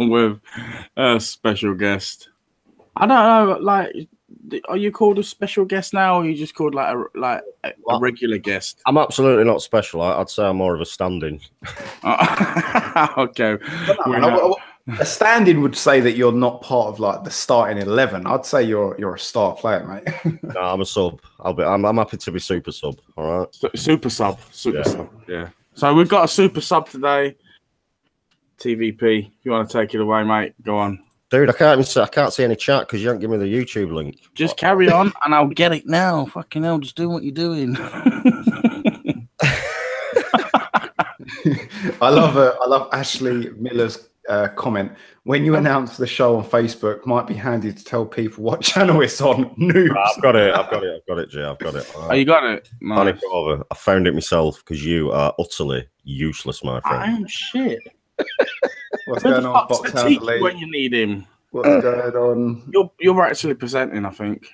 with a special guest. I don't know, like, are you called a special guest now, or are you just called a regular guest? I'm absolutely not special. I'd say I'm more of a stand-in. Okay. A stand-in would say that you're not part of like the starting 11. I'd say you're a star player, mate. No, I'm a sub. I'm happy to be super sub. All right. Super sub. Yeah. So we've got a super sub today. TVP, if you want to take it away, mate, go on. Dude, I can't see any chat because you haven't given me the YouTube link. Just carry on, and I'll get it now. Fucking hell, just do what you're doing. I love Ashley Miller's comment. When you announce the show on Facebook, might be handy to tell people what channel it's on. Noobs. I've got it, Jay. I've got it. Oh, you got it? Nice. I found it myself because you are utterly useless, my friend. I am shit. What's going on, when you need him? What's going on? You're actually presenting, I think.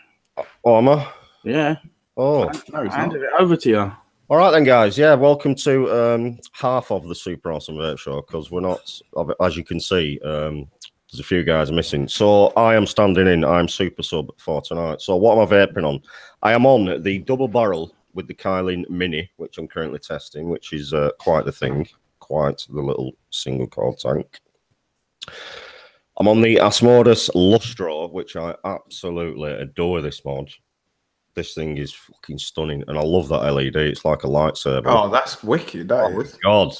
Oh, am I? Yeah. Oh, no, I handed it over to you. All right then, guys. Yeah, welcome to half of the Super Awesome Vape Show because we're not, as you can see, there's a few guys missing. So I am standing in. I'm super sub for tonight. So what am I vaping on? I am on the double barrel with the Kylin Mini, which I'm currently testing, which is quite the thing. Quite the little single core tank. I'm on the Asmodus Lustro, which I absolutely adore this mod. This thing is fucking stunning, and I love that LED. It's like a lightsaber. Oh, that's wicked. That is. God.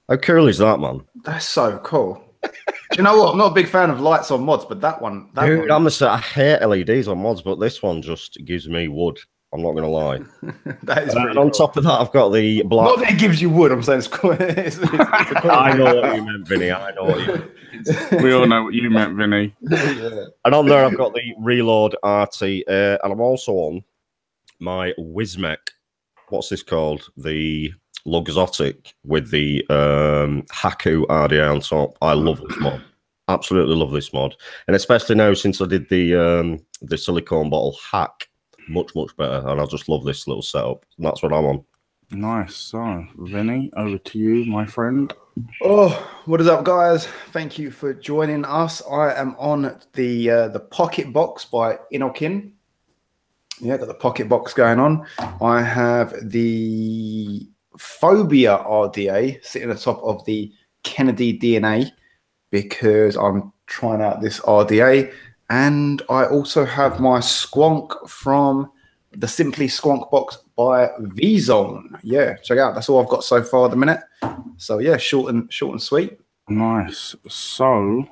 How cool is that, man? That's so cool. Do you know what? I'm not a big fan of lights on mods, but that one... Dude, I hate LEDs on mods, but this one just gives me wood. I'm not going to lie. That is and on top of that, I've got the black... Not that it gives you wood, I'm saying it's cool. I know what you meant, Vinny. I know what you meant. We all know what you meant, Vinny. Yeah. And on there, I've got the Reload RT, and I'm also on my Wismec. What's this called? The Luxotic with the Haku RDA on top. I love this mod. Absolutely love this mod. And especially now since I did the silicone bottle hack. Much better, and I just love this little setup. And that's what I'm on. Nice. So, Vinny, over to you, my friend. Oh, what is up, guys? Thank you for joining us. I am on the Pocket Box by Inokin. Yeah, got the Pocket Box going on. I have the Phobia RDA sitting atop of the Kennedy DNA because I'm trying out this RDA. And I also have my Squonk from the Simply Squonk box by V-Zone. Yeah, check out. That's all I've got so far at the minute. So yeah, short and sweet. Nice. So,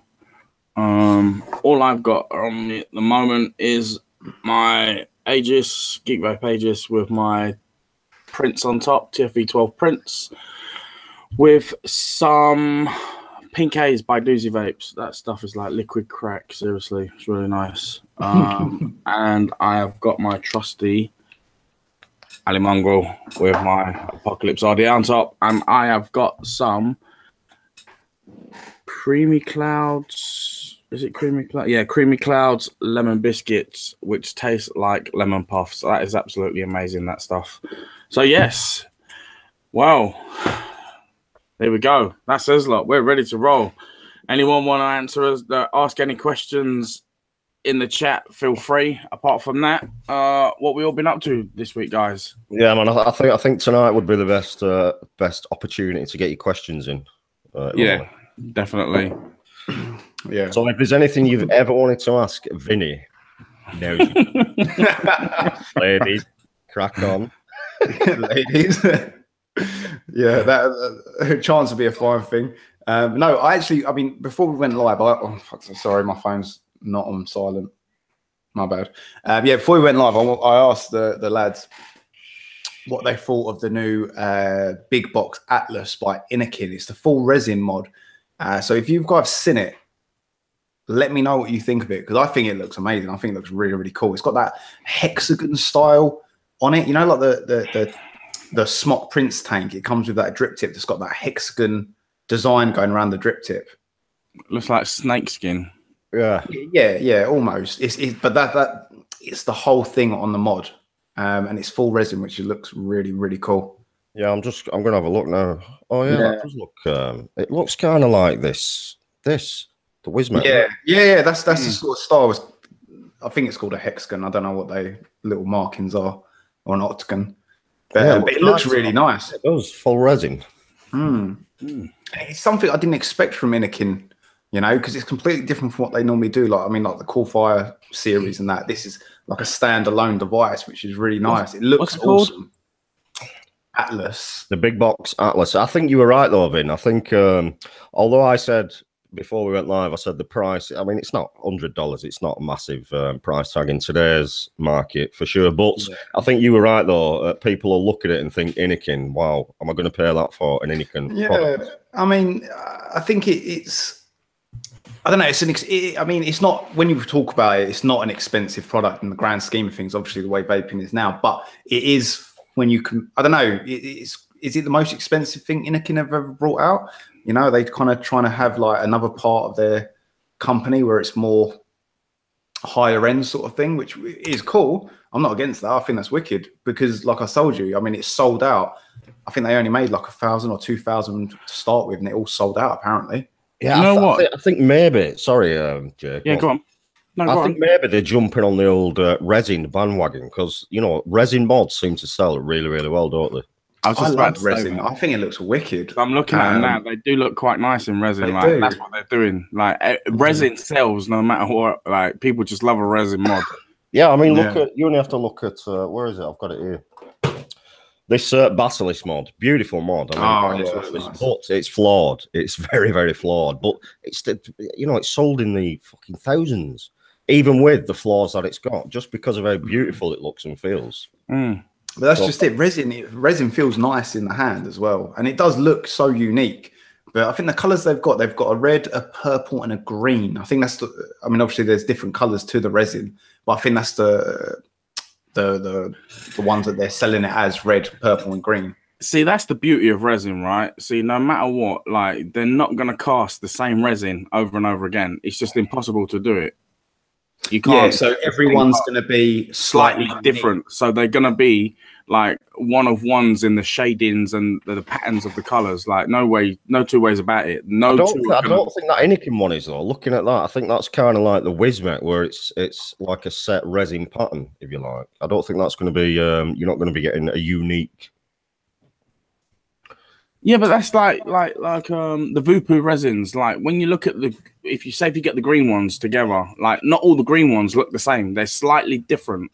all I've got on me at the moment is my Aegis, Geek Vape Aegis with my prints on top, TFV12 prints, with some Pink Haze by Doozy Vapes. That stuff is like liquid crack. Seriously, it's really nice. And I have got my trusty Ali Mongrel with my Apocalypse RDA on top, and I have got some Creamy Clouds. Is it Creamy Cloud? Yeah, Creamy Clouds lemon biscuits, which taste like lemon puffs. That is absolutely amazing. That stuff. So yes, well. There we go. That says a lot. We're ready to roll. Anyone want to answer us? Ask any questions in the chat? Feel free. Apart from that, what we all been up to this week, guys? Yeah, man. I think tonight would be the best opportunity to get your questions in. Yeah, definitely. Yeah. So if there's anything you've ever wanted to ask Vinny, no, ladies, crack on, ladies. Yeah, that chance would be a fine thing. No, I mean, before we went live, sorry, my phone's not on silent. My bad. Yeah, before we went live, I asked the lads what they thought of the new Big Box Atlas by Inokin. It's the full resin mod. So if you guys seen it, let me know what you think of it, because I think it looks amazing. I think it looks really, really cool. It's got that hexagon style on it. You know, like the Smock Prince tank. It comes with that drip tip that's got that hexagon design going around the drip tip. Looks like snake skin. Yeah, almost. But it's the whole thing on the mod, and it's full resin, which looks really, really cool. Yeah, I'm gonna have a look now. Oh yeah, that does look. It looks kind of like the Wismet. Yeah. That's the sort of style. I think it's called a hexagon. I don't know what they little markings are, or an octagon. But it looks really nice. It does, full resin. It's something I didn't expect from Innikin, you know, because it's completely different from what they normally do. Like, I mean, like the Core Fire series and that. This is like a standalone device, which is really nice. It looks awesome. Atlas. The big box Atlas. I think you were right though, Vin. I think, although I said before we went live, I said the price, I mean, it's not $100. It's not a massive price tag in today's market for sure. But I think you were right though. People will look at it and think, Innikin, wow, am I going to pay that for an Innikin product? I mean, I think it's, I don't know. I mean, it's not, when you talk about it, it's not an expensive product in the grand scheme of things, obviously the way vaping is now, but it is when you can, I don't know, is it the most expensive thing Innikin have ever brought out? You know, they kind of trying to have like another part of their company where it's more higher end sort of thing, which is cool. I'm not against that. I think that's wicked because, like I told you, I mean, it's sold out. I think they only made like 1,000 or 2,000 to start with, and it all sold out apparently. Yeah, you know what? I think maybe. Sorry, Jake. Yeah, go on. No, I think maybe they're jumping on the old resin bandwagon because you know resin mods seem to sell really, really well, don't they? I was just about to resin. I think it looks wicked. I'm looking at them now. They do look quite nice in resin. Like that's what they're doing. Like resin sells no matter what. Like people just love a resin mod. Yeah, I mean, look at you only have to look at where is it? I've got it here. This Basilisk mod, beautiful mod. I mean, but it's flawed. It's very, very flawed. But it's it's sold in the fucking thousands, even with the flaws that it's got, just because of how beautiful it looks and feels. But that's just it. Resin feels nice in the hand as well, and it does look so unique. But I think the colors they've got a red, a purple, and a green. I think that's the. I mean, obviously there's different colors to the resin, but I think that's the ones that they're selling it as red, purple, and green. See, that's the beauty of resin, right? See, no matter what, like they're not going to cast the same resin over and over again. It's just impossible to do it. You can't. Yeah, so everyone's going to be slightly different. So they're going to be like one of ones in the shadings and the patterns of the colors. Like no two ways about it. I don't think that Innikin one is though. Looking at that, I think that's kind of like the Wismet, where it's like a set resin pattern, if you like. I don't think that's going to be. You're not going to be getting a unique. Yeah, but that's like the Vupu resins. Like when you look at if you get the green ones together, like not all the green ones look the same. They're slightly different.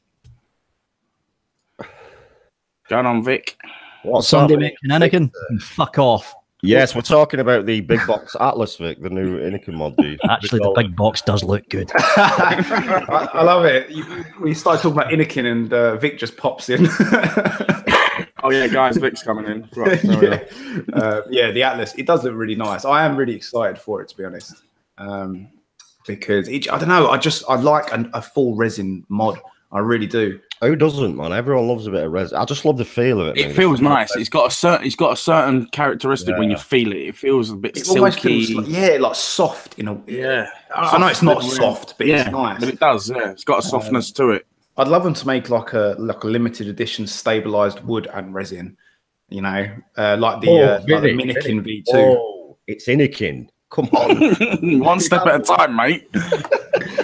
Going on, Vic. What's Sunday making Innikin? Fuck off. Yes, we're talking about the big box Atlas, Vic, the new Innikin mod. Actually, the big box does look good. I love it. We start talking about Innikin and Vic just pops in. Oh yeah, guys, Vic's coming in. Right, the Atlas. It does look really nice. I am really excited for it, to be honest, because I don't know. I like a full resin mod. I really do. Who doesn't, man? Everyone loves a bit of resin. I just love the feel of it. It feels nice. It's got a certain characteristic when you feel it. It feels a bit silky. Almost feels like soft in a I know it's not soft, but it's nice. But it does. Yeah, it's got a softness to it. I'd love them to make like a limited edition stabilized wood and resin, you know, like the Innikin V2. Oh, it's Innikin. Come on, one step at a time, mate.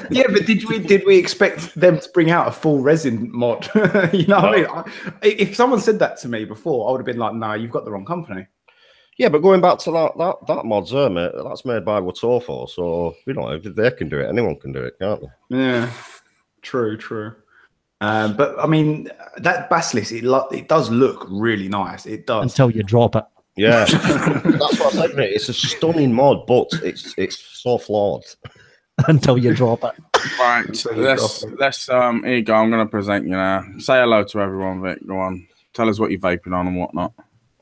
Yeah, but did we expect them to bring out a full resin mod? You know what I mean? If someone said that to me before, I would have been like, "No, you've got the wrong company." Yeah, but going back to that mod's there, mate, that's made by Watofo, so you know if they can do it, anyone can do it, can't they? Yeah, true. But I mean, that Basilisk, it does look really nice. It does until you drop it. Yeah, that's what I said, mate. It's a stunning mod, but it's so flawed until you drop it. Right, let's here you go. I'm going to present you now. Say hello to everyone, Vic. Go on, tell us what you're vaping on and whatnot.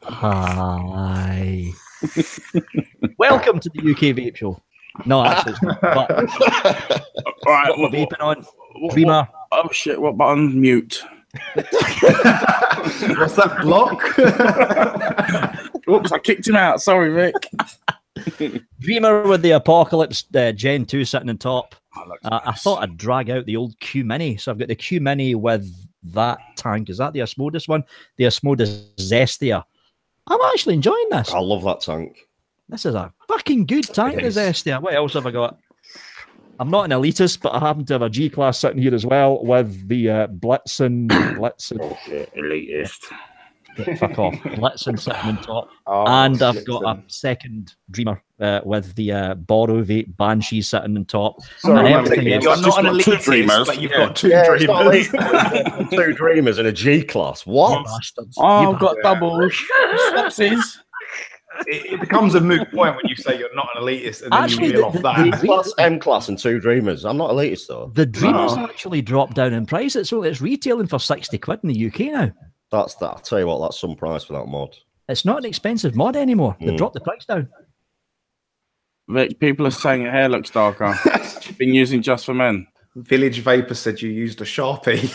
Hi. Welcome to the UK Vape Show. No, actually, it's not. But right, what we're vaping on? Dreamer. Oh shit! What button? Mute. What's that block? Oops! I kicked him out. Sorry, Vic. Dreamer with the Apocalypse Gen 2 sitting on top. I thought I'd drag out the old Q Mini, so I've got the Q Mini with that tank. Is that the Asmodus one? The Asmodus Zestia. I'm actually enjoying this. I love that tank. This is a fucking good tank, It this is. Estia. What else have I got? I'm not an elitist, but I happen to have a G class sitting here as well with the Blitzen. Oh shit, elitist. Fuck off. Blitzen sitting on top. Oh, And I've got Blitzen. a second Dreamer with the Borovate Banshee sitting on top. Sorry, and man, everything you're else. not an Just got two elitist, dreamers. but you've Yeah. got two Yeah, it's not dreamers. elite. 2 dreamers in a G class. What? Bastards. Oh, You I've got double swapsies. It becomes a moot point when you say you're not an elitist, and then Actually, you reel off the- that. Class, M class, and 2 dreamers. I'm not elitist though. The Dreamers No. actually dropped down in price. It's retailing for 60 quid in the UK now. That's that. I'll tell you what, that's some price for that mod. It's not an expensive mod anymore. They Mm. dropped the price down. Vic, people are saying your hair looks darker. Been using just for men. Village Vapor said you used a Sharpie.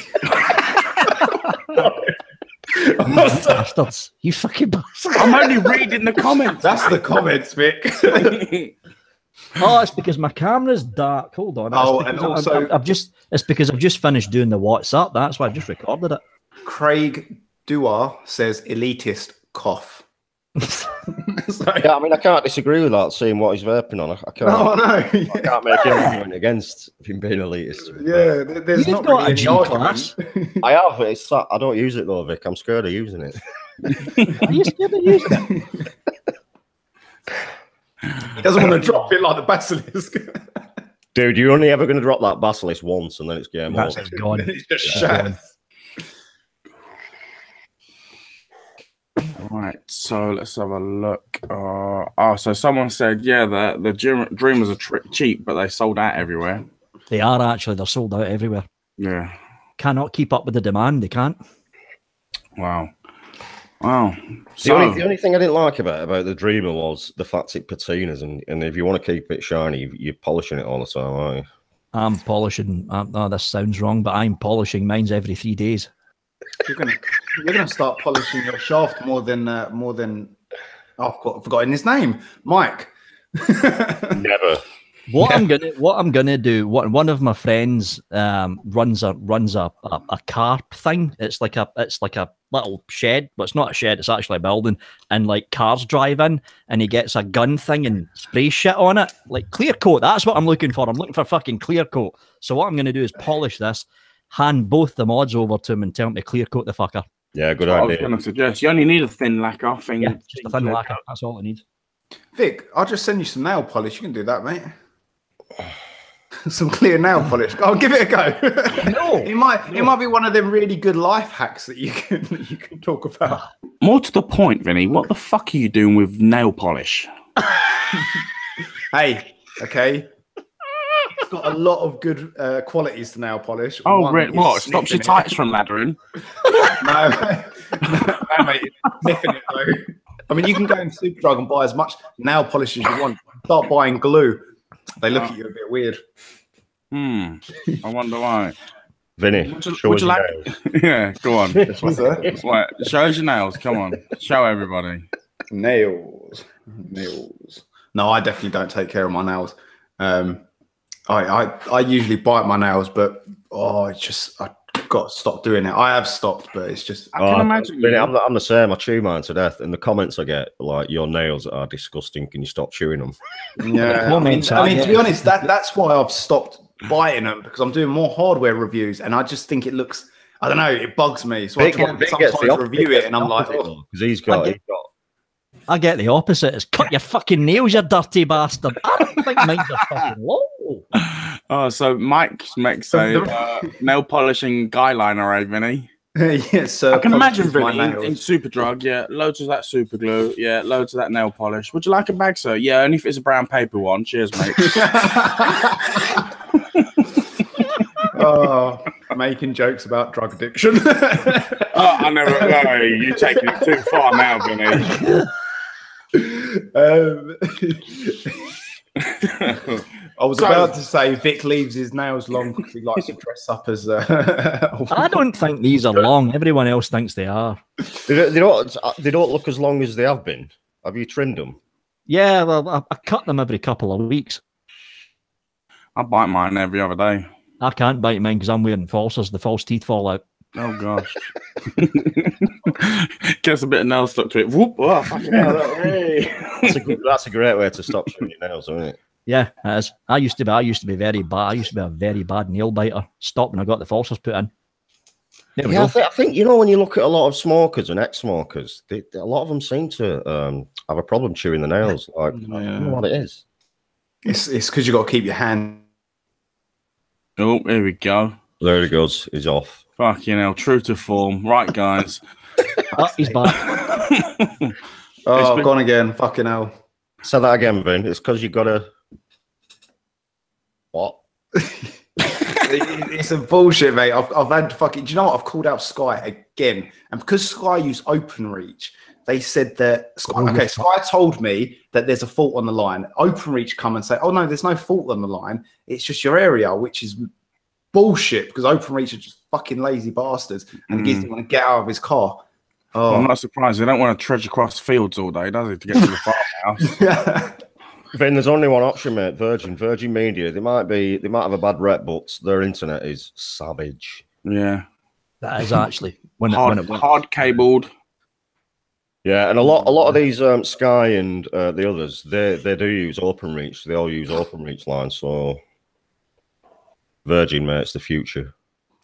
Bastards. You fucking bastards. I'm only reading the comments. That's the comments, Vic. Oh, it's because my camera's dark. Hold on. Oh, It's and because also- it's because I've just finished doing the WhatsApp. That's why I've just recorded it. Craig Dewar says elitist cough. So- Yeah, I mean, I can't disagree with that. Seeing what he's vaping on, I can't. Oh no! I can't make any argument against him being elitist. Yeah, there's You've not got really a G any class. argument. I have. It's that I don't use it though, Vic. I'm scared of using it. Are you scared of using it? He doesn't want to drop it like the basilisk. Dude, you're only ever going to drop that basilisk once, and then it's game That's over. gone. It's just Yeah. shat. Right, so let's have a look. So someone said, yeah, the Dreamers are cheap, but they sold out everywhere. They are actually. They're sold out everywhere. Yeah. Cannot keep up with the demand. They can't. Wow. Wow. The only thing I didn't like about the Dreamer was the fact it patinas, and if you want to keep it shiny, you're polishing it all the time, aren't you? I'm polishing. Oh, this sounds wrong, but I'm polishing mine's every 3 days. You're gonna start polishing your shaft more than I've forgotten his name, Mike. Never. What I'm gonna do. One of my friends runs a carp thing. It's like a little shed, but it's not a shed. It's actually a building, and like cars drive in, and he gets a gun thing and sprays shit on it, like clear coat. That's what I'm looking for. I'm looking for fucking clear coat. So what I'm gonna do is polish this, hand both the mods over to him, and tell him to clear coat the fucker. Yeah, good I was idea. going to suggest. You only need a thin lacquer thing. Yeah, just a thin lacquer. That's all it needs. Vic, I'll just send you some nail polish. You can do that, mate. Some clear nail polish. I'll give it a go. No. it might be one of them really good life hacks that you can talk about. More to the point, Vinny, what the fuck are you doing with nail polish? Hey, okay. It's got a lot of good qualities to nail polish. Oh, One is what? Stops your sniffing it. tights from laddering? No, mate. It's sniffing it though. I mean, you can go in Superdrug and buy as much nail polish as you want. Start buying glue. They look at you a bit weird. I wonder why. Vinny, Would you show us your like? nails. Yeah, go on. What's that? Right, show us your nails. Come on, show everybody. Nails. No, I definitely don't take care of my nails. I usually bite my nails, but I got to stop doing it. I have stopped, but it's just I can imagine. Vinny, You. I'm the same. I chew mine to death. And the comments I get, like, your nails are disgusting. Can you stop chewing them? yeah. Comments I mean, are, to be honest, that's why I've stopped biting them, because I'm doing more hardware reviews, and I just think it looks. I don't know. It bugs me, so I try and sometimes review it, and I'm like, oh. because he's got. I get the opposite. It's cut your fucking nails, you dirty bastard. I don't think mine's are fucking low. Oh, so Mike makes a nail polishing guy liner, eh, Vinny? Yes, I can imagine my Vinny in Superdrug. Yeah, loads of that super glue. Yeah, loads of that nail polish. Would you like a bag, sir? Yeah, only if it's a brown paper one. Cheers, mate. Oh, making jokes about drug addiction. Oh, I never. Oh, you're taking it too far now, Vinny. I was about to say Vic leaves his nails long because he likes to dress up as. I don't think these are long. Everyone else thinks they are. They don't look as long as they have been. Have you trimmed them? Yeah, well, I cut them every couple of weeks. I bite mine every other day. I can't bite mine because I'm wearing falsers. The false teeth fall out. Oh gosh. Gets a bit of nail stuck to it. Whoop! Oh, fucking hell! Hey. That's a great way to stop shooting your nails, isn't it? Yeah, it is. I used to be very bad. I used to be a very bad nail biter. Stopped when I got the falsers put in. There we go. I think you know, when you look at a lot of smokers and ex-smokers, a lot of them seem to have a problem chewing the nails. Like, I don't know what it is. It's because you got to keep your hand. Oh, here we go. There he goes. He's off. Fucking hell, true to form. Right, guys. Oh, he's back. Oh, gone again. Fucking hell. Say that again, Vin. It's because you got to... What? It's a bullshit, mate. I've had fucking... Do you know what? I've called out Sky again. And because Sky use OpenReach, they said that... Sky told me that there's a fault on the line. OpenReach come and say, oh, no, there's no fault on the line. It's just your area, which is bullshit because OpenReach are just fucking lazy bastards. And the geezer want to get out of his car. Oh. Well, I'm not surprised. They don't want to trudge across fields all day, does it, to get to the farmhouse? Vin, there's only one option, mate. Virgin Media. They might have a bad rep, but their internet is savage. Yeah, that is actually hard cabled. Yeah, and a lot of these Sky and the others, they do use OpenReach. They all use OpenReach lines. So Virgin, mate, it's the future.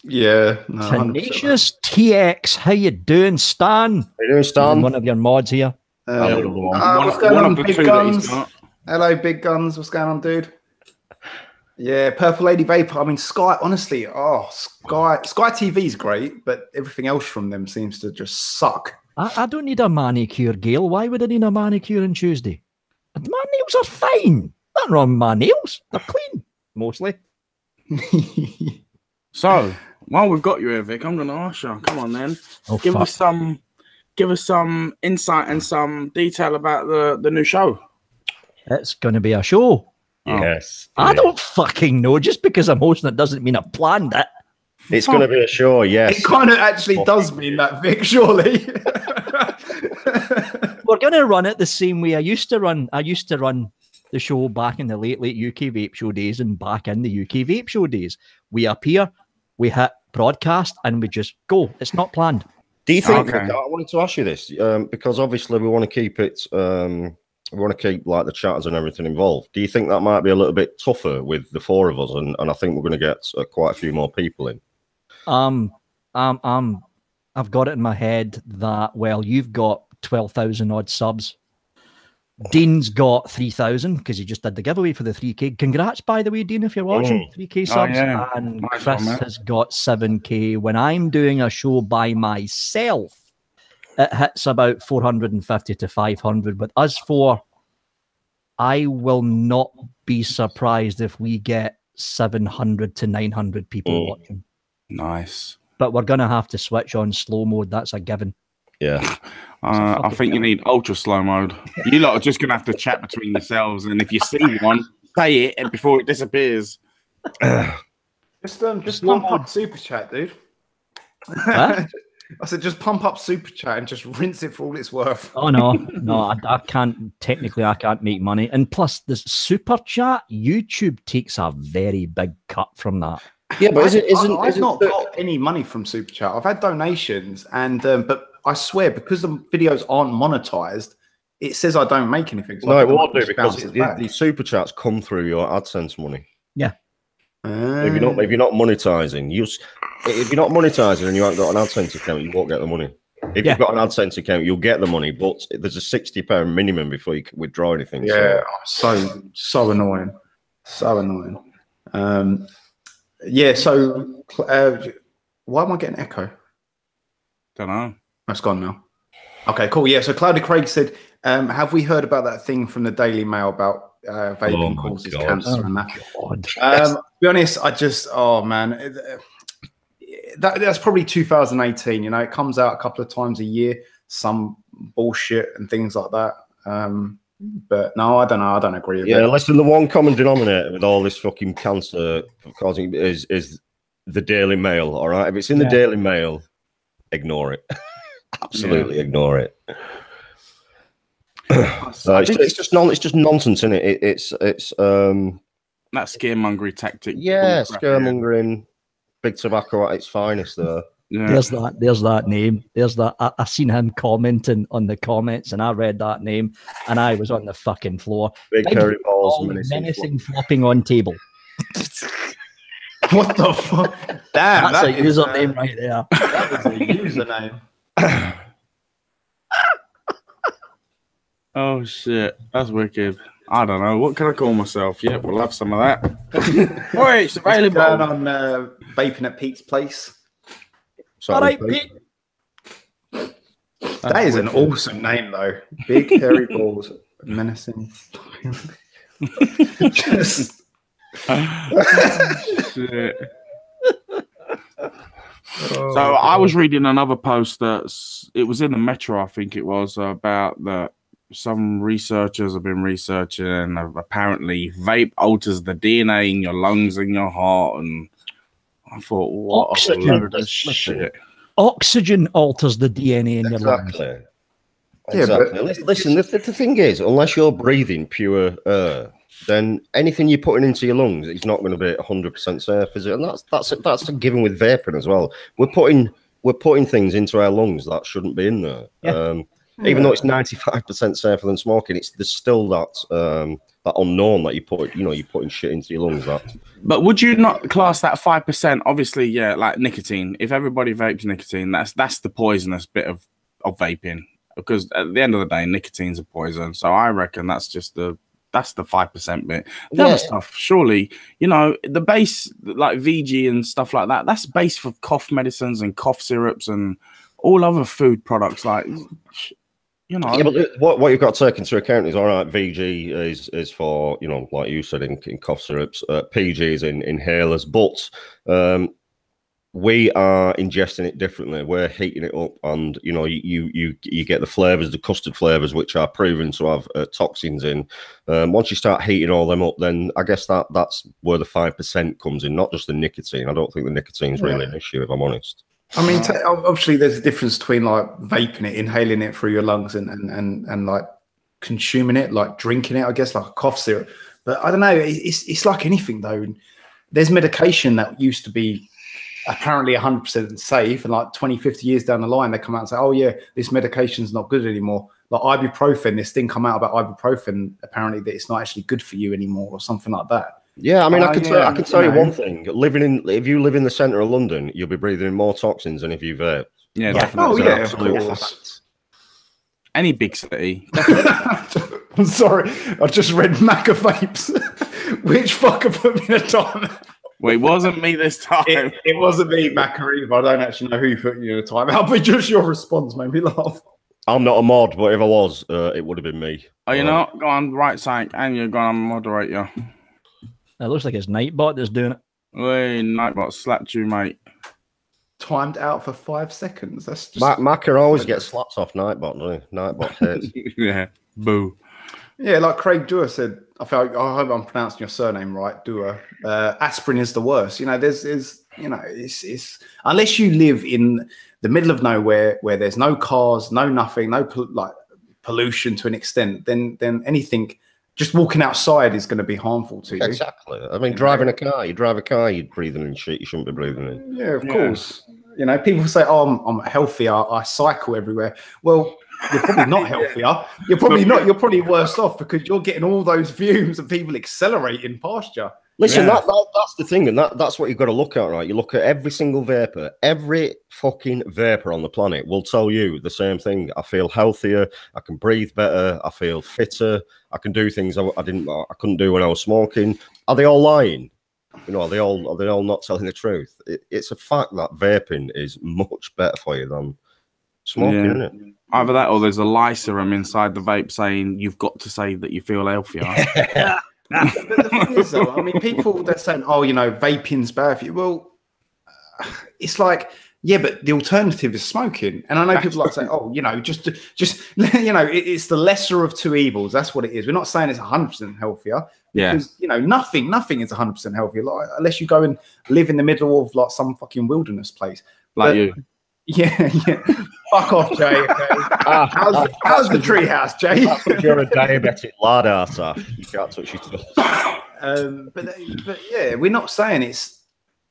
Yeah, no, Tenacious TX, how you doing, Stan? How you doing, Stan? One of your mods here. What's going on, Big Guns? Hello, Big Guns. What's going on, dude? Yeah, Purple Lady Vapor. I mean, Sky. Honestly, Sky TV is great, but everything else from them seems to just suck. I don't need a manicure, Gail. Why would I need a manicure on Tuesday? My nails are fine. Nothing wrong with my nails. They're clean, mostly. So, while we've got you here, Vic, I'm going to ask you. Come on, then. Oh, give us some insight and some detail about the new show. It's going to be a show. Yes. I don't fucking know. Just because I'm hosting it doesn't mean I planned it. It's going to be a show, yes. It kind of actually does mean that, Vic, surely. We're going to run it the same way I used to run the show back in the late UK Vape Show days and back in the UK Vape Show days. We appear, we hit broadcast, and we just go. It's not planned. Do you think, I wanted to ask you this, because obviously we want to keep it, we want to keep like the chatters and everything involved. Do you think that might be a little bit tougher with the four of us? And I think we're going to get quite a few more people in. I've got it in my head that, well, you've got 12,000 odd subs. Dean's got 3,000 because he just did the giveaway for the 3K. Congrats, by the way, Dean, if you're watching. 3K subs. Yeah. And nice Chris has got 7K. When I'm doing a show by myself, it hits about 450 to 500. But as for, I will not be surprised if we get 700 to 900 people watching. Nice. But we're going to have to switch on slow mode. That's a given. Yeah. I think you need ultra slow mode. You lot are just going to have to chat between yourselves. And if you see one, say it and before it disappears. Just pump up Super Chat, dude. Huh? I said, just pump up Super Chat and just rinse it for all it's worth. Oh, no, I can't. Technically, I can't make money. And plus, the Super Chat, YouTube takes a very big cut from that. Yeah, but I've not got any money from Super Chat. I've had donations, and but I swear, because the videos aren't monetized, it says I don't make anything. So no, it won't do because the Super Chats come through your AdSense money. Yeah. If you're not monetizing, if you're not monetizing and you haven't got an AdSense account, you won't get the money. If you've got an AdSense account, you'll get the money, but there's a £60 minimum before you can withdraw anything. Yeah, so annoying, so annoying. Yeah. So, why am I getting echo? Don't know. That's gone now. Okay, cool. Yeah. So, Cloudy Craig said, "Have we heard about that thing from the Daily Mail about vaping causes cancer and that?" To be honest, man, that's probably 2018. You know, it comes out a couple of times a year, some bullshit and things like that. But no, I don't know. I don't agree with it. Yeah, listen, the one common denominator with all this fucking cancer causing is the Daily Mail. All right, if it's in the Daily Mail, ignore it. Absolutely ignore it. It's just nonsense, isn't it? It's that scaremongering tactic. Yeah, scaremongering, big tobacco at its finest. There. Yeah. There's that name. There's that. I seen him commenting on the comments, and I read that name, and I was on the fucking floor. Big hairy balls, menacing flopping on table. What the fuck? Damn, That's that a username right there. That is a username. Oh shit, that's wicked. I don't know. What can I call myself? Yeah, we'll have some of that. Wait, it's available. Going on vaping at Pete's place. All right, Pete. That is an awesome name, though. Big hairy balls, menacing. Just. Shit. So I was reading another post it was in the Metro, I think it was, about that some researchers have been researching, and apparently vape alters the DNA in your lungs and your heart. And I thought, what Oxygen. a load of shit. Oxygen alters the DNA in your lungs. Exactly. Listen, the thing is, unless you're breathing pure air, then anything you're putting into your lungs is not going to be 100% safe, is it? And that's a given with vaping as well. We're putting things into our lungs that shouldn't be in there. Yeah. Even though it's 95% safer than smoking, there's still that unknown that you're putting shit into your lungs. But would you not class that 5%? Obviously, yeah, like nicotine. If everybody vapes nicotine, that's the poisonous bit of vaping. Because at the end of the day, nicotine's a poison. So I reckon that's the 5% bit. The other stuff, surely, the base like VG and stuff like that. That's base for cough medicines and cough syrups and all other food products, like. Yeah, but what you've got to take into account is, all right, VG is for, like you said, in cough syrups, PG is in inhalers, but we are ingesting it differently. We're heating it up, and you get the flavors, the custard flavors, which are proven to have toxins in. Once you start heating all them up, then I guess that's where the 5% comes in, not just the nicotine. I don't think the nicotine's really an issue, if I'm honest. I mean, obviously, there's a difference between like vaping it, inhaling it through your lungs, and like consuming it, like drinking it. I guess like a cough syrup. But I don't know. It's like anything though. There's medication that used to be apparently 100% safe, and like 20, 50 years down the line, they come out and say, "Oh yeah, this medication's not good anymore." Like ibuprofen, this thing come out about ibuprofen, apparently that it's not actually good for you anymore, or something like that. Yeah, I mean, I can tell you one thing. If you live in the centre of London, you'll be breathing in more toxins than if you vape. Yeah, definitely. Oh, yeah, of course. Any big city. I'm sorry, I just read Macca Vapes. Which fucker put me in a time? Well, it wasn't me this time. It wasn't me, Macca, either. I don't actually know who put you in a timeout, but just your response made me laugh. I'm not a mod, but if I was, it would have been me. Oh, you're not? Go on, right side, and you're going to moderate you. It looks like it's Nightbot that's doing it. Hey, Nightbot slapped you, mate. Timed out for 5 seconds. That's just Macker always gets slapped off Nightbot, doesn't he? Nightbot hits. Yeah, boo. Yeah, like Craig Dewar said. I hope I'm pronouncing your surname right, Dewar. Aspirin is the worst. There's it's unless you live in the middle of nowhere where there's no cars, no nothing, no pollution to an extent, then anything. Just walking outside is going to be harmful to you. Exactly. I mean, driving a car, you drive a car, you're breathing in shit you shouldn't be breathing in. Yeah, of course. People say, "Oh, I'm healthier. I cycle everywhere." Well, you're probably not healthier. You're probably not. You're probably worse off because you're getting all those fumes of people accelerating past you. Listen, that's the thing, and that's what you've got to look at, right? You look at every single vapor, every fucking vapor on the planet will tell you the same thing. I feel healthier, I can breathe better, I feel fitter, I can do things I couldn't do when I was smoking. Are they all lying? Are they all not telling the truth? It's a fact that vaping is much better for you than smoking, isn't it? Either that or there's a lie serum inside the vape saying you've got to say that you feel healthier. But the thing is, though, I mean, people they're saying, "Oh, vaping's bad for you." Well, it's like, yeah, but the alternative is smoking. And I know people like to say, "Oh, just it's the lesser of two evils." That's what it is. We're not saying it's 100% healthier. Because nothing is 100% healthier, like, unless you go and live in the middle of like some fucking wilderness place, like you. Yeah. Fuck off, Jay. Okay. How's the treehouse, Jay? That's because you're a diabetic lad, Arthur. You can't touch your toes. But yeah, we're not saying it's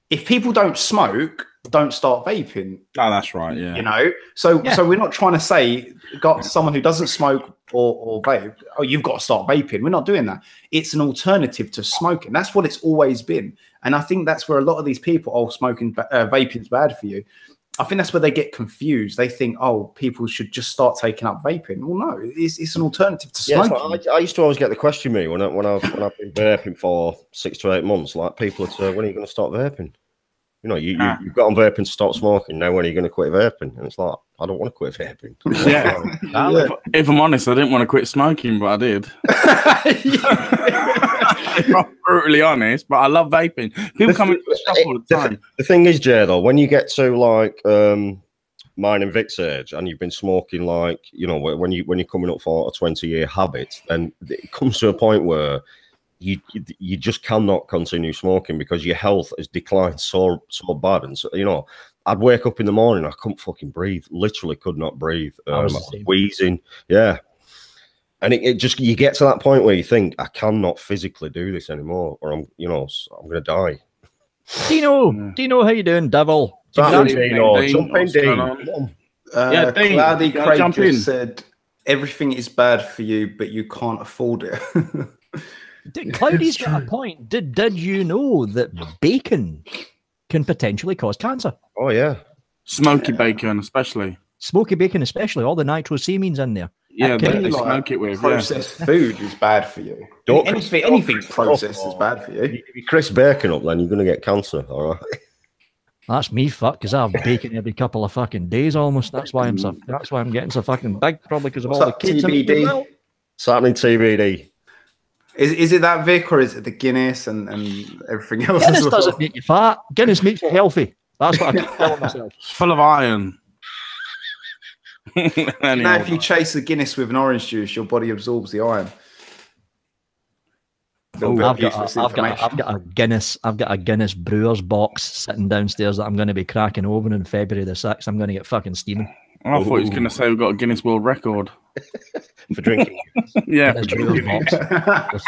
if people don't smoke, don't start vaping. Oh, that's right. Yeah. You know, so we're not trying to say got someone who doesn't smoke or vape. Oh, you've got to start vaping. We're not doing that. It's an alternative to smoking. That's what it's always been. And I think that's where a lot of these people, vaping's bad for you. I think that's where they get confused. They think, oh, people should just start taking up vaping. Well, no, it's an alternative to smoking. I used to always get the question, me, when I've been vaping for 6 to 8 months, like people would say, when are you going to start vaping? You know, you've got on vaping to stop smoking. Now when are you going to quit vaping? And it's like, I don't want to quit vaping. Yeah. If I'm honest, I didn't want to quit smoking, but I did. If I'm brutally honest, but I love vaping. People come into the shop all the time. The thing is, Jay, though, when you get to like mine and Vic's age, and you've been smoking, like, you know, when you're coming up for a 20-year habit, then it comes to a point where you just cannot continue smoking because your health has declined so bad. And so, you know, I'd wake up in the morning, I couldn't fucking breathe, literally could not breathe. I was wheezing, and it just, you get to that point where you think, I cannot physically do this anymore, or I'm gonna die. Dino, how you doing, devil? Cloudy Craig just said everything is bad for you, but you can't afford it. Cloudy's got a point. Did you know that bacon can potentially cause cancer? Oh yeah, smoky bacon especially. Smoky bacon especially. All the nitrosamines in there. Yeah, they smoke it with. Processed food is bad for you. Anything processed is bad for you. If you crisp bacon up, then you're going to get cancer. All right. That's me, fuck, because I have bacon every couple of fucking days almost. That's why I'm getting so fucking big, probably because of all the kids. TBD. It's happening TBD. Is it that, Vic, or is it the Guinness and everything else? Guinness doesn't make you fat. Guinness makes you healthy. That's what I keep telling myself. It's full of iron. Now, if you chase the Guinness with an orange juice, your body absorbs the iron. I've got a Guinness Brewers box sitting downstairs that I'm going to be cracking open in February the 6th. I'm going to get fucking steaming. I thought he was going to say we've got a Guinness World Record for drinking. Yeah, for drinking. Box.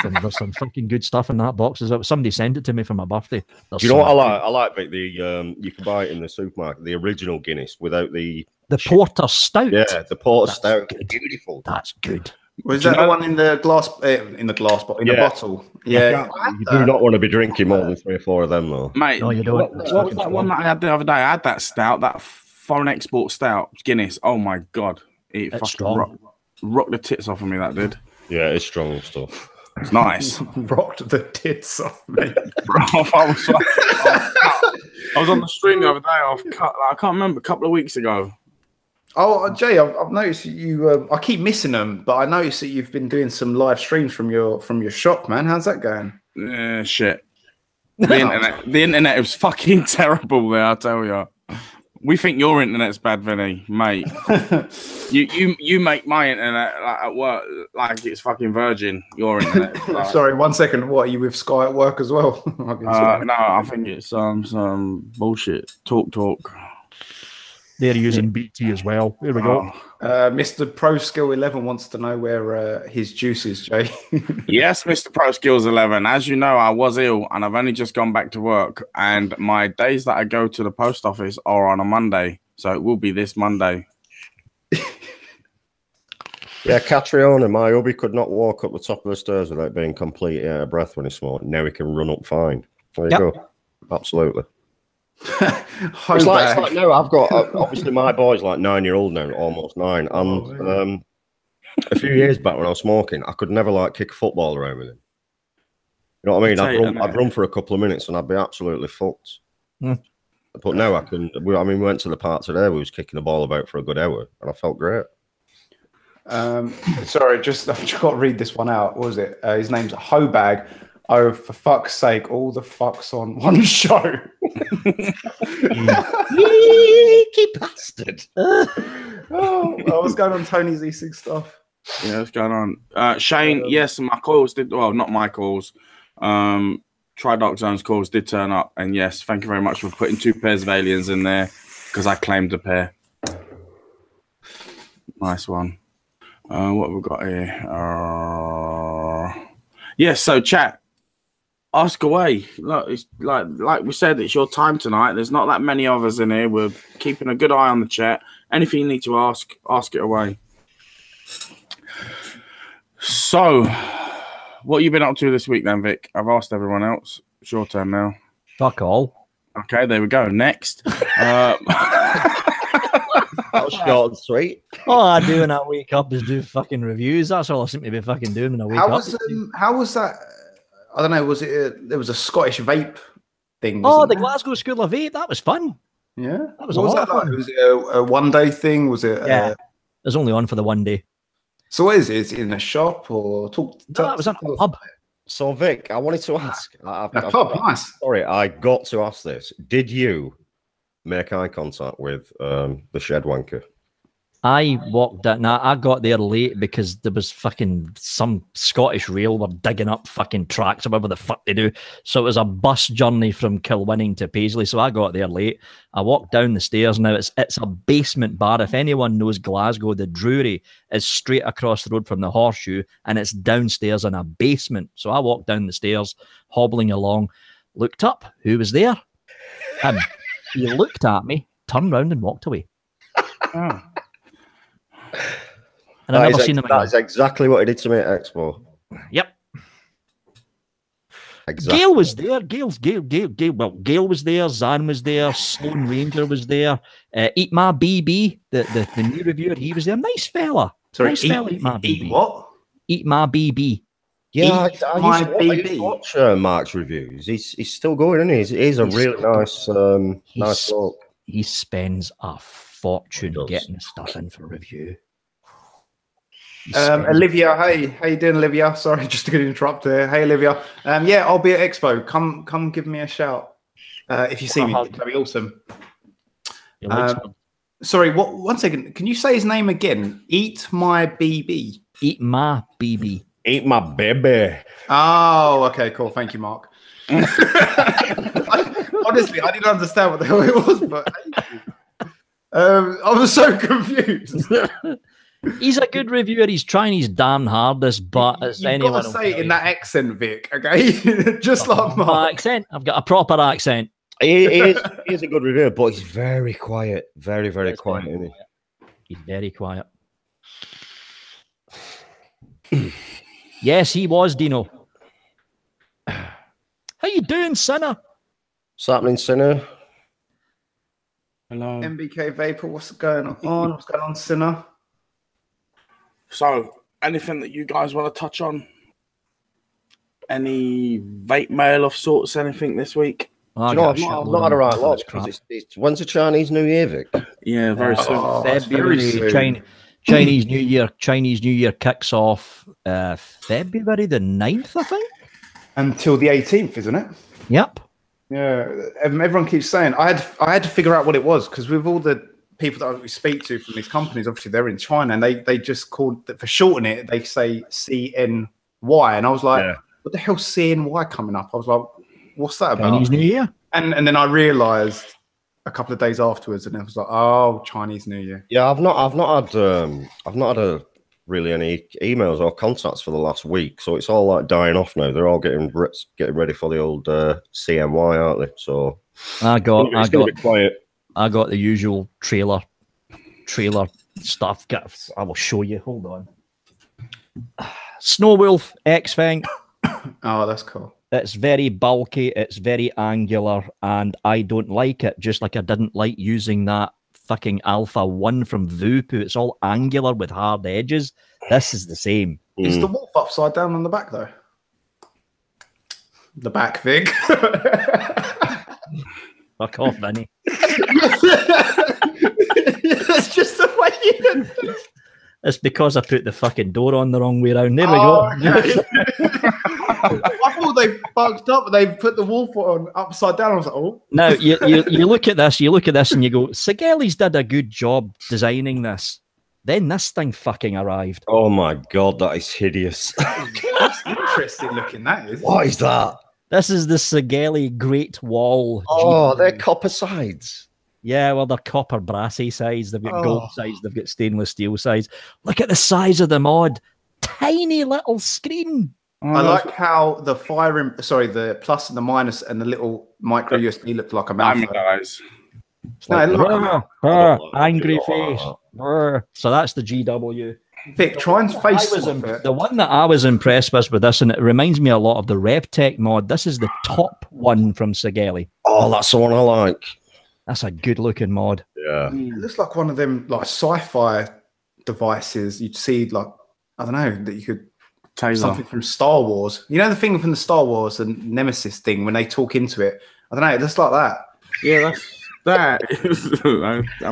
There's some fucking good stuff in that box. Somebody sent it to me for my birthday. Do you know what I like? I like you can buy it in the supermarket, the original Guinness without the Porter Stout. Yeah, the Porter Stout. Good. Beautiful. That's good. Was that the one in the glass? The bottle. Yeah. You do not want to be drinking more than 3 or 4 of them, though. Mate, no, you don't. What was that one that I had the other day? I had that stout, that foreign export stout, Guinness. Oh my god, it fucking rocked the tits off of me. That did. Yeah, it's strong stuff. It's nice. Rocked the tits off me. I was on the stream the other day. I can't remember, a couple of weeks ago. Oh, Jay, I've noticed you. I keep missing them, but I noticed that you've been doing some live streams from your shop, man. How's that going? Shit. The internet is fucking terrible there, I tell you. We think your internet's bad, Vinny, mate. you make my internet at work like it's fucking virgin. Your internet. Sorry, 1 second. What, are you with Sky at work as well? No, I think it's some bullshit. Talk. They're using BT as well. Here we go. Mr. Pro Skill 11 wants to know where his juice is, Jay. Yes, Mr. Pro Skills 11. As you know, I was ill and I've only just gone back to work. And my days that I go to the post office are on a Monday. So it will be this Monday. Yeah, Catriona, my hubby could not walk up the top of the stairs without being completely out of breath when he smoked. Now he can run up fine. There you go. Absolutely. It's like no, I've got obviously my boy's like 9-year-old now, almost 9, and a few years back when I was smoking, I could never like kick a football around with him. You know what I mean? I'd run for a couple of minutes and I'd be absolutely fucked. But now I can. We went to the park today. We was kicking the ball about for a good hour, and I felt great. Sorry, I've just got to read this one out. What was it? His name's Hobag. Oh, for fuck's sake, all the fucks on one show. Cheeky bastard. What's going on, Tony's E6 stuff? Yeah, what's going on? Shane, yes, my calls did, well, not my calls. Tri-Dark Zone's calls did turn up. And yes, thank you very much for putting 2 pairs of aliens in there because I claimed a pair. Nice one. What have we got here? Yes, so chat. Ask away. Look, it's like we said, it's your time tonight. There's not that many of us in here. We're keeping a good eye on the chat. Anything you need to ask it away. So, what you been up to this week then, Vic? I've asked everyone else. It's your turn now. Fuck all. Okay, there we go. Next. Short and sweet. All I do when I wake up is do fucking reviews. That's all I seem to be fucking doing when I wake up. How was that? I don't know. Was it? There was a Scottish vape thing. Oh, the there? Glasgow School of Vape. That was fun. Yeah, that was what a was lot that of fun. like? Was it a one-day thing? Was it? Yeah, it was only on for the one day. So what is it? Is it in a shop or talk? No, that was at a pub. So Vic, I wanted to ask. Nice. Sorry, I got to ask this. Did you make eye contact with the shed wanker? I walked out. Now I got there late because there was fucking some Scottish Rail were digging up fucking tracks or whatever the fuck they do. So it was a bus journey from Kilwinning to Paisley. So I got there late. I walked down the stairs. Now it's a basement bar. If anyone knows Glasgow, the Drury is straight across the road from the Horseshoe, and it's downstairs in a basement. So I walked down the stairs, hobbling along, looked up. Who was there? He looked at me, turned round, and walked away. Oh. And I've never seen him again. That's exactly what he did to me at Expo. Yep. Exactly. Gail was there. Gail was there. Zan was there. Sloan Ranger was there. Eat My BB, the new reviewer, he was there. Nice fella. Sorry, nice fella. Eat My BB. Eat what? Eat My BB. Yeah, I used BB. to watch Mark's reviews. He's still going, isn't he? He's a really nice bloke. He spends a fortune getting stuff in for review. Olivia, hey, how you doing, Olivia? Sorry, just to get interrupted there. Hey, Olivia. Yeah, I'll be at Expo. Come, give me a shout if you see me. That'd be awesome. Sorry, what? 1 second. Can you say his name again? Eat My BB. Eat My BB. Eat My baby. Oh, okay, cool. Thank you, Mark. Honestly, I didn't understand what the hell it was, but I was so confused. He's a good reviewer. He's trying his damn hardest, but as You've anyone got to say it in that accent, Vic. Okay, just like my Mark. accent. I've got a proper accent. He is a good reviewer, but he's very quiet. Very, very quiet, isn't he? He's very quiet. Yes, he was, Dino. How you doing, Sinner? What's happening, Sinner? Hello. MBK Vapor, what's going on? What's going on, Sinner? So, anything that you guys want to touch on? Any vape mail of sorts? Anything this week? I've not had a right lot. When's the Chinese New Year, Vic? Yeah, very soon. February. Chinese New Year. Chinese New Year kicks off February the 9th, I think. Until the 18th, isn't it? Yep. Yeah. Everyone keeps saying I had to figure out what it was because with all the people that we speak to from these companies, obviously they're in China, and they just called for shorten it. They say CNY, and I was like, what the hell's CNY coming up? I was like, what's that about? Chinese New Year. And then I realised a couple of days afterwards, and it was like, oh, Chinese New Year. Yeah, I've not had really any emails or contacts for the last week, so it's all like dying off now. They're all getting ready for the old CNY, aren't they? So I got quiet. I got the usual trailer stuff. I will show you. Hold on. Snowwolf X-Fang. Oh, that's cool. It's very bulky. It's very angular, and I don't like it. Just like I didn't like using that fucking Alpha 1 from Voopoo. It's all angular with hard edges. This is the same. Is the wolf upside down on the back though? The back, Vic. Fuck off, Vinny. That's just the way you. It's because I put the fucking door on the wrong way around. There we go. Okay. I thought they fucked up. They put the wolf on upside down. I was like, oh. Now you look at this. You look at this, and you go, Sigeli's did a good job designing this. Then this thing fucking arrived. Oh my god, that is hideous. That's interesting looking. That is. What is that? This is the Sigeli Great Wall. Oh, they're copper sides. Yeah, well, they're copper brassy sides. They've got gold sides. They've got stainless steel sides. Look at the size of the mod. Tiny little screen. I like how the the plus and the minus and the little micro USB looked like a mouth. Guys. No, it looked like angry face. So that's the GW. Vic, try and face it. The one that I was impressed with this, and it reminds me a lot of the RevTech mod. This is the top one from Sigelli. Oh, that's the one I like. That's a good looking mod. Yeah. It looks like one of them like sci-fi devices you'd see, like, I don't know, that you could something from Star Wars. You know the thing from the Star Wars and Nemesis thing when they talk into it? I don't know, it looks like that. Yeah, that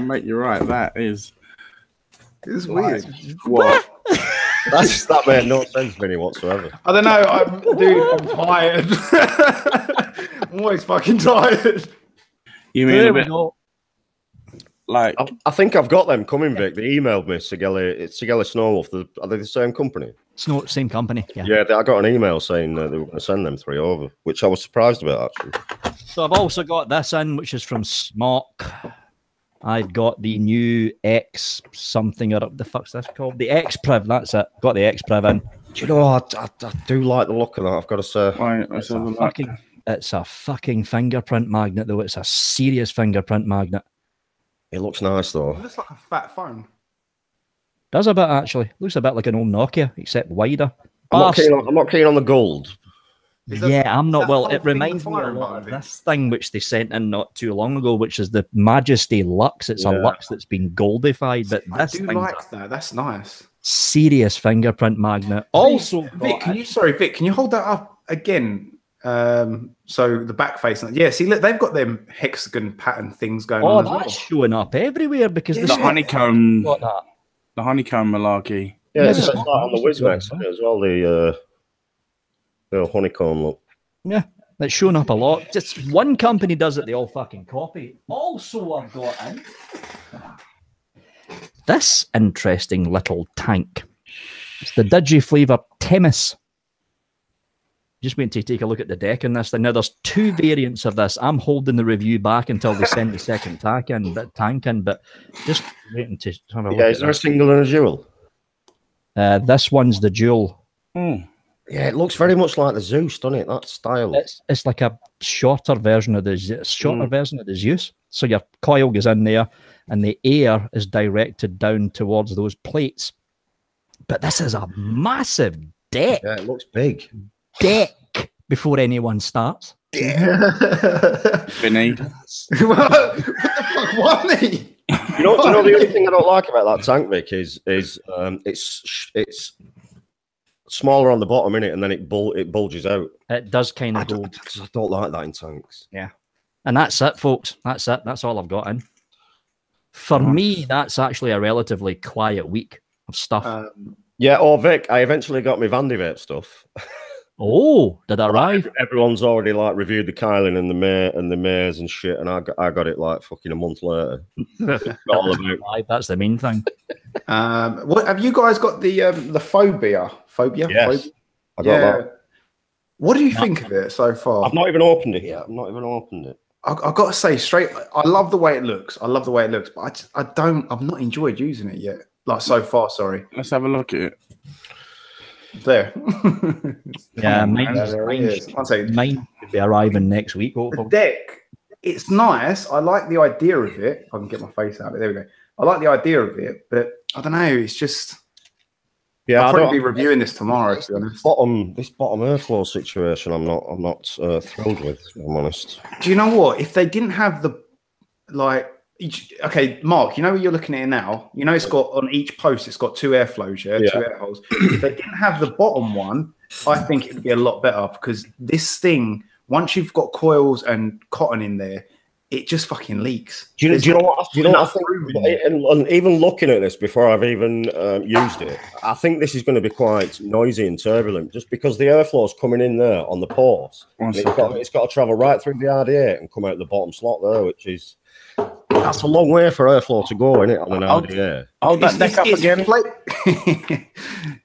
mate, you're right. That is. It's weird. What? That made no sense to me whatsoever. I don't know. I'm tired. I'm always fucking tired. You mean a bit like? I think I've got them coming, Vic. They emailed me, Sigelli. It's Sigelli Snowwolf. Are they the same company? Same company. Yeah. Yeah, I got an email saying they were going to send them 3 over, which I was surprised about actually. So I've also got this in, which is from Smock. I've got the new X something, or the fuck's this called? The X Priv, that's it. Got the X Priv in. Do you know, I do like the look of that, I've got to say. Right, it's a fucking fingerprint magnet, though. It's a serious fingerprint magnet. It looks nice, though. It looks like a fat phone. Does a bit, actually. Looks a bit like an old Nokia, except wider. I'm not keen on the gold. I'm not. Well, it reminds me a lot of this thing which they sent in not too long ago, which is the Majesty Lux. It's a Lux that's been goldified, but this I do like that. That's nice. Serious fingerprint magnet. Also, Vic, can you hold that up again? So the back face. Yeah, see, look, they've got them hexagon pattern things going on. Oh, that's showing up everywhere because the honeycomb. The honeycomb malarkey. Yeah, it's like on the WizMax as well. The honeycomb look. Yeah, it's showing up a lot. Just one company does it, they all fucking copy. Also, I've got in this interesting little tank. It's the Digiflavor Temis. Just waiting to take a look at the deck in this thing. Now, there's 2 variants of this. I'm holding the review back until they send the second tank in, but just waiting to have a look. Yeah, is there a single and a dual? This one's the dual. Yeah, it looks very much like the Zeus, doesn't it? That style. It's like a shorter version of the Zeus. So your coil goes in there, and the air is directed down towards those plates. But this is a massive deck. Yeah, it looks big. Deck before anyone starts. Vinny. What the fuck, Wally? You know the only thing I don't like about that tank, Vic, is it's smaller on the bottom, innit, and then it bulges out. It does kind of go. I don't like that in tanks. Yeah, and that's it, folks. That's it. That's all I've got in. For me, that's actually a relatively quiet week of stuff. Vic, I eventually got my Vandy Vape stuff. Oh, did that arrive? Everyone's already like reviewed the Kylan and the Mares and shit, and I got it like fucking a month later. That's the main thing. What have you guys got the phobia? Yes. Phobia? I got that. What do you think of it so far? I've not even opened it yet. I've got to say straight, I love the way it looks. But I've not enjoyed using it yet. Like so far, sorry. Let's have a look at it. There. Yeah, mine should be arriving next week. The deck, it's nice. I like the idea of it. If I can get my face out of it. There we go. I like the idea of it, but I don't know. It's just. Yeah, I'll probably be reviewing this tomorrow. To be honest, this bottom airflow situation, I'm not thrilled with. If I'm honest. Do you know what? If they didn't have the okay, Mark, you know what you're looking at it now? You know it's got on each post, it's got 2 airflows, 2 air holes. If they didn't have the bottom one, I think it would be a lot better because this thing, once you've got coils and cotton in there, it just fucking leaks. Do you know what I think? And even looking at this before I've even used it, I think this is going to be quite noisy and turbulent just because the airflow's coming in there on the pores. It's got to travel right through the RDA and come out the bottom slot there, which is... That's a long way for airflow to go, isn't it, on an RDA? Hold that deck up again.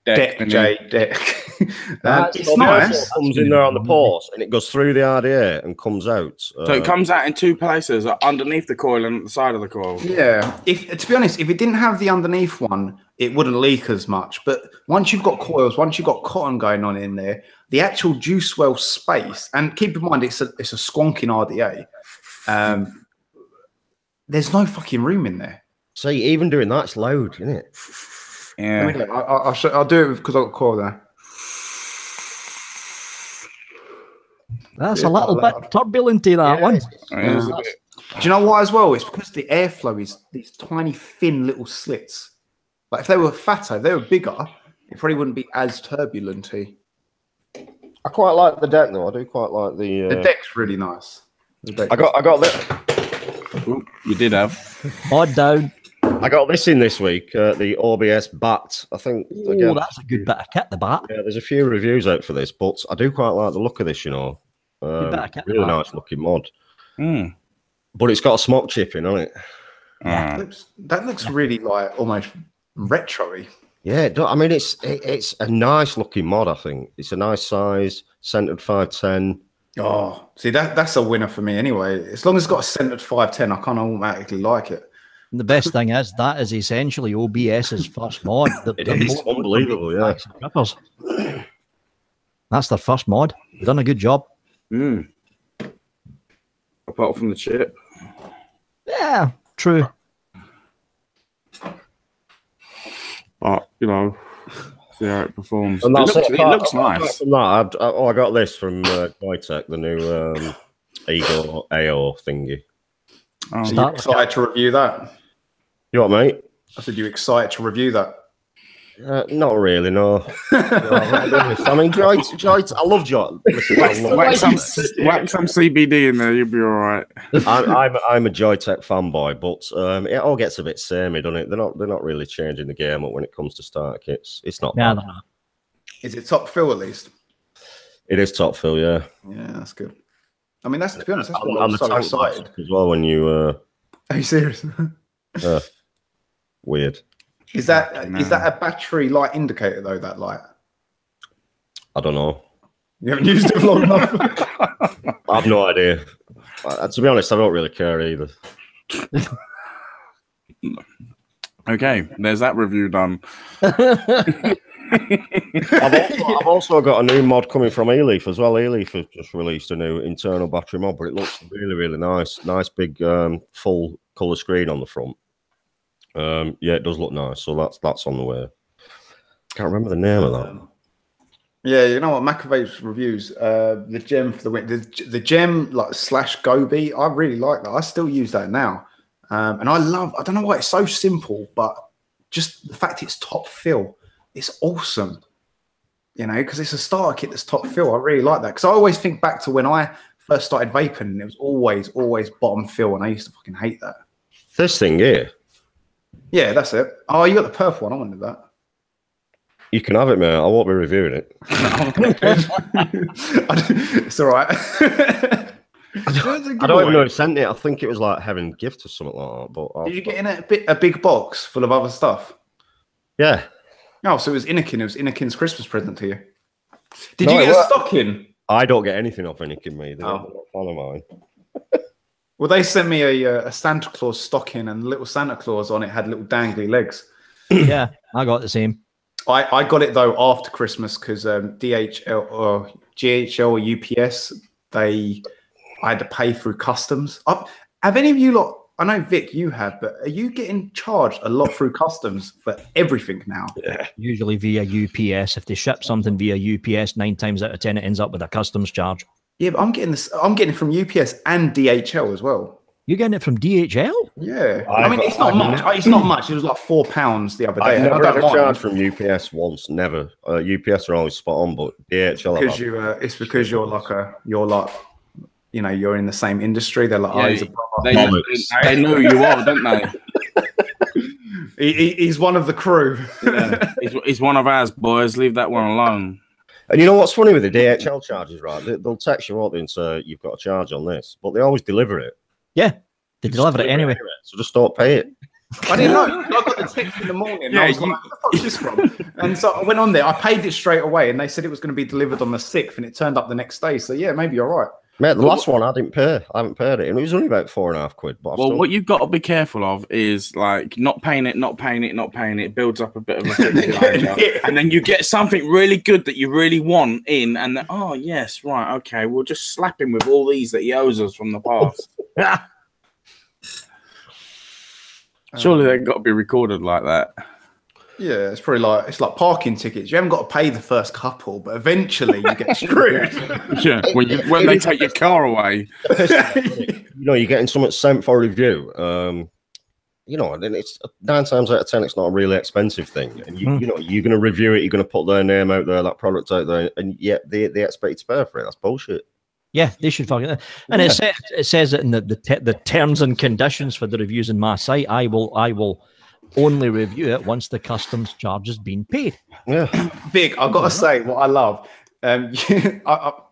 Deck, Jay, deck. It's so nice. It comes in there on the port, and it goes through the RDA and comes out. So it comes out in two places, underneath the coil and at the side of the coil. Yeah. To be honest, if it didn't have the underneath one, it wouldn't leak as much. But once you've got coils, once you've got cotton going on in there, the actual juice well space, and keep in mind it's a squonking RDA. There's no fucking room in there. See, even doing that's loud, isn't it? Yeah. I'll do it because I've got coil there. That's a little bit turbulent, that one. Do you know why as well? It's because the airflow is these tiny, thin little slits. Like if they were fatter, if they were bigger, it probably wouldn't be as turbulent. I quite like the deck though. I do quite like the. The deck's really nice. I got that. Ooh, you did have. Odd down. I got this in this week. The OBS bat. I think. Oh, that's a good bit of kit. The bat. Yeah, there's a few reviews out for this, but I do quite like the look of this. You know, really nice looking mod. But it's got a smoke chip in on it. Yeah, that looks really like almost retro-y. Yeah, I mean it's a nice looking mod. I think it's a nice size, centered 510. Oh, see that's a winner for me anyway. As long as it's got a centered 510, I can't automatically like it. And the best thing is that is essentially OBS's first mod. It is unbelievable, yeah. That's their first mod. They've done a good job. Apart from the chip. Yeah, true. But, you know, see how it performs. And It looks nice. From that, I got this from Goitech, the new Ego AO thingy. So you excited to review that? You what, mate? I said you excited to review that? Not really, no. I mean, Joy, I love Joy. Whack some CBD in there, you'll be all right. I'm a Joytech fanboy, but it all gets a bit samey, doesn't it? They're not really changing the game up when it comes to starter kits. It's not bad. No. Is it top fill at least? It is top fill, yeah. Yeah, that's good. I mean, that's to be honest, that's And what I'm the so tank excited. as well when you. Are you serious? Weird. Is that a battery light indicator though? That light? I don't know. You haven't used it for long enough. I have no idea. To be honest, I don't really care either. Okay, there's that review done. I've also got a new mod coming from eLeaf as well. eLeaf has just released a new internal battery mod, but it looks really, really nice. Nice big full color screen on the front. Yeah, it does look nice. So that's on the way. Can't remember the name of that. Yeah, you know what? McAvee's reviews, the gem for the win, the gem like / Gobi. I really like that. I still use that now, and I don't know why it's so simple, but just the fact it's top fill, it's awesome. You know, because it's a starter kit that's top fill. I really like that because I always think back to when I first started vaping, and it was always bottom fill, and I used to fucking hate that. This thing here. Yeah, that's it. Oh, you got the purple one. I wanted that. You can have it, mate. I won't be reviewing it. It's all right. I don't even know who sent it. I think it was like having gifts or something like that. But did you get in a big box full of other stuff? Yeah. Oh, so it was Inikin. It was Inikin's Christmas present to you. Did you get a stocking? I don't get anything off Inikin, me. They're not a fan of mine. Well, they sent me a Santa Claus stocking, and the little Santa Claus on it had little dangly legs. Yeah, I got the same. I got it though after Christmas because DHL or GHL or UPS, I had to pay through customs. Have any of you lot? I know Vic, you have, but are you getting charged a lot through customs for everything now? Yeah. Usually via UPS. If they ship something via UPS, 9 times out of 10 it ends up with a customs charge. Yeah, but I'm getting it from UPS and DHL as well. You're getting it from DHL? Yeah. I mean, it's not much. It's not much. It was like £4 the other day. I've never had a charge from UPS once. Never. UPS are always spot on, but DHL. Because it's because you're you know, you're in the same industry. They're like, he's a brother. They know who you are, don't they? He's one of the crew. Yeah. He's one of ours, boys. Leave that one alone. And you know what's funny with the DHL charges, right? They'll text you out and say you've got a charge on this, but they always deliver it. Yeah. They deliver it anyway. So just don't pay it. I didn't know. I got the text in the morning. And I was like, where the fuck's this from? And so I went on there. I paid it straight away, and they said it was going to be delivered on the 6th, and it turned up the next day. So yeah, maybe you're right. Mate, the last one I didn't pay. I haven't paid it, and it was only about £4.50. But well, what you've got to be careful of is like not paying it. It builds up a bit of a and then you get something really good that you really want in, and then, oh yes, right, okay, we'll just slap him with all these that he owes us from the past. Surely they've got to be recorded like that. Yeah, it's probably like parking tickets. You haven't got to pay the first couple, but eventually you get screwed. Yeah, when they take your car away. You're getting something sent for review. And it's 9 times out of 10, it's not a really expensive thing. And you're going to review it. You're going to put their name out there, that product out there, and yet they expect you to pay for it. That's bullshit. Yeah, they should fucking. And it says it in the terms and conditions for the reviews in my site. I will only review it once the customs charge has been paid. Yeah, Vic, I've got to say what I love.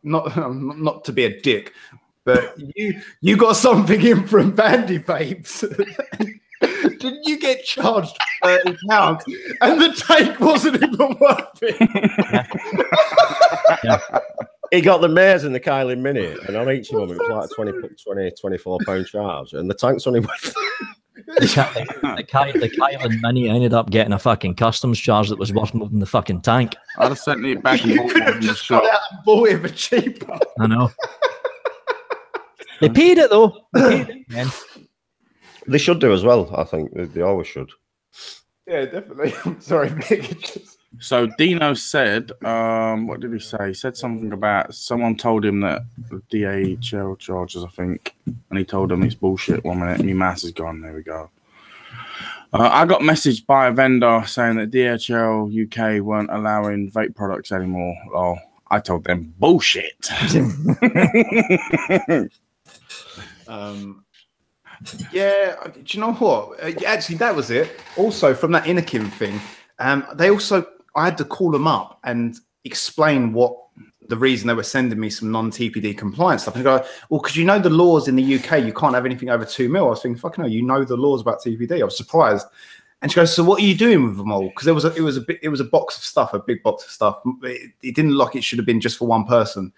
Not to be a dick, but you got something in from Bandy Babes. Didn't you get charged £30 and the take wasn't even worth it? Yeah. He got the Mares and the Kylie Mini, and on each of them it was like £24 charge, and the tank's only worth. The Kylie Mini ended up getting a fucking customs charge that was worth more than the fucking tank. I'd have sent it back and bought one in the shop. Got out and bought it for cheaper. I know. They paid it though. They paid it, man. They should do as well. I think they always should. Yeah, definitely. Sorry, Vic. So Dino said, what did he say? He said something about someone told him that the DHL charges, I think, and he told them it's bullshit. 1 minute, my mouse is gone. There we go. I got messaged by a vendor saying that DHL UK weren't allowing vape products anymore. Oh, I told them bullshit. Yeah, do you know what? Actually, that was it. Also, from that Inakin thing, I had to call them up and explain what the reason they were sending me some non-TPD compliance stuff. And go, well, because the laws in the UK, you can't have anything over 2 mil. I was thinking, fucking hell, the laws about TPD. I was surprised. And she goes, so what are you doing with them all? Because it was a box of stuff, a big box of stuff. It didn't look like it should have been just for one person.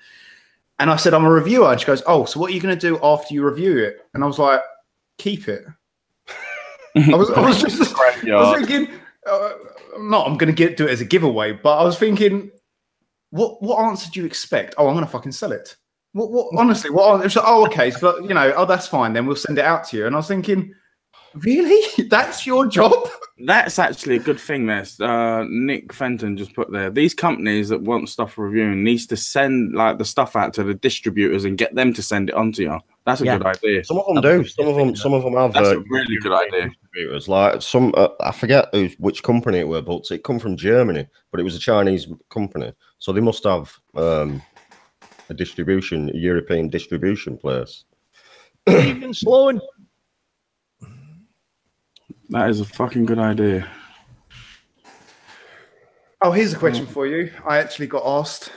And I said, I'm a reviewer. And she goes, oh, so what are you going to do after you review it? And I was like, keep it. I was thinking, I'm going to do it as a giveaway, but I was thinking, what answer do you expect? Oh, I'm going to fucking sell it. What honestly, what? Like, oh, okay, so that's fine. Then we'll send it out to you. And I was thinking, really? That's your job? That's actually a good thing. There's Nick Fenton just put there. These companies that want stuff reviewing needs to send like the stuff out to the distributors and get them to send it on to you. That's a good idea. Some of them do. Some of them have. That's a really good idea. Distributors. Like some, I forget which company it were, but it come from Germany, but it was a Chinese company, so they must have a European distribution place. Even Sloan. That is a fucking good idea. Oh, here's a question for you. I actually got asked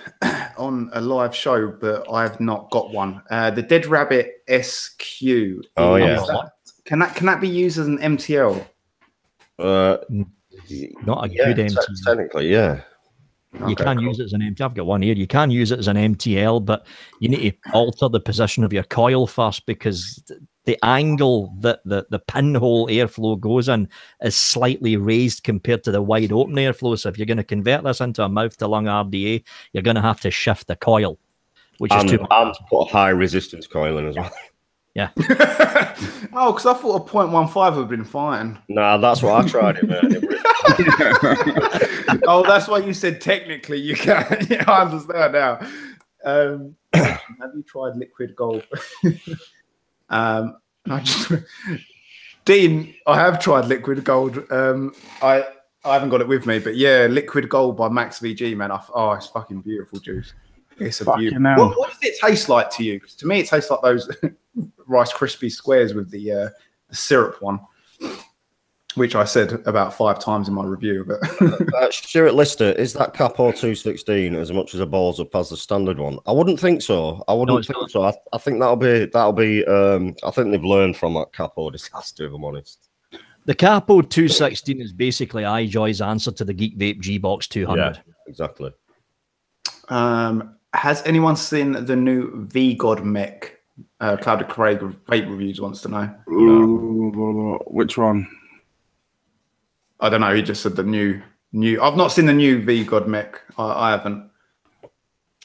on a live show, but I've not got one. The Dead Rabbit SQ. Oh, yeah. Can that be used as an MTL? Not a good MTL. Technically, yeah. You can use it as an MTL. I've got one here. You can use it as an MTL, but you need to alter the position of your coil first because the angle that the pinhole airflow goes in is slightly raised compared to the wide open airflow. So if you're going to convert this into a mouth-to-lung RDA, you're going to have to shift the coil, which is too much. And put a high resistance coil in as well. Yeah. Oh, because I thought a 0.15 would have been fine. Nah, that's what I tried it, man. Oh, that's why you said technically you can. Yeah, I understand now. Have you tried liquid gold? Dean, I have tried liquid gold. I haven't got it with me, but yeah, liquid gold by Max VG, man. It's fucking beautiful juice. It's a beautiful. What does it taste like to you? 'Cause to me, it tastes like those Rice Krispie squares with the syrup one. which I said about 5 times in my review. But Stuart Lister, is that Capo 216 as much as a balls up as the standard one? I wouldn't think so. I wouldn't think so. I think that'll be. I think they've learned from that Capo disaster, if I'm honest. The Capo 216 is basically iJoy's answer to the Geek Vape G-Box 200. Yeah, exactly. Has anyone seen the new V-God mech? Clouded Craig vape reviews wants to know. Ooh, which one? I don't know. He just said the new. I've not seen the new V-God mech. I haven't.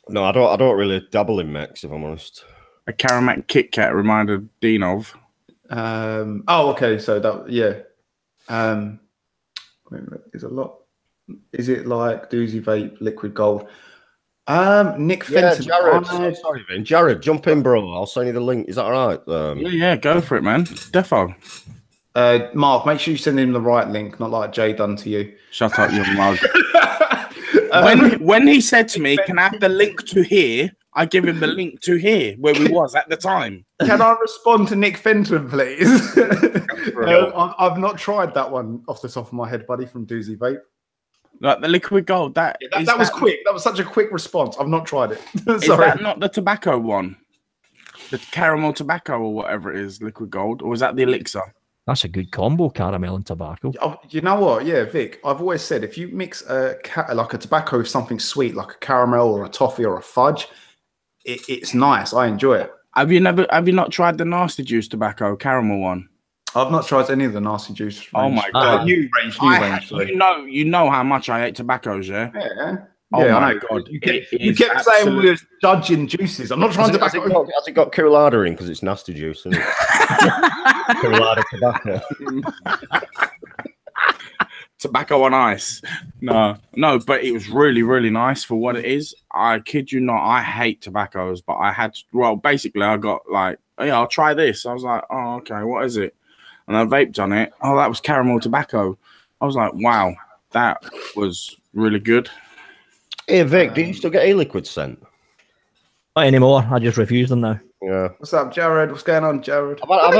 No, I don't really dabble in mechs, if I'm honest. A Karamak Kit Kat reminded Dean of. Oh, okay. So that, yeah. Is a lot. Is it like Doozy Vape, Liquid Gold? Nick Fenton. Jared. Sorry, Vin. Jared, jump in, bro. I'll send you the link. Is that all right? Yeah, go for it, man. Defo. Mark, make sure you send him the right link, not like Jay done to you. Shut up, you mug. When he said to me, "Can I have the link to here?" I give him the link to here where we was at the time. Can I respond to Nick Fenton, please? I've not tried that one off the top of my head, buddy, from Doozy Vape. Like the Liquid Gold, that was quick. That was such a quick response. I've not tried it. Is that not the tobacco one? The caramel tobacco or whatever it is, Liquid Gold? Or is that the elixir? That's a good combo, caramel and tobacco. Oh, you know what? Yeah, Vic, I've always said if you mix like a tobacco with something sweet, like a caramel or a toffee or a fudge, it's nice. I enjoy it. Have you not tried the Nasty Juice tobacco caramel one? I've not tried any of the Nasty Juice range. Oh my god! New range. You know how much I hate tobaccos, yeah. Yeah. Oh yeah, my I know. god! You kept saying we were judging juices. I'm not trying to. Has it got Coolada in because it's Nasty Juice? Isn't it? Coolada tobacco. Tobacco on ice. No, but it was really, really nice for what it is. I kid you not, I hate tobaccos, but I had basically I got like, oh, yeah, I'll try this. I was like, oh, okay, what is it? And I vaped on it. Oh, that was caramel tobacco. I was like, wow, that was really good. Hey, Vic, do you still get e-liquid sent? Not anymore. I just refuse them now. Yeah. What's up, Jared? What's going on, Jared? I've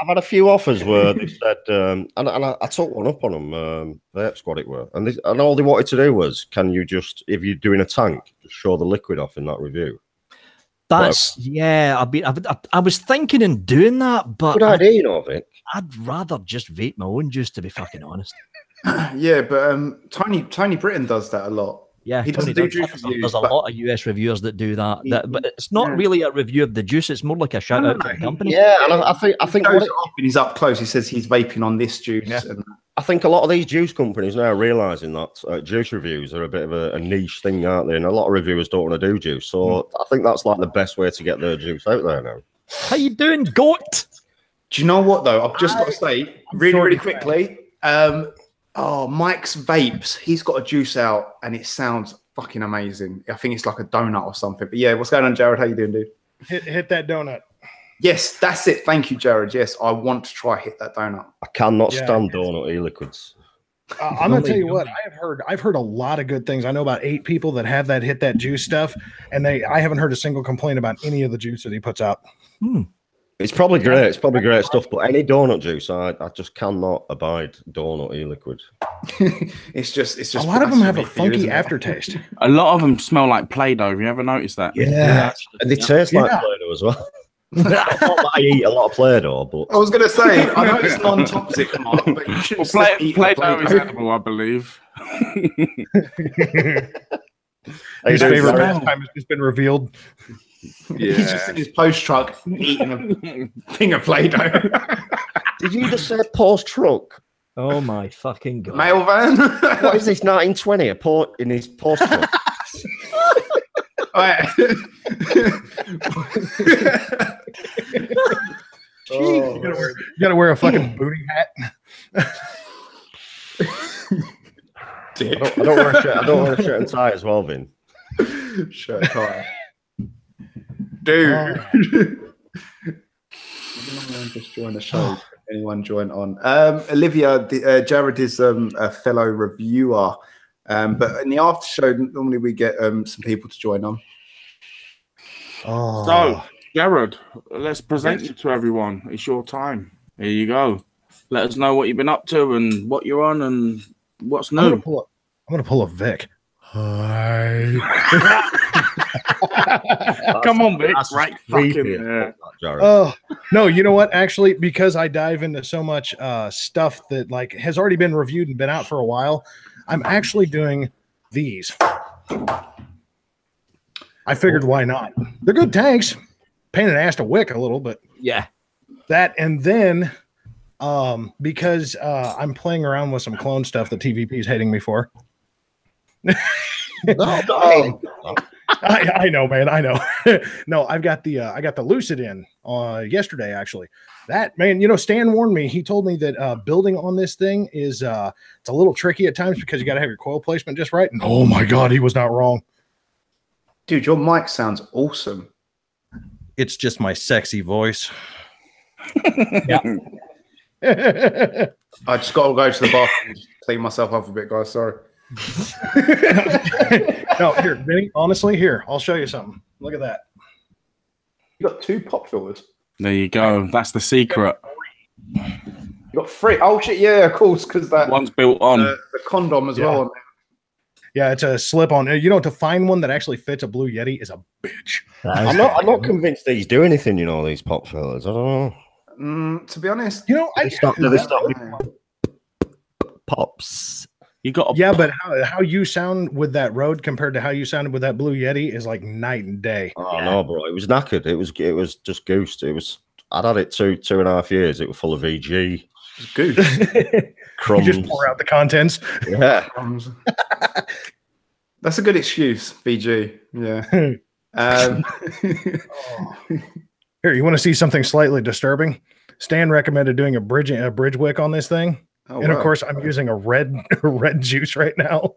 had a few offers where they said, and I took one up on them. Vape Squad it were, and all they wanted to do was, can you just, if you're doing a tank, just show the liquid off in that review. That's I was thinking in doing that, but good idea, you know, Vic. I'd rather just vape my own juice, to be fucking honest. Yeah, but Tony Britton does that a lot. Yeah, he doesn't do juice reviews. There's a lot of US reviewers that do that, but it's not really a review of the juice. It's more like a shout out to the company. Yeah, and I think he's up close. He says he's vaping on this juice. Yeah. And I think a lot of these juice companies now are realizing that juice reviews are a bit of a niche thing, aren't they? And a lot of reviewers don't want to do juice, so I think that's like the best way to get their juice out there now. How you doing, goat? Do you know what though? I've just got to say really quickly. Mike's Vapes, he's got a juice out and it sounds fucking amazing. I think it's like a donut or something. But yeah, what's going on, Jared? How you doing, dude? Hit that donut. Yes, that's it. Thank you, Jared. Yes, I want to try hit that donut. I cannot stand donut e-liquids. I'm gonna tell you what, I've heard a lot of good things. I know about 8 people that have that hit that juice stuff, and I haven't heard a single complaint about any of the juice that he puts out. It's probably great. It's probably great stuff. But any donut juice, I just cannot abide donut e-liquid. It's just a lot of them have a funky aftertaste. A lot of them smell like Play-Doh. Have you ever noticed that? Yeah. And they taste like Play-Doh as well. Not that I eat a lot of Play-Doh, but I was going to say, I know it's non-toxic, Mark, but you should Play-Doh is edible, I believe. His favorite pastime has just been revealed. Yeah. He's just in his post truck eating a thing of Play-Doh. Did you just say post truck? Oh my fucking god! Mail van. What is this? 1920? In his post truck. You gotta wear a fucking booty hat. I don't wear a shirt. I don't wear a shirt and tie as well, Vin. Shirt and tie. Dude. Just join the show. Anyone join on? Olivia, Jared is a fellow reviewer. But in the after show, normally we get some people to join on. So, Jared, let's present you to everyone. It's your time. Here you go. let us know what you've been up to and what you're on and what's I'm new. gonna pull a Vic. Hi. Come on, Vic. That's Right creepy fucking as there. fuck, that, Jared. Oh no, you know what? Actually, because I dive into so much stuff that like has already been reviewed and been out for a while, I'm actually doing these. I figured why not? They're good tanks. Pain in the ass to wick a little, but Yeah. that, and then because I'm playing around with some clone stuff that TVP is hating me for. No. I know, man. I know. No, I got the Lucid in yesterday, actually. That, man, you know, Stan warned me. He told me that building on this thing is it's a little tricky at times because you got to have your coil placement just right. And oh my God, he was not wrong. Dude, your mic sounds awesome. It's just my sexy voice. Yeah. I just got to go to the bathroom and just clean myself up a bit, guys. Sorry. No, here, Vinny, honestly, here, I'll show you something. Look at that. You got 2 pop filters. There you go. That's the secret. You got 3. Oh shit, yeah, of course, because that One's built on. the condom as well. Yeah, it's a slip on. You know, to find one that actually fits a Blue Yeti is a bitch. I'm not convinced these do anything, you know, these pop fillers. I don't know. To be honest, You know, They stop pops. You got yeah, but how you sound with that Rode compared to how you sounded with that Blue Yeti is like night and day. Oh no, bro. It was knackered. It was just goosed. I'd had it 2.5 years. It was full of VG. it's goose. Crumbs. You just pour out the contents. Yeah. Crumbs. That's a good excuse, VG. Yeah. Here, you want to see something slightly disturbing? Stan recommended doing a bridge wick on this thing. Oh, And of wow. course, I'm using a red juice right now.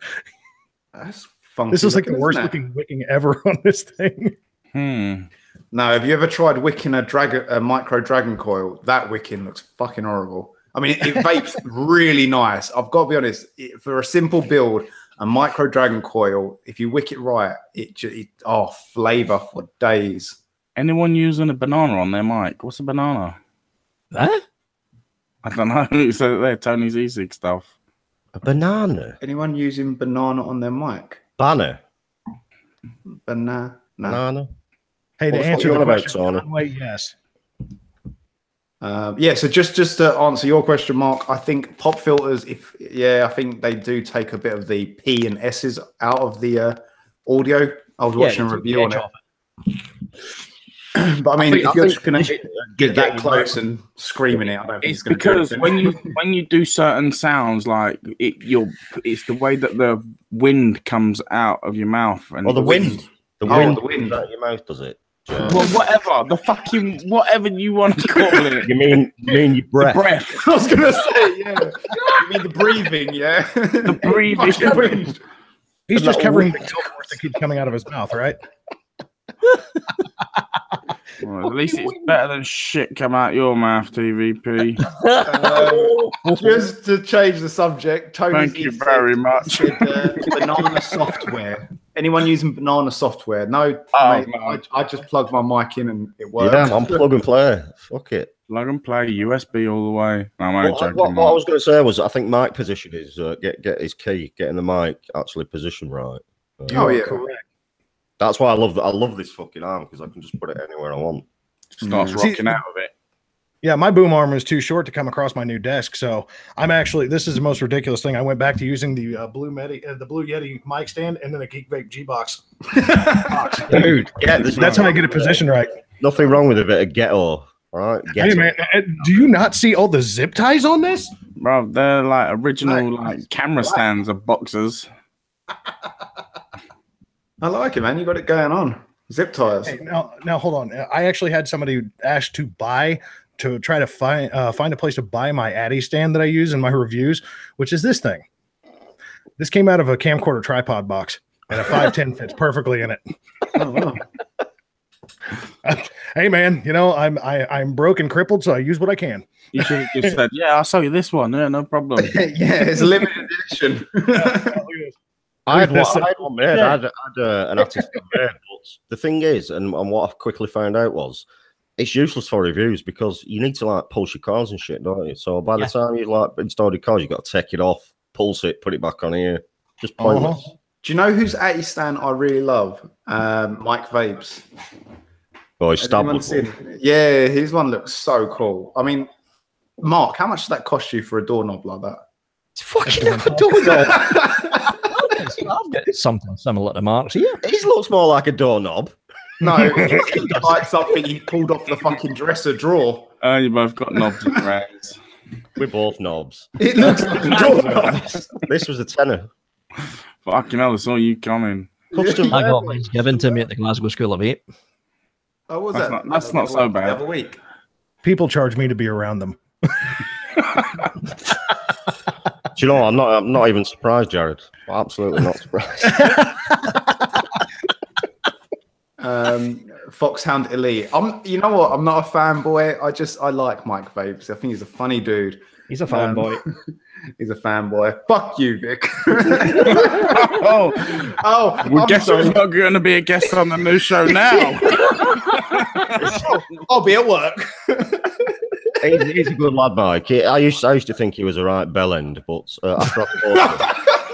That's funky. This is like the looking, worst isn't it? looking wicking ever on this thing. No, have you ever tried wicking a micro dragon coil? That wicking looks fucking horrible. I mean, it vapes really nice. I've got to be honest. For a simple build, a micro dragon coil, if you wick it right, flavor for days. anyone using a banana on their mic? What's a banana? Huh? I don't know. So there, Tony's easy stuff. A banana. Anyone using banana on their mic? Banner. Banana. Banana. Hey, to What the fuck answer you the on about, question, Tony? one way, yes. Yeah, so just to answer your question, Mark, I think pop filters, I think they do take a bit of the P and S's out of the audio. I was watching a review on it. But I mean, if you're just gonna get that close and screaming it, I don't think It's it's gonna because do when you do certain sounds, like it's the way that the wind comes out of your mouth and Oh, the wind. The wind wind out your mouth, does it? Well, whatever you want to call it. You mean your breath? Breath. I was gonna say, yeah. You mean the breathing, yeah? The breathing. Fucking wind. He's just covering the milk that keeps coming out of his mouth, right? Well, at least it's better than shit come out your mouth, TVP. Just to change the subject, Tony. Thank you very much. Banana software. Anyone using banana software? No, Oh, mate, no. I just plugged my mic in and it worked. Yeah, I'm plug and play. Fuck it. Plug and play, USB all the way. No, I'm only joking. What I Mark. was going to say was, I think mic position is get his key, getting the mic actually positioned right. Oh yeah, Correct. That's why I love this fucking arm, because I can just put it anywhere I want. Starts See- rocking out of it. Yeah, my boom arm is too short to come across my new desk, so I'm actually. This is the most ridiculous thing. I went back to using the Blue Yeti mic stand, and then a Geek Vape G box. Dude, yeah, there's That's how I get it positioned right. nothing wrong with a bit of ghetto. All right, Hey ghetto. man, do you not see all the zip ties on this? Bro, they're like original Right. like camera stands of boxers. I like it, man. You got it going on. Zip ties. Hey, now hold on. I actually had somebody ask to try to find a place to buy my Addy stand that I use in my reviews, which is this thing. This came out of a camcorder tripod box, and a 510 fits perfectly in it. Oh, wow. Hey man, you know I'm broke and crippled, so I use what I can. You should have just said, "Yeah, I'll sell you this one. Yeah, no problem." Yeah, it's a limited edition. I had This- one made. I had an artist made, but the thing is, and what I quickly found out was, it's useless for reviews because you need to like pulse your cars and shit, don't you? So by the time you like install your cars, you got to take it off, pulse it, put it back on here. Just pointless. Do you know whose 80 stand I really love? Mike Vapes. Oh, he's yeah, his one looks so cool. I mean, Mark, how much does that cost you for a doorknob like that? It's fucking a doorknob. I've got something similar to Mark's here. His looks more like a doorknob. No, it's like something he pulled off the fucking dresser drawer. You both got knobs and rags. We're both knobs. It looks like a doorknob. This was a tenner. Fucking hell, I saw you coming. I got mine given to me at the Glasgow School of Eight. Oh, what was That's that? that's not so bad. The other week. People charge me to be around them. Do you know what? I'm not even surprised, Jared. Absolutely not surprised. Foxhound Elite. You know what? I'm not a fanboy. I like Mike Vapes. I think he's a funny dude. He's a fanboy. He's a fanboy. Fuck you, Vic. Well, guess who's not going to be a guest on the new show now? I'll be at work. He's a good lad, Mike. I used to think he was a right bellend, but after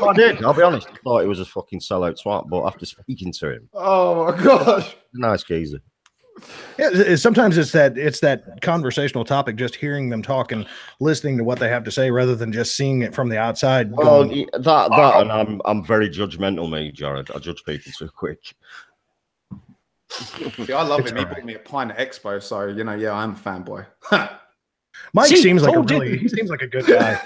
I did. I'll be honest. I thought he was a fucking sellout twat, but after speaking to him, oh my god, nice geezer. Yeah, sometimes it's that conversational topic, just hearing them talk and listening to what they have to say, rather than just seeing it from the outside. Well, that, and I'm very judgmental, me, Jared. I judge people too quick. See, I love him. He bought me a pint at Expo, so yeah, I'm a fanboy. Mike seems like he seems like a good guy.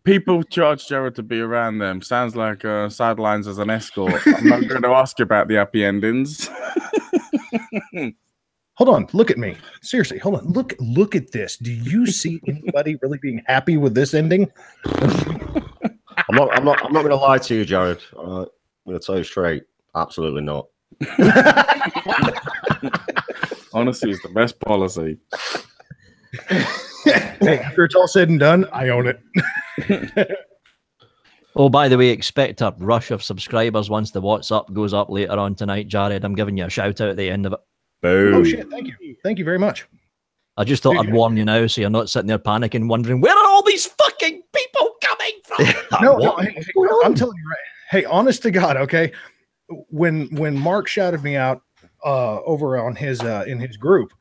People charge Jared to be around them. Sounds like sidelines as an escort. I'm not going to ask you about the happy endings. Hold on, look at me. Seriously, hold on. Look at this. Do you see anybody really being happy with this ending? I'm not going to lie to you, Jared. I'm going to tell you straight. Absolutely not. Honesty is the best policy. Hey, after it's all said and done, I own it. Oh, by the way, expect a rush of subscribers once the WhatsApp goes up later on tonight, Jared. I'm giving you a shout out at the end of it. Boom. Oh shit! Thank you very much. I just thought I'd warn you now, so you're not sitting there panicking, wondering where are all these fucking people coming from? No, hey, I'm telling you right. Hey, honest to God, okay. When Mark shouted me out over on his in his group,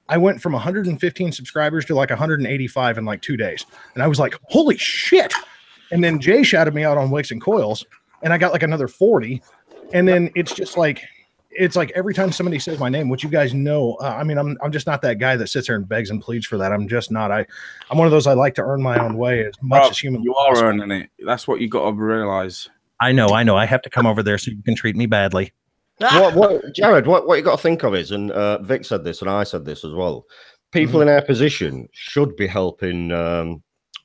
I went from 115 subscribers to like 185 in like 2 days, and I was like, "Holy shit!" And then Jay shouted me out on Wicks and Coils, and I got like another 40. And then it's just like every time somebody says my name, which you guys know, I mean, I'm just not that guy that sits there and begs and pleads for that. I'm just not. I'm one of those. I like to earn my own way as much as human. You are earning it. That's what you got to realize. I know. I have to come over there so you can treat me badly. Jared, what you got to think of is, and Vic said this, and I said this as well. People in our position should be helping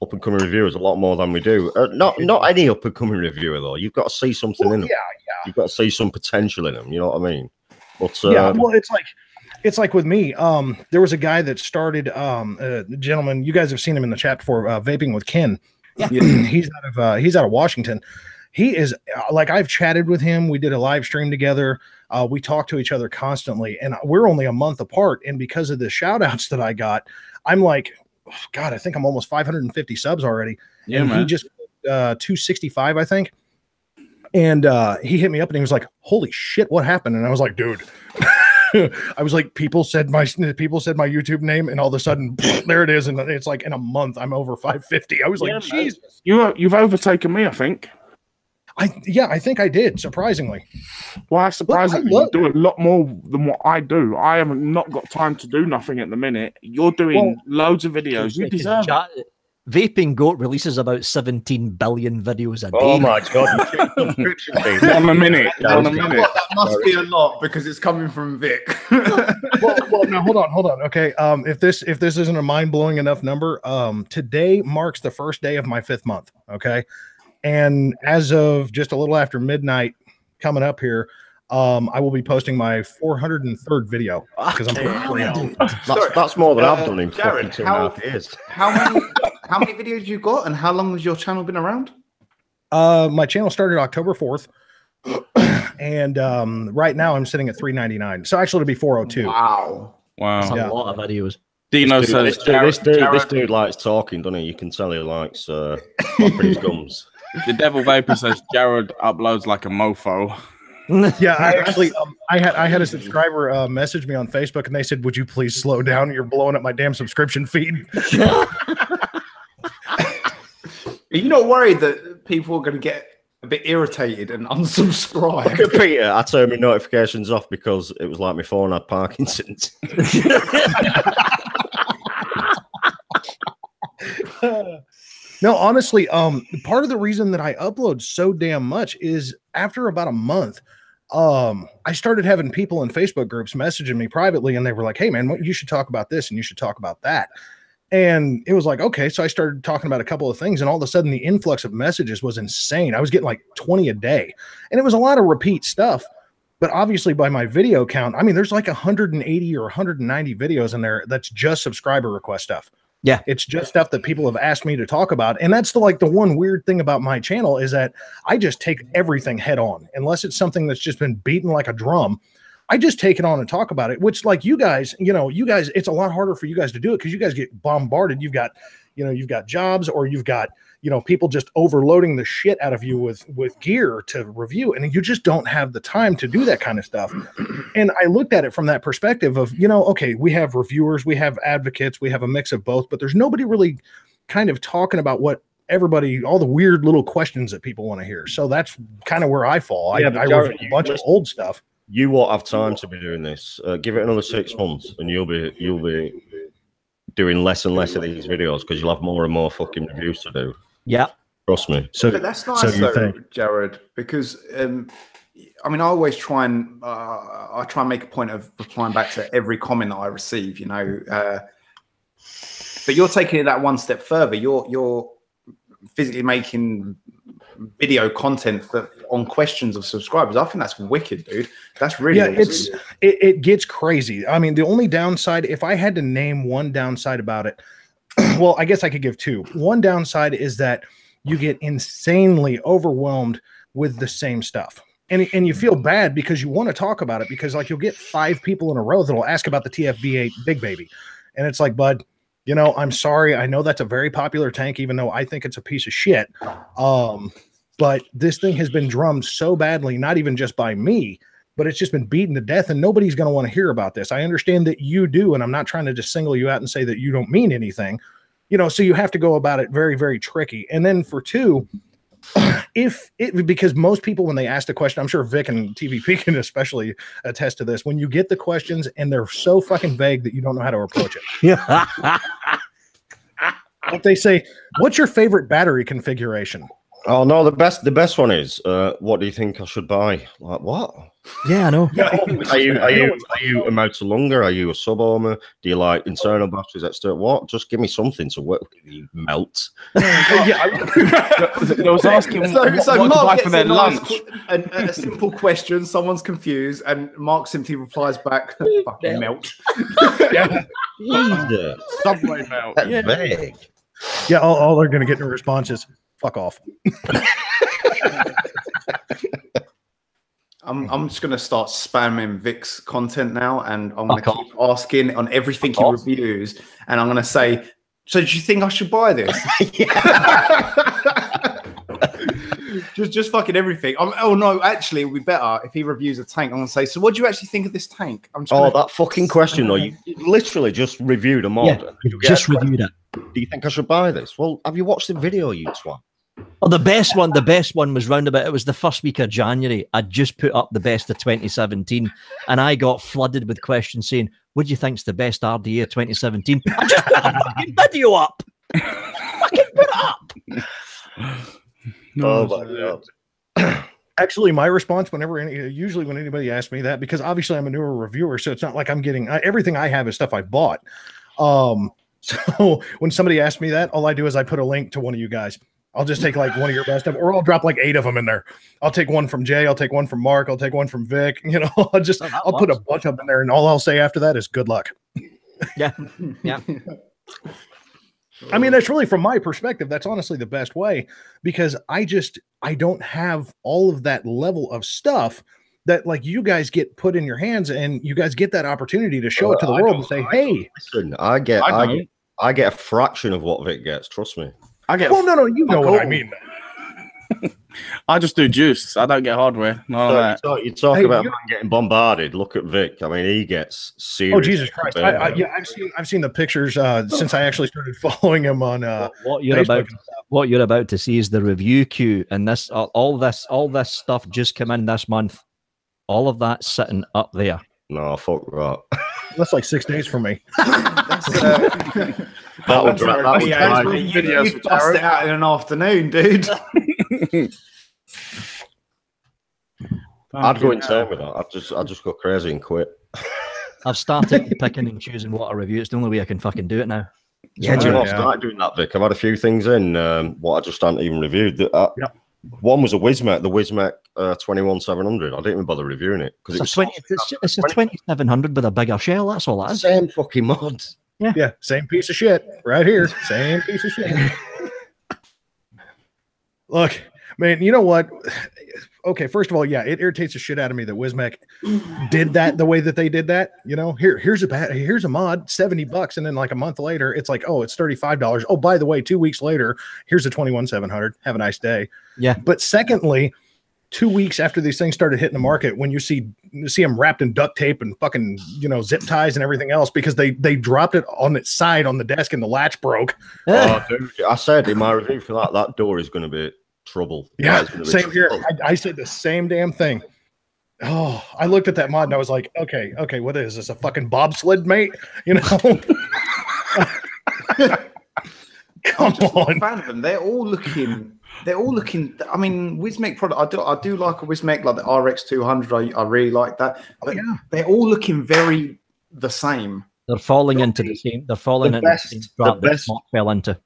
up and coming reviewers a lot more than we do. Not any up and coming reviewer though. You've got to see something in them. Yeah. You've got to see some potential in them. You know what I mean? But yeah. Well, it's like with me. There was a guy that started. Gentleman, you guys have seen him in the chat before. Vaping with Ken. Yeah. He's out of Washington. He is like, I've chatted with him. We did a live stream together. We talk to each other constantly, and we're only a month apart. And because of the shout outs that I got, I'm like, God, I think I'm almost 550 subs already. Yeah, and man. He just 265, I think. And he hit me up and he was like, "Holy shit, what happened?" And I was like, "Dude," I was like, people said my YouTube name, and all of a sudden, there it is, and it's like in a month I'm over 550. I was like, Jesus, you've overtaken me, I think. I think I did, surprisingly. Why surprisingly? You do a lot more than what I do. I haven't not got time to do nothing at the minute. You're doing loads of videos. You deserve it. Vaping Goat releases about 17 billion videos a day. Oh my God. On a minute. That must be a lot because it's coming from Vic. well, no, hold on. Okay. If this isn't a mind-blowing enough number, today marks the first day of my 5th month. Okay. And as of just a little after midnight coming up here, I will be posting my 403rd video because that's more than I've done in Jared, 2.5 years. How many videos you got, and how long has your channel been around? My channel started October 4th. And right now I'm sitting at $3.99. So actually it'll be $4.02. Wow. That's Wow. a lot of videos. Dino This says dude likes talking, doesn't he? You can tell he likes flapping his gums. the Devil Vapor says Jared uploads like a mofo. Yeah, I actually I had a subscriber message me on Facebook and they said, "Would you please slow down? You're blowing up my damn subscription feed." Are you not worried that people are going to get a bit irritated and unsubscribe? Look at Peter. I turned my notifications off because it was like my phone had Parkinson's. No, honestly, part of the reason that I upload so damn much is after about a month, I started having people in Facebook groups messaging me privately, and they were like, "Hey, man, you should talk about this and you should talk about that." And it was like, okay, so I started talking about a couple of things, and all of a sudden, the influx of messages was insane. I was getting like 20 a day, and it was a lot of repeat stuff. But obviously, by my video count, I mean, there's like 180 or 190 videos in there that's just subscriber request stuff. Yeah. It's just stuff that people have asked me to talk about. And that's the one weird thing about my channel is that I just take everything head on, unless it's something that's just been beaten like a drum. I just take it on and talk about it, which like you guys, it's a lot harder for you guys to do it because you guys get bombarded. You've got jobs, or you've got, people just overloading the shit out of you with gear to review. And you just don't have the time to do that kind of stuff. And I looked at it from that perspective of, okay, we have reviewers, we have advocates, we have a mix of both, but there's nobody really kind of talking about what all the weird little questions that people want to hear. So that's kind of where I fall. Yeah, I review a bunch of old stuff. You won't have time to be doing this. Give it another 6 months, and you'll be doing less and less of these videos because you'll have more and more fucking reviews to do. Yeah, trust me. So but that's nice, though, Jared, because I always try and make a point of replying back to every comment that I receive. But you're taking it that one step further. You're physically making video content on questions of subscribers. I think that's wicked, dude. That's really awesome. It gets crazy. I mean, the only downside, if I had to name one downside about it, well, I guess I could give two. One downside is that you get insanely overwhelmed with the same stuff. And you feel bad because you want to talk about it, because like you'll get 5 people in a row that'll ask about the TFV8 Big Baby. And it's like, bud, I'm sorry. I know that's a very popular tank, even though I think it's a piece of shit. But this thing has been drummed so badly, not even just by me, but it's just been beaten to death, and nobody's going to want to hear about this. I understand that you do, and I'm not trying to just single you out and say that you don't mean anything, so you have to go about it very, very tricky. And then for two, because most people, when they ask the question, I'm sure Vic and TVP can especially attest to this, when you get the questions and they're so fucking vague that you don't know how to approach it. yeah. What they say, what's your favorite battery configuration? Oh no, the best one is what do you think I should buy? Like what? Yeah, I know. Are you a motor lunger? Are you a sub ohmer? Do you like internal batteries? External? What? Just give me something to work with. You melt. I was asking what to buy for their lunch. A simple question. Someone's confused, and Mark simply replies back, "Fucking melt." Jesus. Subway melt. That's vague. Yeah, all they're going to get in response is, fuck off. I'm just going to start spamming Vic's content now, and I'm going to keep asking on everything he reviews, and I'm going to say, so do you think I should buy this? just fucking everything. Oh no, actually, it would be better if he reviews a tank. I'm going to say, so what do you actually think of this tank? That fucking question, though. You literally just reviewed a mod. Yeah, just reviewed it. Do you think I should buy this? Well, have you watched the video, you twat? Oh, the best one was roundabout. It was the first week of January. I just put up the best of 2017, and I got flooded with questions saying, "What do you think's the best RDA of 2017?" I just put a fucking video up. Fucking put it up. Oh my god. Actually, my response usually when anybody asks me that, because obviously I'm a newer reviewer, so it's not like I'm getting everything I have is stuff I bought. So when somebody asks me that, all I do is I put a link to one of you guys. I'll just take like one of your best stuff, or I'll drop like 8 of them in there. I'll take one from Jay. I'll take one from Mark. I'll take one from Vic. I'll put a bunch of them in there, and all I'll say after that is good luck. Yeah. Yeah. I mean, that's really from my perspective. That's honestly the best way because I don't have all of that level of stuff that like you guys get put in your hands and you guys get that opportunity to show it to the world and say, hey, listen, I get a fraction of what Vic gets. Trust me. Well, no, you know what I mean. I just do juice. I don't get hardware. None of that. You talk about man getting bombarded. Look at Vic. I mean, he gets serious. Oh Jesus Christ! I've seen the pictures since I actually started following him on. What you're about to see is the review queue, and this all this stuff just came in this month. All of that sitting up there. No, fuck that. That's like 6 days for me. You bust it out in an afternoon, dude. I'd go insane with that. I'd just go crazy and quit. I've started picking and choosing what I review. It's the only way I can fucking do it now. Yeah, do you know, I started doing that, Vic. I've had a few things in what I just hadn't even reviewed. One was a Wismec, the Wismec 21700. I didn't even bother reviewing it because it's a 2700 with a bigger shell. That's all that is. Same fucking mod. Yeah, same piece of shit right here. Same piece of shit. Look, man, you know what? Okay, first of all, yeah, it irritates the shit out of me that Wismec did that the way that they did that. You know, here's a mod, $70, and then like a month later, it's like, oh, it's $35. Oh, by the way, 2 weeks later, here's a 21700. Have a nice day. Yeah. But secondly, 2 weeks after these things started hitting the market, when you see them wrapped in duct tape and fucking, you know, zip ties and everything else because they dropped it on its side on the desk and the latch broke. Oh, dude, I said in my review for that door is going to be trouble. Yeah, same here. I said the same damn thing. Oh, I looked at that mod and I was like, okay, what is this? A fucking bobsled, mate? You know? Come on. Fan of them. They're all looking. I mean, Wismec product. I do like a Wismec, like the RX200. I really like that. But they're all looking very the same. They're falling into the same. They're falling into the same trap that Mark fell into.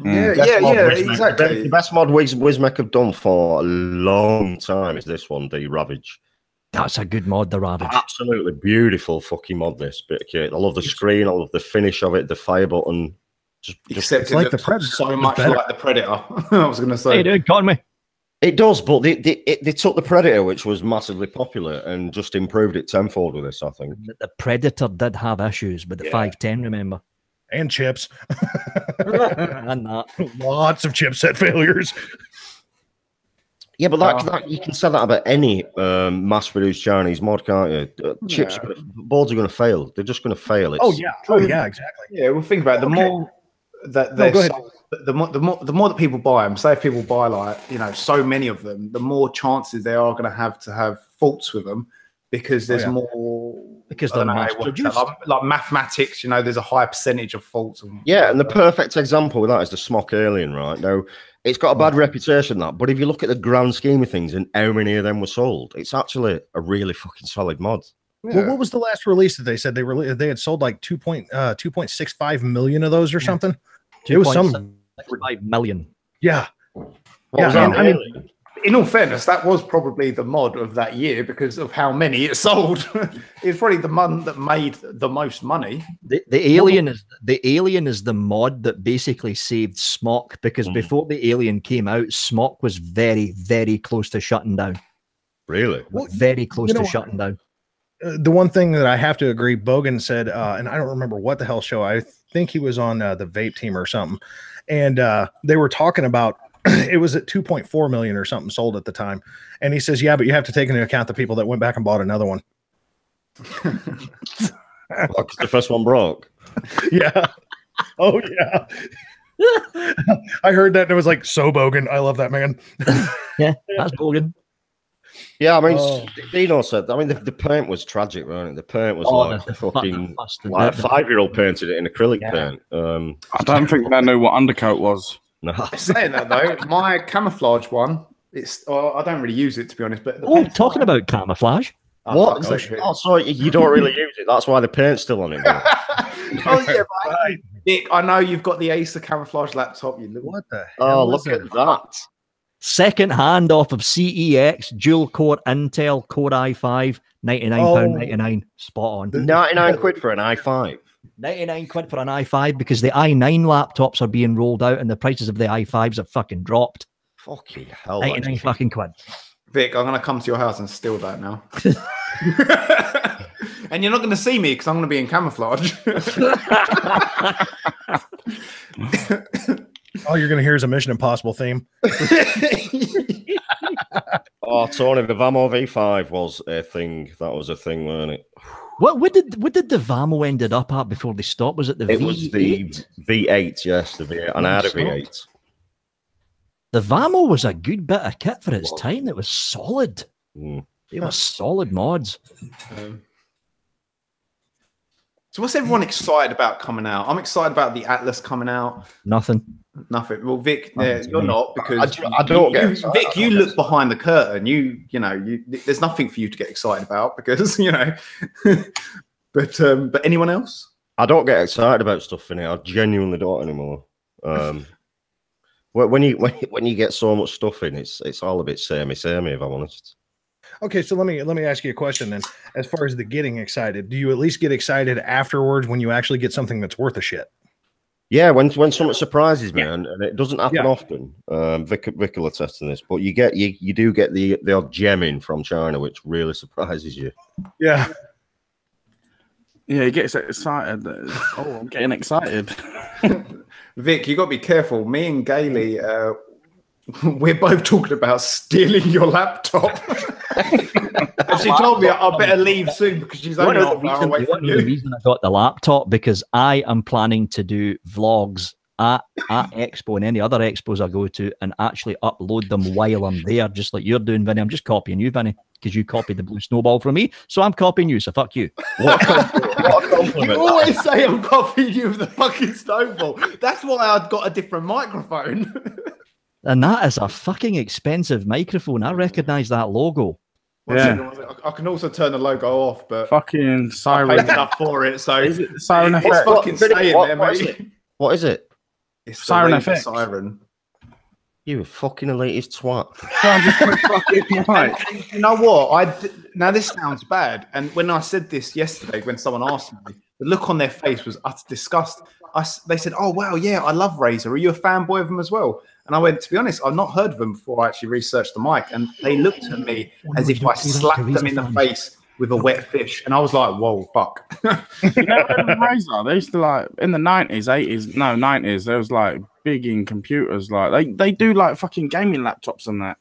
Yeah, exactly. The best mod Wismec have done for a long time is this one, the Ravage. That's a good mod, the Ravage. Absolutely beautiful fucking mod, this bit of kit. I love the screen, I love the finish of it, the fire button. Except it's like the Predator. So much like the Predator. I was going to say. Hey, dude, call me. It does, but they took the Predator, which was massively popular, and just improved it tenfold with this, I think. The Predator did have issues with the 510, remember? And chips. And that. Lots of chipset failures. Yeah, but that you can say that about any mass-produced Chinese mod, can't you? Boards are going to fail. They're just going to fail. Oh yeah, exactly. Yeah, well, think about it. The more that the more that people buy them. Say if people buy like so many of them, the more chances they are going to have faults with them because there's more. Because they're like mathematics, there's a high percentage of faults. Yeah, and the perfect example of that is the Smock Alien, right? Now, it's got a bad reputation, but if you look at the grand scheme of things and how many of them were sold, it's actually a really fucking solid mod. Yeah. Well, what was the last release that they said they had sold like 2.65 million of those or something? It was some 5 million. Yeah. I mean, in all fairness, that was probably the mod of that year because of how many it sold. It's probably the mod that made the most money. The alien is the mod that basically saved Smock because before the Alien came out, Smock was very, very close to shutting down. Really? Very close to shutting down. The one thing that I have to agree, Bogan said, and I don't remember what the hell show. I think he was on the Vape Team or something, and they were talking about. It was at 2.4 million or something sold at the time. And he says, yeah, but you have to take into account the people that went back and bought another one. Because the first one broke. Yeah. Oh, yeah. I heard that and it was like, so Bogan. I love that man. Yeah, that's Bogan. Yeah, I mean, Dino said, the paint was tragic, wasn't it? The paint was like a fucking, like a 5-year-old painted it in acrylic paint. I don't think they knew what undercoat was. No. Saying that though, my camouflage one, I don't really use it to be honest. But talking about camouflage. What? Sorry, you don't really use it. That's why the paint's still on it. Oh yeah, but Nick, I know you've got the Acer camouflage laptop. What the hell? Oh, look at that. Second hand off of CEX, dual core Intel Core i5, £99.99. Spot on. £99 for an i5. £99 for an i5 because the i9 laptops are being rolled out and the prices of the i5s have fucking dropped. Fucking hell. 99 fucking quid. Vic, I'm going to come to your house and steal that now. And you're not going to see me because I'm going to be in camouflage. All you're going to hear is a Mission Impossible theme. Oh, Tony, the Vamo V5 was a thing. That was a thing, wasn't it? What did the Vamo ended up at before they stopped? Was it the It V8? was the V8, yes, the V8, and I had a V8. The Vamo was a good bit of kit for its time. It was solid. They were solid mods. So what's everyone excited about coming out? I'm excited about the Atlas coming out. Nothing. Well, Vic, you're not because I don't get excited. Vic, you look behind the curtain. There's nothing for you to get excited about because But anyone else? I don't get excited about stuff in it. I genuinely don't anymore. When you get so much stuff in, it's all a bit samey, if I'm honest. Okay, so let me ask you a question then. As far as the getting excited, do you at least get excited afterwards when you actually get something that's worth a shit? Yeah, when something surprises me, and it doesn't happen often. Vic will attest to this, but you do get the odd gem in from China, which really surprises you. Yeah. Yeah, you get excited. Oh, I'm getting excited. Vic, you got to be careful. Me and Gailey, we're both talking about stealing your laptop. And she told me I better leave soon because she's only half an hour away from you. The reason I got the laptop because I am planning to do vlogs at Expo and any other expos I go to and actually upload them while I'm there, just like you're doing, Vinny. I'm just copying you, Vinny, because you copied the blue snowball from me, so I'm copying you, so fuck you. What a compliment. You always say I'm copying you with the fucking snowball. That's why I've got a different microphone. And that is a fucking expensive microphone. I recognise that logo. I can also turn the logo off, but fucking I siren. paid enough for it, so Is it siren it's effect? fucking staying there, What is mate. it? What is it? It's the Siren Raven effect. Siren. You fucking elitist twat. You know what? Now this sounds bad, and when I said this yesterday, when someone asked me, the look on their face was utter disgust. They said, "Oh wow, yeah, I love Razer. Are you a fanboy of them as well?" And I went, to be honest, I've not heard of them before I actually researched the mic. And they looked at me as if I slapped them in the face with a wet fish. And I was like, whoa, fuck. You know, Razer, they used to like, in the 90s, 80s, no, 90s, there was like big in computers. Like, they do like fucking gaming laptops and that.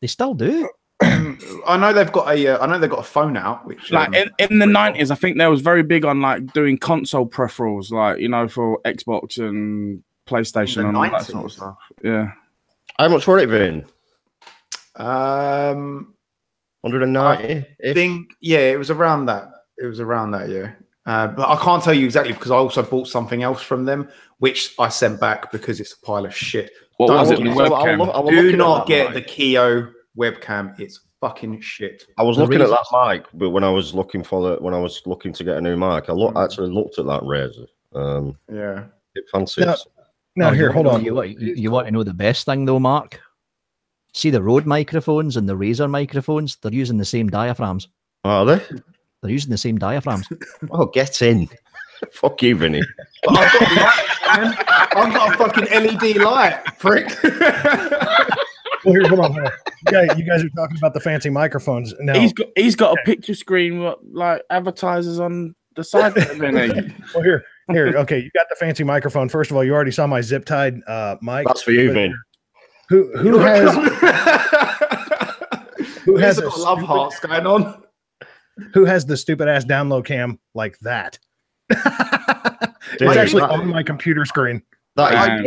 They still do. I know they've got a phone out, which like in the 90s, I think they was very big on like doing console peripherals, like, you know, for Xbox and PlayStation and all that sort of stuff. Yeah. How much were it, Vin? 190. I think, yeah, it was around that. Yeah. But I can't tell you exactly because I also bought something else from them, which I sent back because it's a pile of shit. What was it? Do not get the Keo webcam. It's fucking shit. I was looking at that mic, but when I was looking to get a new mic, I actually looked at that Razer. Yeah. It fancies. No, here, hold on. You want to know the best thing, though, Mark? See the Rode microphones and the Razer microphones? They're using the same diaphragms. Are they? They're using the same diaphragms. Oh, get in. Fuck you, Vinny. I've got a fucking LED light, prick. Well, here, hold on. You guys are talking about the fancy microphones. Now, he's got a picture screen with like advertisers on the side of it, Vinny. Well, here. Okay, you got the fancy microphone. First of all, you already saw my zip tied mic. That's for you, Vin. Who has a love hearts going on? Who has the stupid ass download cam like that? It's actually on my computer screen. I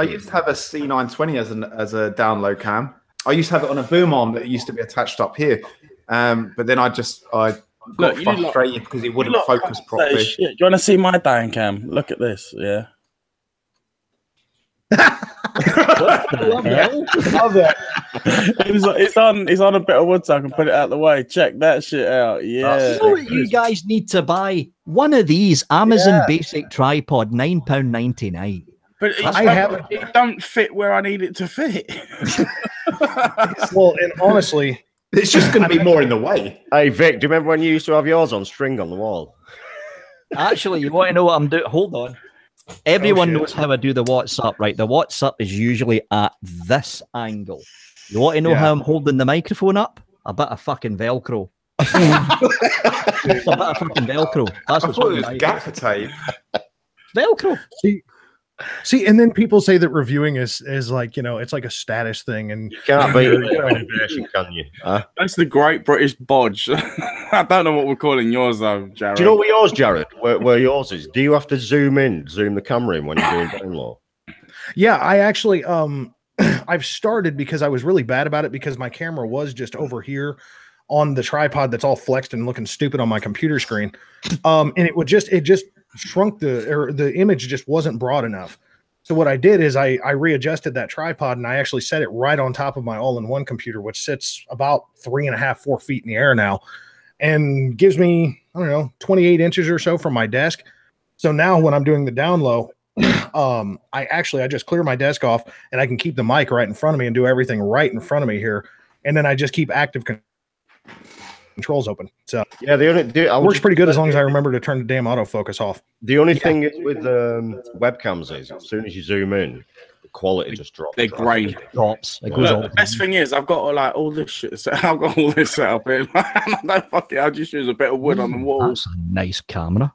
used to have a C920 as a download cam. I used to have it on a boom arm that used to be attached up here. But then I got frustrated because it wouldn't focus properly. Shit. Do you want to see my dying cam? Look at this. Yeah. It's on a bit of wood so I can put it out of the way. Check that shit out. Yeah. You know what you guys need to buy? One of these Amazon basic tripod, £9.99. But it don't fit where I need it to fit. Well, and honestly, it's just going to be more in the way. Hey, Vic, do you remember when you used to have yours on string on the wall? Actually, you want to know what I'm doing? Hold on. Everyone shit. knows how I do the WhatsApp, right? The WhatsApp is usually at this angle. You want to know how I'm holding the microphone up? A bit of fucking Velcro. It's a bit of fucking Velcro. That's I what's thought on it the was mic. gaffer tape. Velcro. See, and then people say that reviewing is like, it's like a status thing, and You can't beat innovation, can you? Huh? That's the Great British Bodge. I don't know what we're calling yours though, Jared. Do you know what yours, Jared? Where yours is? Do you have to zoom the camera in when you're doing down low? yeah, I actually I've started because I was really bad about it because my camera was just over here on the tripod that's all flexed and looking stupid on my computer screen, and it just shrunk the image just wasn't broad enough. So what I did is I readjusted that tripod and I actually set it right on top of my all-in-one computer, which sits about 3.5, 4 feet in the air now, and gives me, I don't know, 28 inches or so from my desk. So now when I'm doing the down low, I just clear my desk off and I can keep the mic right in front of me and do everything right in front of me here. And then I just keep active controls open. So yeah, it works pretty good as long as I remember to turn the damn autofocus off. The only thing is with webcams is as soon as you zoom in, the quality just drops. They're great. Drops. It goes all The best thing is I've got all this shit set. I've got all this set up here. I don't fuck it. I just use a bit of wood on the wall. That's a nice camera.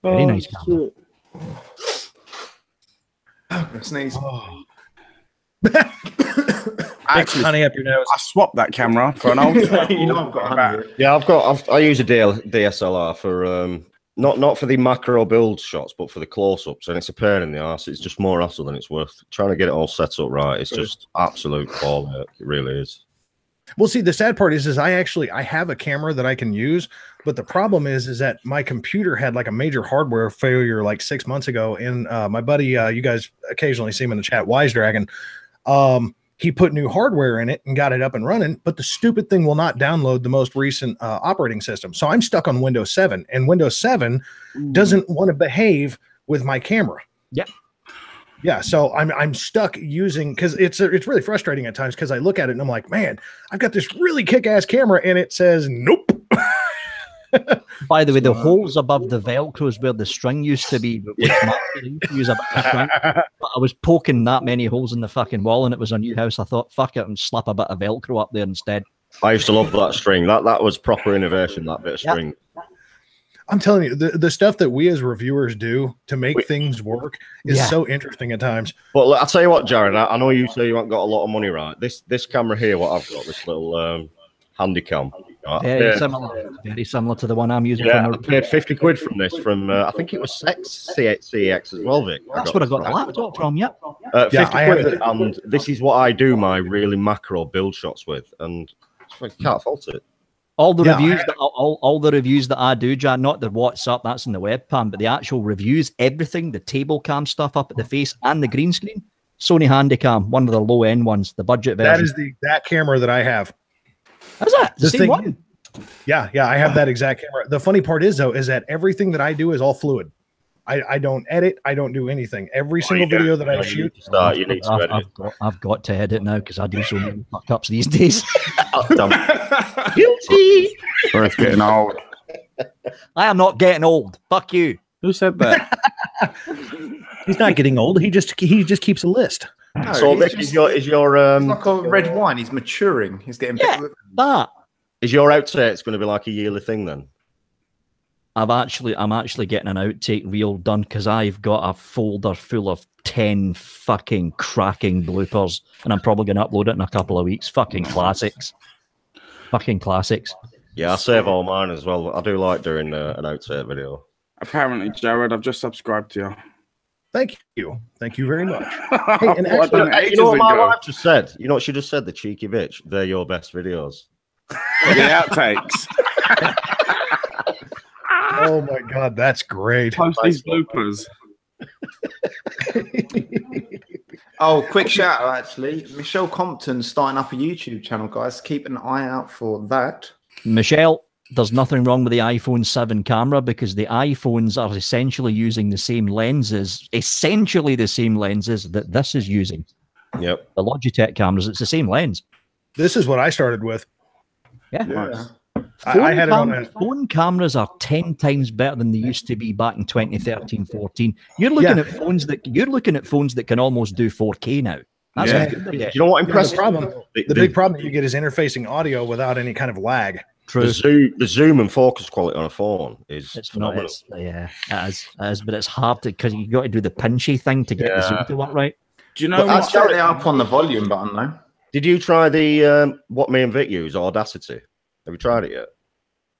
Very nice camera. Sneeze. Actually, honey up your nose. I swapped that camera for an old. You know I've got honey here. Yeah, I use a DSLR for not for the macro build shots, but for the close-ups, and it's a pain in the arse. It's just more hassle than it's worth. Trying to get it all set up right, it's just absolute ball work. It really is. Well, see, the sad part is I have a camera that I can use, but the problem is that my computer had like a major hardware failure like 6 months ago. And my buddy, you guys occasionally see him in the chat, Wise Dragon, he put new hardware in it and got it up and running, but the stupid thing will not download the most recent operating system. So I'm stuck on Windows 7, and Windows 7 doesn't want to behave with my camera. Yeah. Yeah, so I'm stuck using, because it's really frustrating at times because I look at it and I'm like, man, I've got this really kick-ass camera and it says nope. By the way, the holes above the Velcro is where the string used to be. Use a bit of string. But I was poking that many holes in the fucking wall, and it was a new house. I thought, fuck it, and slap a bit of Velcro up there instead. I used to love that string. That was proper innovation. That bit of string. I'm telling you, the stuff that we as reviewers do to make things work is so interesting at times. But I'll tell you what, Jared, I know you say you haven't got a lot of money, right? This camera here, what I've got, this little Handycam. Very similar to the one I'm using. Yeah, I paid 50 quid from this, I think it was CX as well, Vic. That's where I got the laptop from, yep. 50 quid, and this is what I do my really macro build shots with, and I can't fault it. All the reviews all the reviews that I do, Jan, not the WhatsApp, that's in the webcam, but the actual reviews, everything, the table cam stuff up at the face and the green screen, Sony Handycam, one of the low end ones, the budget version. That is the exact camera that I have. Is that the same one? Yeah, I have that exact camera. The funny part is though, is that everything that I do is all fluid. I don't edit. I don't do anything. Every single video that I shoot. I've got to edit now because I do so many fuck ups these days. Guilty. It's getting old. I am not getting old. Fuck you. Who said that? He's not getting old. He just keeps a list. No, so Vic, is your it's like a red wine. He's maturing. He's getting better. Is your outtake's going to be like a yearly thing then? I'm actually getting an outtake reel done because I've got a folder full of 10 fucking cracking bloopers, and I'm probably going to upload it in a couple of weeks. Fucking classics. Yeah, I save all mine as well. I do like doing an outtake video. Apparently, Jared, I've just subscribed to you. Thank you very much. Hey, and actually, you know what my wife just said? You know what she just said? The cheeky bitch. They're your best videos. The outtakes. Oh my god, that's great. Post these bloopers. Oh, quick shout out actually. Michelle Compton's starting up a YouTube channel, guys. Keep an eye out for that. Michelle, there's nothing wrong with the iPhone 7 camera because the iPhones are essentially using the same lenses, that this is using. Yep. The Logitech cameras, it's the same lens. This is what I started with. Yeah. Nice. I had it on a phone cameras are 10 times better than they used to be back in 2013, 14. You're looking at phones that can almost do 4K now. That's Yeah. how good they're getting. You know what the impresses problem. me? The big problem that you get is interfacing audio without any kind of lag. True. The zoom and focus quality on a phone is It's phenomenal. not. It is, but it's hard because you got to do the pinchy thing to get the zoom to work right. Do you know That's what? certainly up on the volume button though. Did you try the what me and Vic use, Audacity? Have you tried it yet?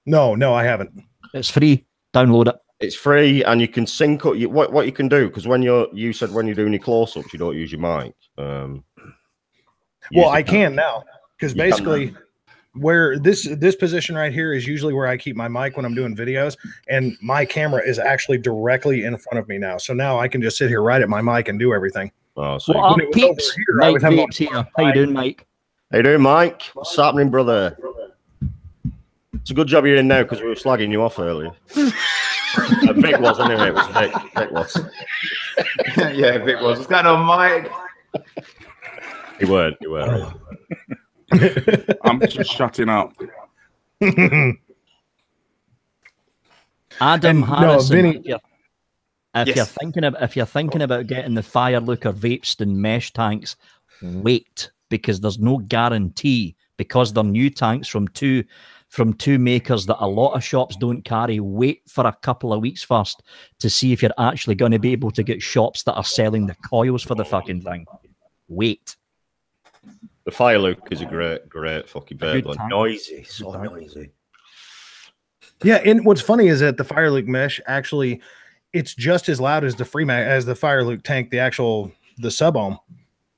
No, I haven't. It's free. Download it. It's free, and you can sync up. What you can do, because you said when you're doing your close-ups, you don't use your mic. Well, I can now because basically where this position right here is usually where I keep my mic when I'm doing videos, and my camera is actually directly in front of me now. So now I can just sit here right at my mic and do everything. Oh, so What when up, it was over peeps? here, I Mike would have Vapes here. How you doing, Mike? how you doing, Mike? What's happening, brother? It's a good job you're in now because we were slagging you off earlier. Vic was, anyway. It was Vic. Vic was. Yeah, Vic was. What's going on, Mike? He weren't. He weren't. I'm just shutting up. Adam Harrison. Vinny- If you're thinking about getting the Fire Looker Vapeston mesh tanks, wait, because there's no guarantee, because they're new tanks from two makers that a lot of shops don't carry. Wait for a couple of weeks first to see if you're actually going to be able to get shops that are selling the coils for the fucking thing. Wait. The Fire Luke is a great fucking Good vape. tank. Noisy, so noisy. Yeah, and what's funny is that the Fire Luke mesh actually, it's just as loud as the the Fire Luke tank, the sub ohm.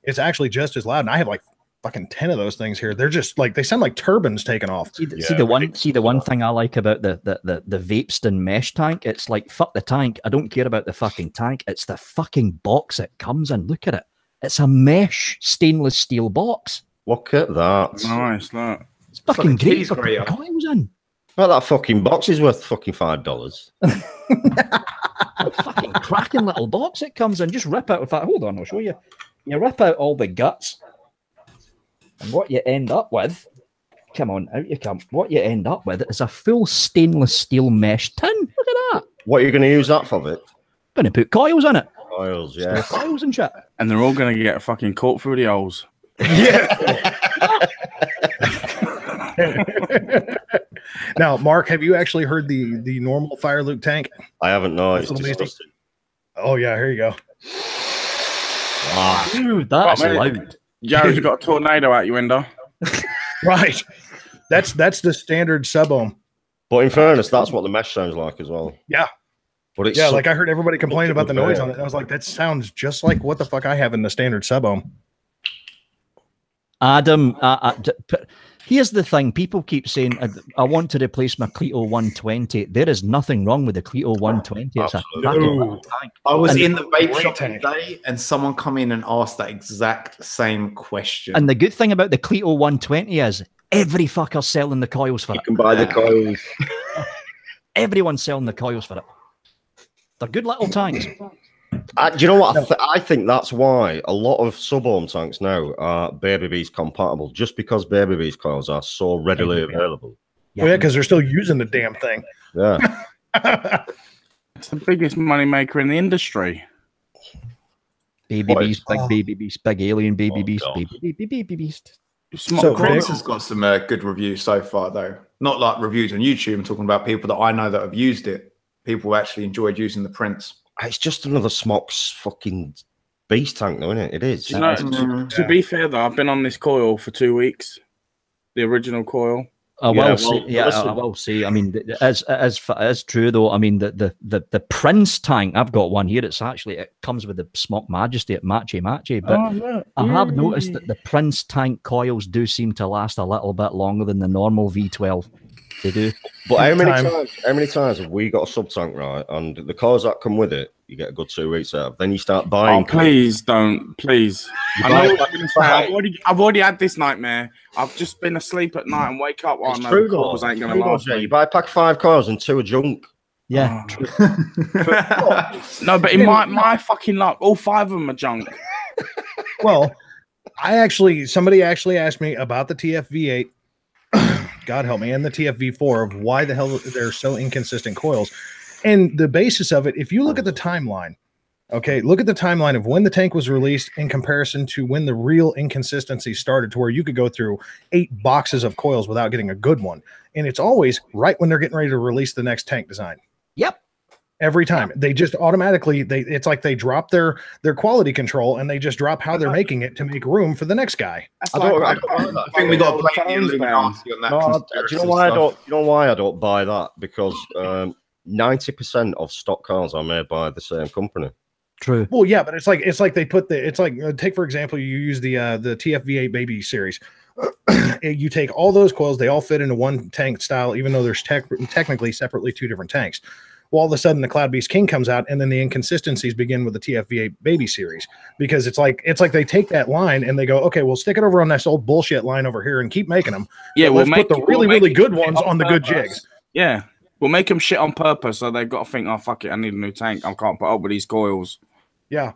It's actually just as loud, and I have like fucking 10 of those things here. They're just like, they sound like turbines taking off. See the one thing I like about the Vapeston mesh tank, it's like, fuck the tank. I don't care about the fucking tank. It's the fucking box it comes in. Look at it. It's a mesh stainless steel box. Look at that. Nice, look. It's fucking like a great cheese for putting grater. coils in. Well, that fucking box is worth fucking $5. A fucking cracking little box it comes in. Just rip out of that. Hold on, I'll show you. You rip out all the guts, and what you end up with, come on, out you come. What you end up with is a full stainless steel mesh tin. Look at that. What are you going to use that for, Vic? Going to put coils in it. Oils, yeah. Coils and shit. And they're all going to get fucking caught through the holes. Now, Mark, have you actually heard the normal Fire Luke tank? I haven't, no. It's That's amazing. disgusting. Oh yeah, here you go. Wow. Dude, that's Right, mate. loud. Jared's got a tornado out your window. Right. That's the standard sub ohm. But in fairness, that's what the mesh sounds like as well. Yeah. But it's Yeah, so- like I heard everybody complain about the good noise vape. on it. I was like, that sounds just like what the fuck I have in the standard sub ohm. Adam, here's the thing. People keep saying, I want to replace my Clito 120. There is nothing wrong with the Clito 120. It's a Absolutely. cracking No. little tank. I was And in the vape great shop tank. today, and someone come in and asked that exact same question. And the good thing about the Clito 120 is every fucker's selling the coils for You it. can buy the coils. Everyone's selling the coils for it. They're good little tanks. Do you know what? I think that's why a lot of sub-ohm tanks now are Baby Beast compatible, just because Baby Beast coils are so readily available. Well, yeah, because they're still using the damn thing. Yeah. It's the biggest money maker in the industry. Baby What? Beast, big Baby Beast, big alien Baby Oh, Beast, God. baby Beast. Smart So, Prince has got some good reviews so far, though. Not like reviews on YouTube. I'm talking about people that I know that have used it. People who actually enjoyed using the Prince. It's just another Smock's fucking beast tank, though, isn't it? It is. Do you know, Mm. to be fair, though, I've been on this coil for 2 weeks. The original coil. I will Yeah, say, well, yeah, listen. I will say. I mean, as true though. I mean, the Prince tank. I've got one here. It comes with the Smock Majesty at Matchy, but look. I have noticed that the Prince tank coils do seem to last a little bit longer than the normal V12. They do. But how Time. many times have we got a sub tank, right? And the cars that come with it, you get a good 2 weeks out of. Then you start Oh, buying. please don't. Please. I know what you're going to say. I've already had this nightmare. I've just been asleep at night and wake up while I It's know true, the though. coils ain't going True, to though, last Jay. me. You buy a pack of 5 cars and 2 are junk. Yeah. No, but in my fucking luck, all 5 of them are junk. Well, somebody actually asked me about the TFV8. God help me, and the TFV4 of why the hell they're so inconsistent coils. And the basis of it, if you look at the timeline, okay, look at the timeline of when the tank was released in comparison to when the real inconsistency started, to where you could go through 8 boxes of coils without getting a good one. And it's always right when they're getting ready to release the next tank design. Yep. Every time. They just automatically, it's like they drop their quality control and they just drop how they're making it to make room for the next guy. I think we got to blame the Illuminati on that. No, do you know why stuff. You know why I don't buy that? Because 90% of stock cars are made by the same company. True. Well, yeah, but it's like they put take for example, you use the TFV8 Baby series. You take all those coils, they all fit into one tank style, even though there's technically separately 2 different tanks. Well, all of a sudden the Cloud Beast King comes out, and then the inconsistencies begin with the TFV8 Baby series, because it's like they take that line and they go, okay, we'll stick it over on this old bullshit line over here and keep making them. Yeah, let's put the really good ones on the good jigs. Yeah, we'll make them shit on purpose, so they've got to think, oh fuck it, I need a new tank. I can't put up with these coils. Yeah.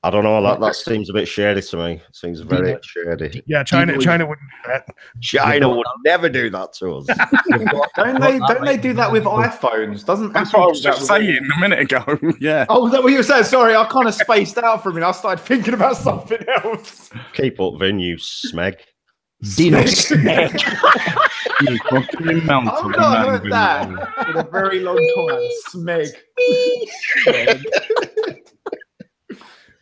I don't know. That seems a bit shady to me. It seems very shady. Yeah, China wouldn't do that. China would never do that to us. Don't they do that with iPhones? That's what I was just saying a minute ago. Yeah. Oh, was that what you were saying? Sorry, I kind of spaced out for a minute. I started thinking about something else. Keep up, Vin, you smeg. Dino Smeg. I've not heard that in a very long time. Smeg.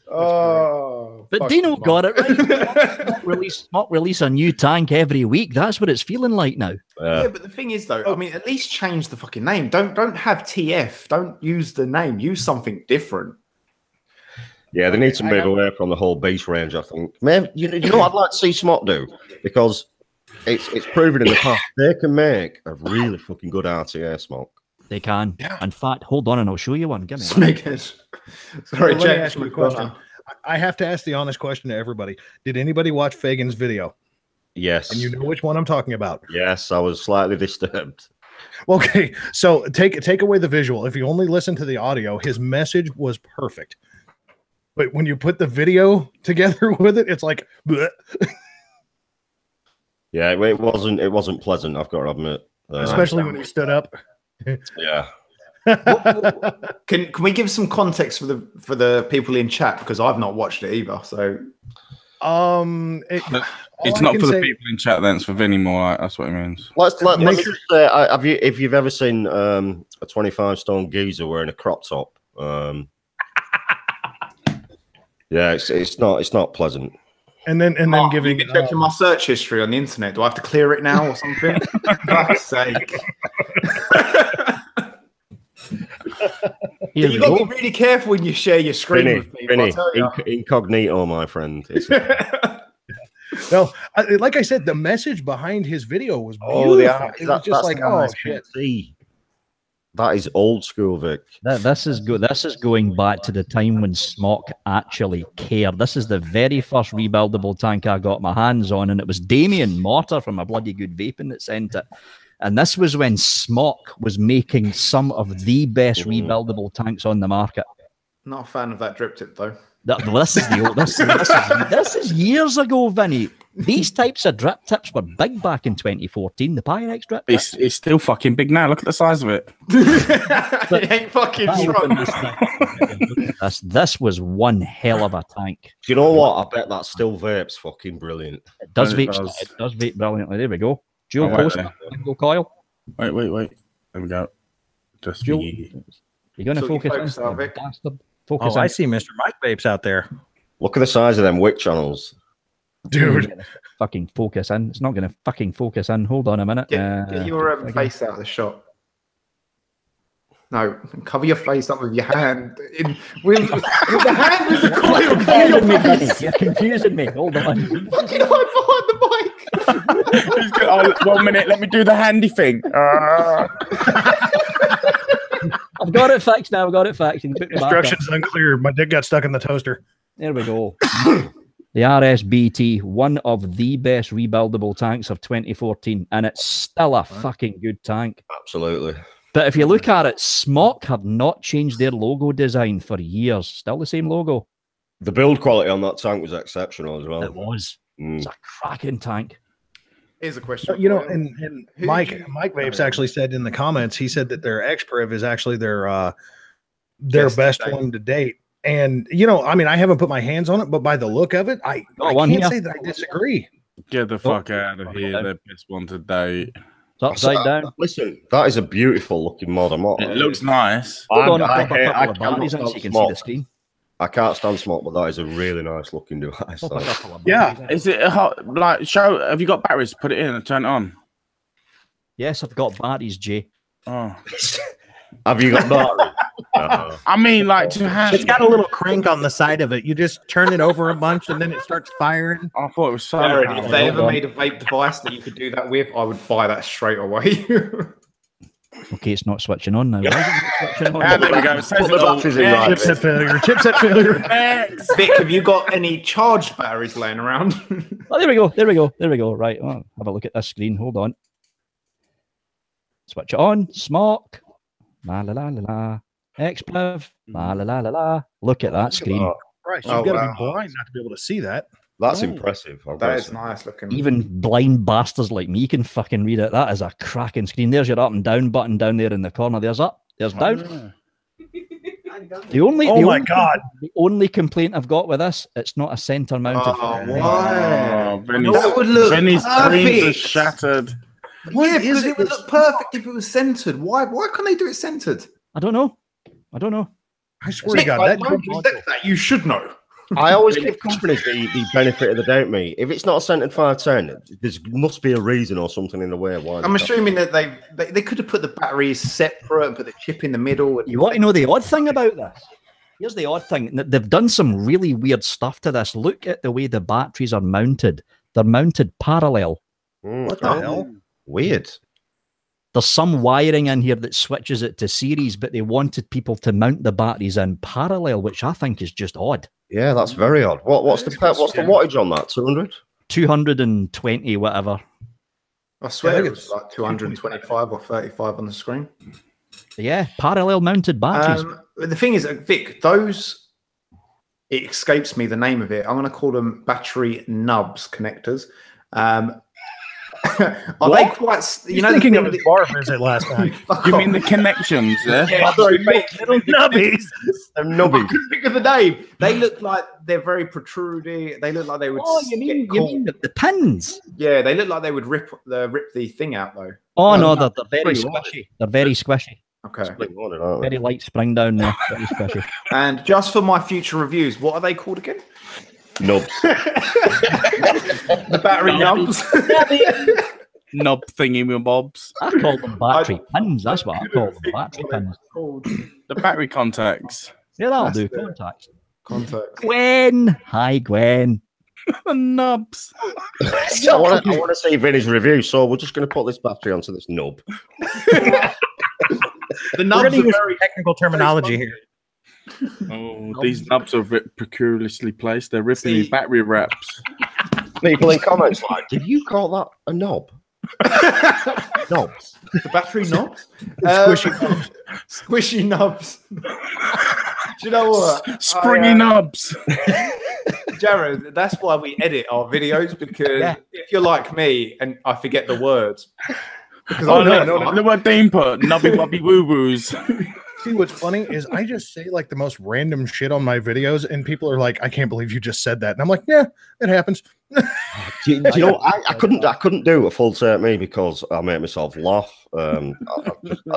Oh, but Dino got it right. Not release a new tank every week. That's what it's feeling like now. Yeah, but the thing is, though, I mean, at least change the fucking name. Don't have TF. Don't use the name. Use something different. Yeah, they need to move away from the whole beast range, I think. Man, you know what I'd like to see Smok do? Because it's proven in the past they can make a really fucking good RTA Smok. They can. Yeah. In fact, hold on and I'll show you one. Give me Sorry, let me ask you a question. I have to ask the honest question to everybody. Did anybody watch Fagan's video? Yes. And you know which one I'm talking about? Yes, I was slightly disturbed. Okay, so take away the visual. If you only listen to the audio, his message was perfect. But when you put the video together with it, it's like bleh. Yeah, it wasn't pleasant, I've got to admit. Especially when he stood up. Yeah. Can we give some context for the people in chat, because I've not watched it either. So it's not for the people in chat, then it's for Vinny more. Like, that's what it means. Let me just say, if you've ever seen a 25-stone geezer wearing a crop top, yeah, it's not pleasant. And then giving you checking my search history on the internet. Do I have to clear it now or something? For fuck's sake. You got to be really careful when you share your screen with people. Incognito, my friend. No, like I said, the message behind his video was beautiful. It was just like, oh shit. That is old school, Vic. This is going back to the time when Smok actually cared. This is the very first rebuildable tank I got my hands on, and it was Damien Mortar from A Bloody Good Vaping that sent it. And this was when Smok was making some of the best rebuildable tanks on the market. Not a fan of that drip tip, though. This is the old. This is years ago, Vinny. These types of drip tips were big back in 2014. The Pyrex drip. It's still fucking big now. Look at the size of it. It ain't fucking strong. This was one hell of a tank. Do you know what? I bet that still vapes fucking brilliant. It does vape brilliantly. There we go. Dual post, single coil. Wait. There we go. Just Dual. You're going to focus on bastard. Focus I see Mr. Mike Vapes out there. Look at the size of them wick channels. Dude. Fucking focus in. It's not going to fucking focus in. Hold on a minute. Get your face out of the shot. No, cover your face up with your hand. With the hand with the coil. Cover your face. You're confusing me. Hold on. Fucking hide behind the mic. 1 minute. Let me do the handy thing. I've got it fixed now. I've got it fixed. Instructions unclear. My dick got stuck in the toaster. There we go. The RSBT, one of the best rebuildable tanks of 2014, and it's still a fucking good tank. Absolutely. But if you look at it, Smok have not changed their logo design for years. Still the same logo. The build quality on that tank was exceptional as well. It was. It's a cracking tank. Here's a question. You know, for and Who Mike did you- Vapes actually said in the comments, he said that their XPriv is actually their best Best to date. one to date. And you know, I mean, I haven't put my hands on it, but by the look of it, I one can't here. say that I disagree. Get the fuck out of here. The best one to date. It's upside down. Listen, that is a beautiful looking mod. It looks nice. Hold on, I I'll pop a hate- couple of cannot batteries in so stand you can see the smoke. screen. I can't stand smoke, but that is a really nice looking device. Pop a couple of Yeah. batteries in. Is it hot? Like, show. Have you got batteries? Put it in and turn it on. Yes, I've got batteries, Jay. Oh, Have you got battery? I mean, like to have. It's got a little crank on the side of it. You just turn it over a bunch and then it starts firing. I thought it was so. Jared, powerful. if they ever made a vape device that you could do that with, I would buy that straight away. Okay, it's not switching on now. Why is it not switching on? Ah, there we go. It says Put the it all. batteries in Yeah. right. Chipset failure. Chipset failure. Next. Vic, have you got any charged batteries laying around? Oh, there we go. There we go. There we go. Right. Oh, have a look at this screen. Hold on. Switch it on. Smoke. La la la la la. XPriv. La la la la la. Look at that screen. Christ, you've Oh, got to wow. be blind not to be able to see that. That's Oh. impressive. I've That got to is say. nice looking. Even blind bastards like me can fucking read it. That is a cracking screen. There's your up and down button down there in the corner. There's up. There's down. The only, Oh the my only- God. The only complaint I've got with this, it's not a center mounted. Oh, why? Oh, Vinny's, That would look Vinny's dreams are perfect. shattered. Yeah, is because it it would that's- look perfect if it was centered. Why can't they do it centered? I don't know. I don't know. I swear to Vic, God, I that don't respect that. You should know. I always give companies the benefit of the doubt, me. If it's not a centered 510, there must be a reason or something in the way why. I'm assuming that they could have put the batteries separate and put the chip in the middle. And You want to know the odd thing about this? Here's the odd thing. They've done some really weird stuff to this. Look at the way the batteries are mounted. They're mounted parallel. what the hell? Weird. There's some wiring in here that switches it to series, but they wanted people to mount the batteries in parallel, which I think is just odd. Yeah, that's very odd. What's the wattage on that? 200? 220, whatever. I swear Yeah, I it think was like 225 or 35 on the screen. Yeah, parallel mounted batteries. But the thing is, Vic, those, it escapes me the name of it. I'm going to call them battery nubs connectors. Are they quite, you He's know, the thinking thing of that his bar visit last night. Fuck You off. mean the connections? Yeah. Yeah, sorry, mate. Little nubbies. Them I nubbies. couldn't think of the name. They look like they're very protruding. They look like they would. Oh, you get mean the pins? Yeah, they look like they would rip the thing out though. Oh, no, they're very Spring loaded. squishy. They're very squishy. Okay. Spring loaded, aren't they? Very light spring down there. Very squishy. And just for my future reviews, what are they called again? Nubs. The battery nubs. Knob thingy with bobs. I call them battery pins. That's what I call them. Battery pins. The battery contacts. Yeah, that'll That's do. it. Contacts. Contact. Gwen. Hi, Gwen. The nubs. I want to see Vinny's review, so we're just going to put this battery onto this nub. The We're nubs going to are use very. technical terminology here. Oh, these nubs are peculiarly placed. They're ripping See- me battery wraps. People in comments like, did you call that a knob? Knobs. The battery knobs? Squishy nubs. Squishy nubs. Do you know what? Springy nubs. Jared, that's why we edit our videos, because Yeah. if you're like me and I forget the words. Because Oh, I no, know. no, look what Dean put. Nubby wubby woo woos. See, what's funny is I just say like the most random shit on my videos, and people are like, "I can't believe you just said that," and I'm like, "Yeah, it happens." Do you know, I couldn't do a full take me because I make myself laugh. I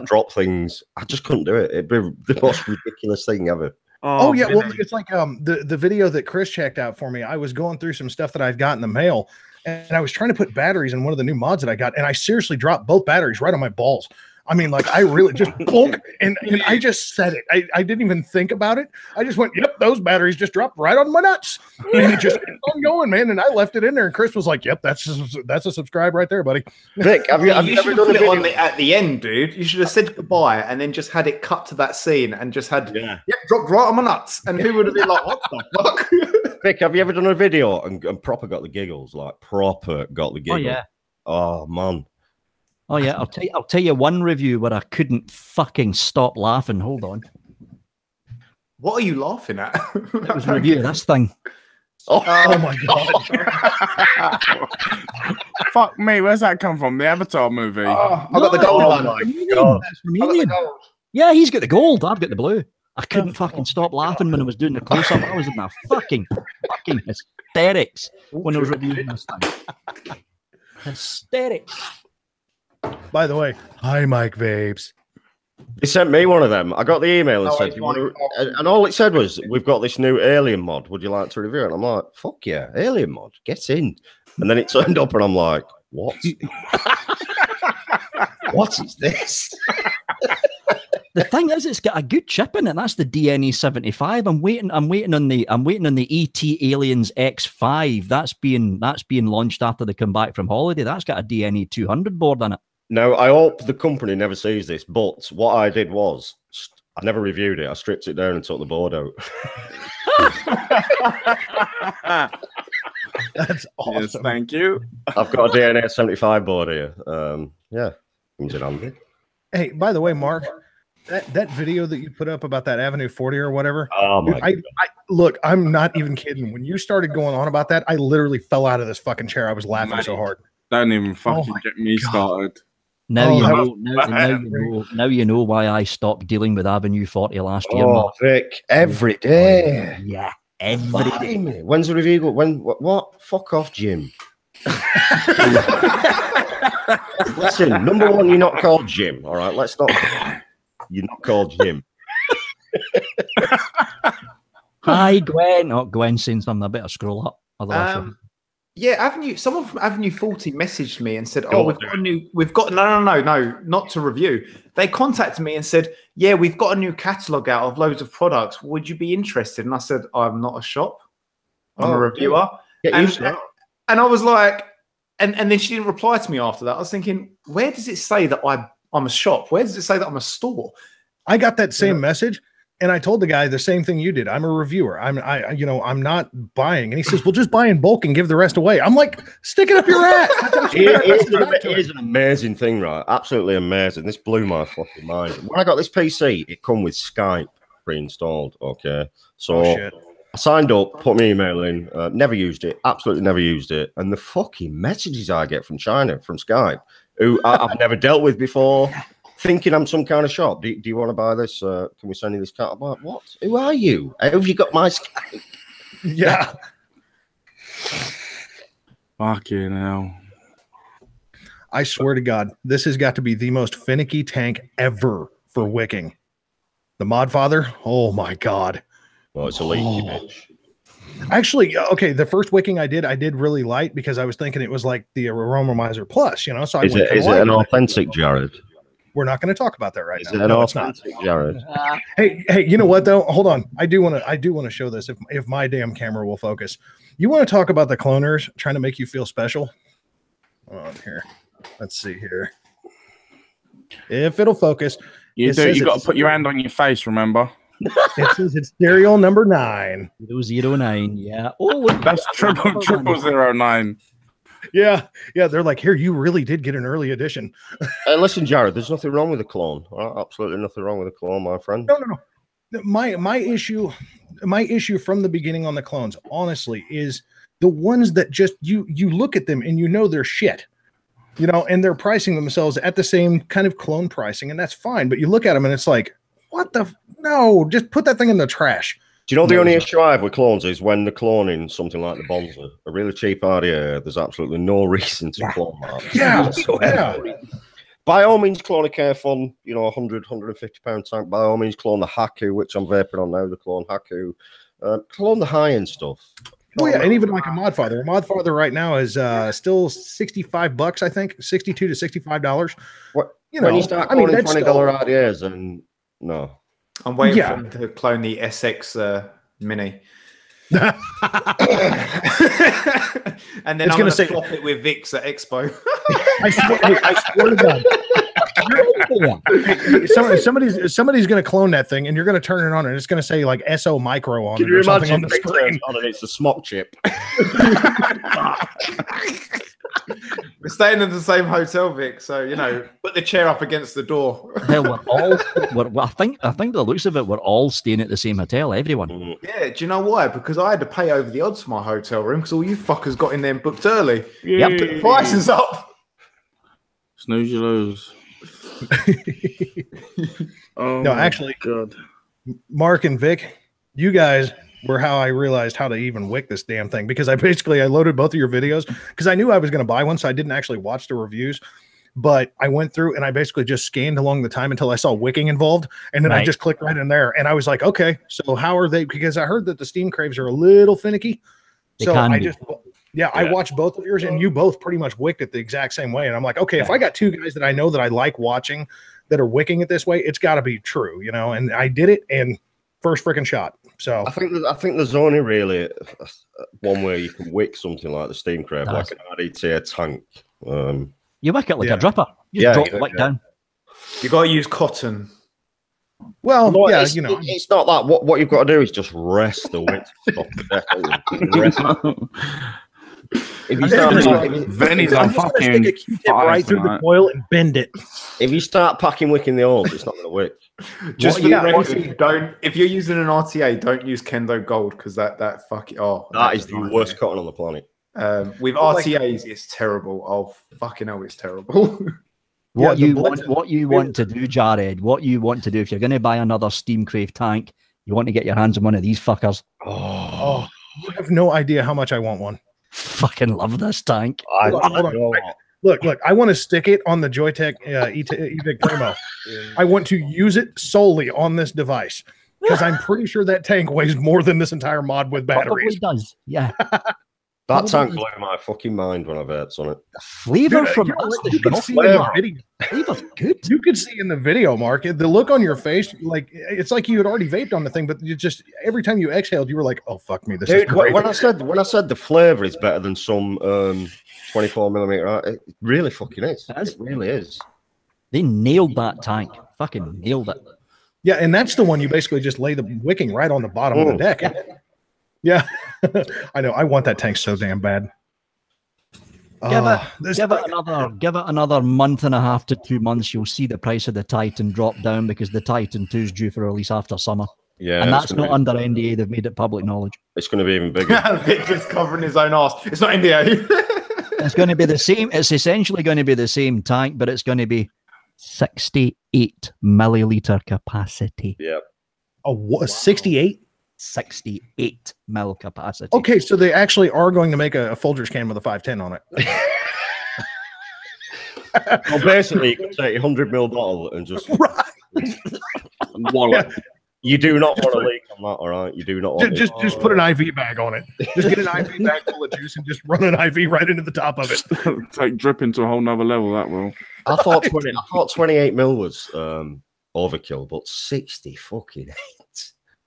drop things. I just couldn't do it. It'd be the most ridiculous thing ever. Oh yeah, well, it's like the video that Chris checked out for me. I was going through some stuff that I'd got in the mail, and I was trying to put batteries in one of the new mods that I got, and I seriously dropped both batteries right on my balls. I mean, like I really just bonk, and I just said it. I didn't even think about it. I just went, "Yep, those batteries just dropped right on my nuts," and it just kept on going, man. And I left it in there, and Chris was like, "Yep, that's a subscribe right there, buddy." Vic, have you You ever should have done a put it video? on at the end, dude. You should have said goodbye and then just had it cut to that scene and just had, yep, dropped right on my nuts. And who would have been like, what the fuck? Vic, have you ever done a video and proper got the giggles? Like proper got the Oh, giggles. yeah. Oh man. Oh, yeah. I'll tell you one review where I couldn't fucking stop laughing. Hold on. What are you laughing at? It was a review of this thing. Oh, my god! Fuck me, where's that come from? The Avatar movie. Oh, I got the gold one. my God. That's from I got the Alien. gold. Yeah, he's got the gold. I've got the blue. I couldn't fucking stop laughing when I was doing the close up. I was in my fucking hysterics when I was reviewing this thing. Hysterics. By the way, hi, Mike Vapes. He sent me one of them. I got the email and Oh, said, it's "Do you want fine. to-" and all it said was, "We've got this new Alien mod. Would you like to review it?" And I'm like, "Fuck yeah, Alien mod, get in." And then it turned up, and I'm like, "What? What is this?" The thing is, it's got a good chip in it. That's the DNE 75. I'm waiting on the ET Aliens X5. That's being launched after they come back from holiday. That's got a DNE 200 board on it. Now, I hope the company never sees this, but what I did was, I never reviewed it. I stripped it down and took the board out. That's awesome. Yes, thank you. I've got a DNA 75 board here. Yeah, comes in handy. Hey, by the way, Mark, that video that you put up about that Avenue 40 or whatever. Oh my! I look, I'm not even kidding. When you started going on about that, I literally fell out of this fucking chair. I was laughing so hard. Don't even fucking my get me started. Now Oh, you that know. Now you know why I stopped dealing with Avenue 40 last year. Oh, Mark. Vic, every day. Yeah, every day. Blimey. When's the review go? When? What? Fuck off, Jim. Listen, number one, you're not called Jim. All right, let's not. You're not called Jim. Hi, Gwen. Oh, Gwen's saying something. I better scroll up. Otherwise, Yeah, someone from Avenue 40 messaged me and said, "Oh, we've got no, not to review." They contacted me and said, "Yeah, we've got a new catalog out of loads of products. Would you be interested?" And I said, "I'm not a shop. I'm a reviewer." And I was like, and then she didn't reply to me after that. I was thinking, where does it say that I'm a shop? Where does it say that I'm a store? I got that same message, and I told the guy the same thing you did. I'm a reviewer. I'm not buying. And he says, "Well, just buy in bulk and give the rest away." I'm like, stick it up your ass. It is an amazing thing, right? Absolutely amazing. This blew my fucking mind. When I got this PC, it come with Skype pre-installed. Okay, so I signed up, put my email in, never used it, absolutely never used it. And the fucking messages I get from China, from Skype, who I've never dealt with before, thinking I'm some kind of shop. Do you want to buy this? Can we send you this cat? I'm like, what? Who are you? How have you got my Skype? Yeah. Fucking hell. I swear to God, this has got to be the most finicky tank ever for wicking. The Mod Father, oh my God. Well, it's a leaky bitch. Actually, okay, the first wicking I did really light because I was thinking it was like the Aromomizer Plus, you know. So Is it an authentic, Jared? We're not going to talk about that right now. Is it an authentic, Jared? Hey, you know what though? Hold on. I do want to show this if my damn camera will focus. You want to talk about the cloners trying to make you feel special? Hold on here. Let's see here. If it'll focus. You got to put your hand on your face, remember? It says it's serial number 9. 009. Yeah. Oh, that's triple 009. Yeah. They're like, here, you really did get an early edition. Listen, Jared, there's nothing wrong with a clone. Absolutely nothing wrong with a clone, my friend. No. My issue from the beginning on the clones, honestly, is the ones that just you look at them and you know they're shit. You know, and they're pricing themselves at the same kind of clone pricing, and that's fine. But you look at them and it's like, what the? No, just put that thing in the trash. Do you know the only issue I have with clones is when they're cloning something like the Bonza, a really cheap RDA, there's absolutely no reason to clone that. Yeah. By all means, clone a Carefun, you know, 100, 150 pound tank. By all means, clone the Haku, which I'm vaping on now, the clone Haku. Clone the high-end stuff. Oh yeah, and even like a Mod Father. A Mod Father right now is still $65, I think, $62 to $65. What? You know, when you start cloning $20 RDAs, and no. I'm waiting for them to clone the SX Mini. And then it's I'm going to say, swap it with Vix at Expo. I swear to God. Somebody's going to clone that thing, and you're going to turn it on, and it's going to say like SO Micro on it or something on the screen. It's a smock chip. We're staying in the same hotel, Vic. So you know, put the chair up against the door. Hell, I think the looks of it, we're all staying at the same hotel. Everyone. Yeah. Do you know why? Because I had to pay over the odds for my hotel room because all you fuckers got in there and booked early. Yeah. Put the prices up. Snooze, you lose. Oh, No, actually, God. Mark and Vic, you guys were how I realized how to even wick this damn thing, because I loaded both of your videos because I knew I was going to buy one, so I didn't actually watch the reviews. But I went through and I basically just scanned along the time until I saw wicking involved, and then I just clicked right in there, and I was like, okay, so how are they? Because I heard that the steam craves are a little finicky, so I watched both of yours, and you both pretty much wicked it the exact same way. And I'm like, okay, if I got two guys that I know that I like watching that are wicking it this way, it's got to be true, you know. And I did it, and first freaking shot. So I think there's only really one way you can wick something like the steam crab, like an RDTA tank. You wick it like a dripper. You just drop the wick down. You got to use cotton. Well, no, yeah, you know, it's not that. What you've got to do is just rest the wick off the deck. If you start, Venny's on fucking right through the coil and bend it. If you start packing wick in the holes, it's not going to wick. Just don't. If you're using an RTA, don't use Kendo Gold because that is the worst cotton on the planet. With RTAs, it's terrible. Oh fucking hell, it's terrible. What you want to do, Jared? What you want to do if you're going to buy another Steam Crave tank, you want to get your hands on one of these fuckers. Oh, you have no idea how much I want one. Fucking love this tank. Hold on. Look, I want to stick it on the Joytech Evic Primo. I want to use it solely on this device because I'm pretty sure that tank weighs more than this entire mod with batteries. It does, yeah. That tank blew my fucking mind when I versed on it. The flavor from you could see in the video. Flavor's good. You could see in the video, Mark, the look on your face, like it's like you had already vaped on the thing, but you just every time you exhaled, you were like, "Oh fuck me, this is great." When I said the flavor is better than some 24mm, it really fucking is. It really is. They nailed that tank. Fucking nailed it. Yeah, and that's the one you basically just lay the wicking right on the bottom of the deck. Yeah. I know. I want that tank so damn bad. Give it another month and a half to 2 months. You'll see the price of the Titan drop down because the Titan 2 is due for release after summer. Yeah, and that's not under NDA. They've made it public knowledge. It's going to be even bigger. Victor's covering his own ass. It's not NDA. It's going to be the same. It's essentially going to be the same tank, but it's going to be 68 milliliter capacity. Yeah. Oh, what? 68? 68 mil capacity. Okay, so they actually are going to make a Folgers can with a 510 on it. Well, basically, you can take a 100ml bottle and just wallet. You do not want to leak on that, all right? You do not want just put an IV bag on it. Just get an IV bag full of juice and just run an IV right into the top of it. Take dripping to a whole nother level, that will. I thought 28ml was overkill, but 60 fucking 8.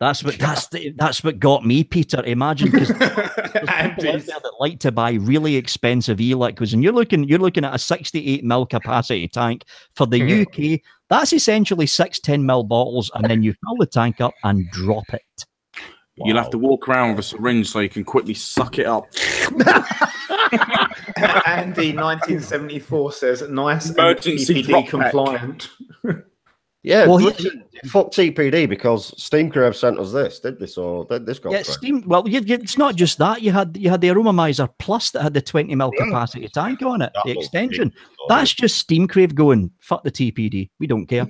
That's what got me, Peter. Imagine because people out there that like to buy really expensive e-liquids, and you're looking at a 68 ml capacity tank for the UK. That's essentially 6 10ml bottles, and then you fill the tank up and drop it. Wow. You'll have to walk around with a syringe so you can quickly suck it up. Andy, 1974 says nice emergency TPD compliant. Yeah, well, fuck TPD because Steam Crave sent us this, did they? So this got Steam. Well, it's not just that. You had the Aromomizer Plus that had the 20ml capacity tank on it. The extension. That's just Steam Crave going fuck the TPD. We don't care.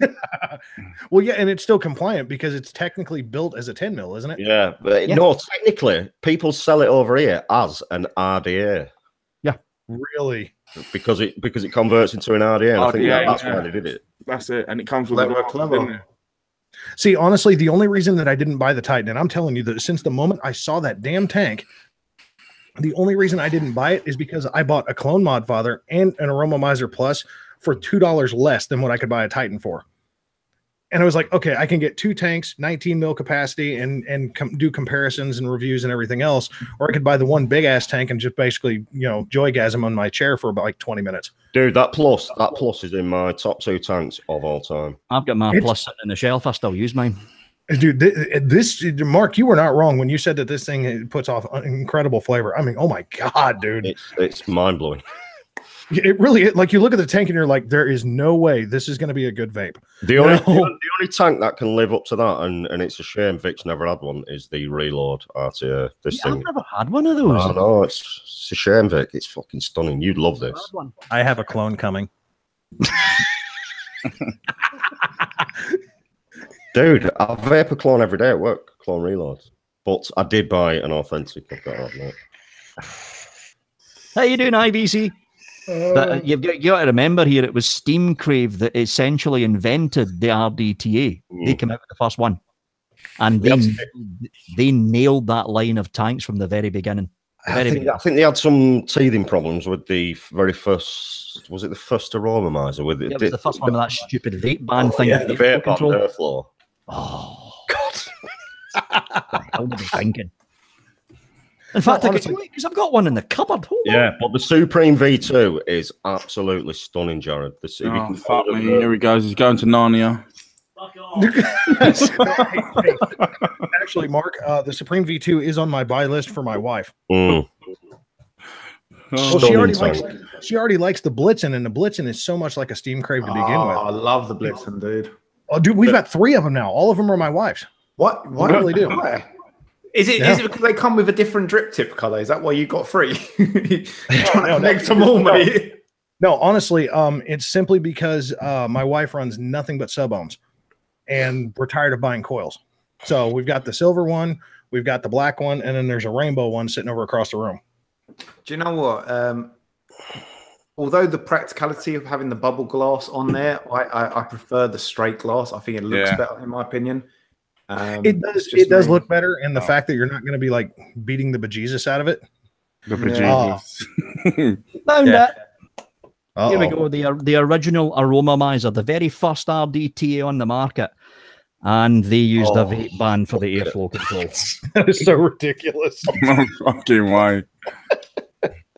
Well, yeah, and it's still compliant because it's technically built as a 10ml, isn't it? Yeah, but no, technically, people sell it over here as an RDA. Yeah, really. Because it converts into an RDA. And I think that's why they did it. That's it, and it comes with a clever. See, honestly, the only reason that I didn't buy the Titan, and I'm telling you that since the moment I saw that damn tank, the only reason I didn't buy it is because I bought a Clone Mod Father and an Aromomizer Plus for $2 less than what I could buy a Titan for. And I was like, okay, I can get 2 tanks, 19 mil capacity, and do comparisons and reviews and everything else, or I could buy the one big ass tank and just basically, joygasm on my chair for about like 20 minutes. Dude, that plus is in my top 2 tanks of all time. I've got my Plus sitting in the shelf. I still use mine. Dude, this Mark, you were not wrong when you said that this thing puts off incredible flavor. I mean, oh my god, dude, it's mind blowing. It really, like, you look at the tank and you're like, there is no way this is going to be a good vape. The only tank that can live up to that, and it's a shame Vic's never had one, is the Reload RTA. I've never had one of those. Oh, no, it's a shame, Vic. It's fucking stunning. You'd love this. I have a clone coming. Dude, I vape a clone every day at work, clone Reloads. But I did buy an authentic. I've got to admit. How you doing, IBC? But you've got to remember here, it was Steam Crave that essentially invented the RDTA. They came out with the first one. And they nailed that line of tanks from the very beginning. I think they had some teething problems with the very first, was it the first aromizer? With it was the first one with that stupid vape ban thing. Yeah, the vape ban airflow. Oh, God. What the hell were they thinking? In fact, I could wait because I've got one in the cupboard. But the Supreme V2 is absolutely stunning, Jared. Fuck me. Here he goes. He's going to Narnia. Actually, Mark, the Supreme V2 is on my buy list for my wife. Mm. Well, she already likes the Blitzen, and the Blitzen is so much like a Steam Crave to begin with. I love the Blitzen, dude. Oh, dude, we've got 3 of them now. All of them are my wife's. What? Why really do? Why? Is it because they come with a different drip tip color? Is that why you got 3? You're trying to connect them all, mate. No, honestly, it's simply because my wife runs nothing but sub-ohms, and we're tired of buying coils. So we've got the silver one, we've got the black one, and then there's a rainbow one sitting over across the room. Do you know what? Although the practicality of having the bubble glass on there, I prefer the straight glass. I think it looks better, in my opinion. It does look better, and the fact that you're not going to be like beating the bejesus out of it. The bejesus. Found that. Here we go. The original Aromamizer, the very first RDTA on the market, and they used a vape ban for the airflow control. That is so ridiculous. No fucking way.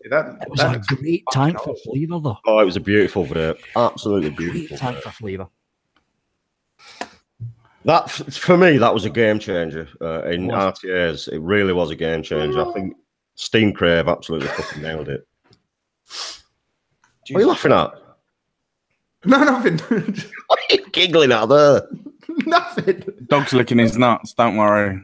It was a great tank for flavour, though. Oh, it was a beautiful vape. Absolutely beautiful. Great tank for flavour. That, for me, that was a game changer in RTAs. It really was a game changer. I think Steam Crave absolutely fucking nailed it. What are you laughing at? No, nothing. What are you giggling at there? Nothing. Dog's licking his nuts. Don't worry.